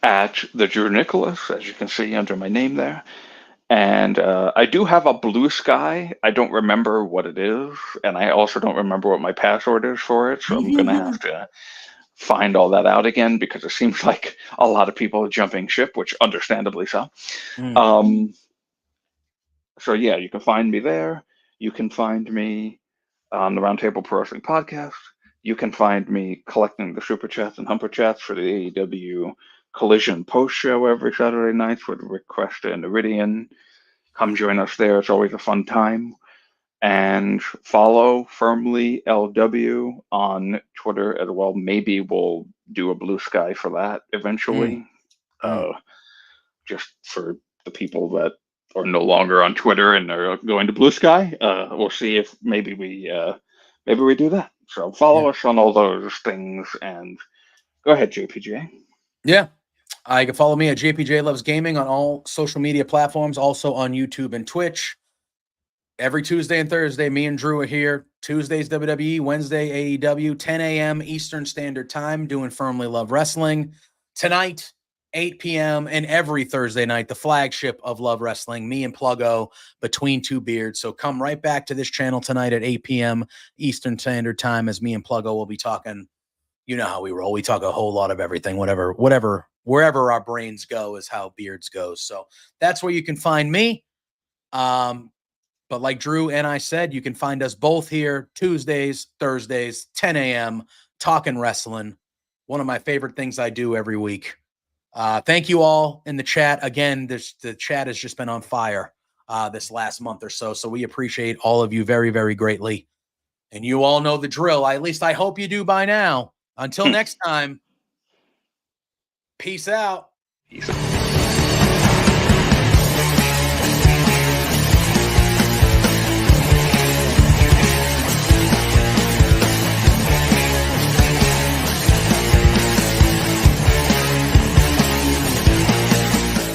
Speaker 3: at the Drew Nicholas, as you can see under my name there. And I do have a Blue Sky. I don't remember what it is, and I also don't remember what my password is for it, so I'm going to have to find all that out again, because it seems like a lot of people are jumping ship, which understandably so. So yeah, you can find me there. You can find me on the Roundtable Pro Wrestling Podcast. You can find me collecting the Super Chats and Humper Chats for the AEW Collision post show every Saturday night with Rick Cuesta and Iridian. Come join us there. It's always a fun time. And follow Firmly LW on Twitter as well. Maybe we'll do a Blue Sky for that eventually. Just for the people that are no longer on Twitter and are going to Blue Sky. We'll see if maybe we do that. So follow us on all those things, and go ahead, JPJ.
Speaker 1: Yeah. You can follow me at JPJ Loves Gaming on all social media platforms, also on YouTube and Twitch. Every Tuesday and Thursday, me and Drew are here. Tuesdays, WWE, Wednesday, AEW, 10 a.m. Eastern Standard Time, doing Firmly Love Wrestling. Tonight, 8 p.m. and every Thursday night, the flagship of Love Wrestling, me and Pluggo, Between Two Beards. So come right back to this channel tonight at 8 p.m. Eastern Standard Time, as me and Pluggo will be talking. You know how we roll. We talk a whole lot of everything, whatever, wherever our brains go is how Beards goes. So that's where you can find me. But like Drew and I said, you can find us both here Tuesdays, Thursdays, 10 a.m. talking wrestling. One of my favorite things I do every week. Thank you all in the chat. Again, the chat has just been on fire this last month or so. So we appreciate all of you very, very greatly. And you all know the drill. At least I hope you do by now. Until next time, peace out.
Speaker 3: Peace out.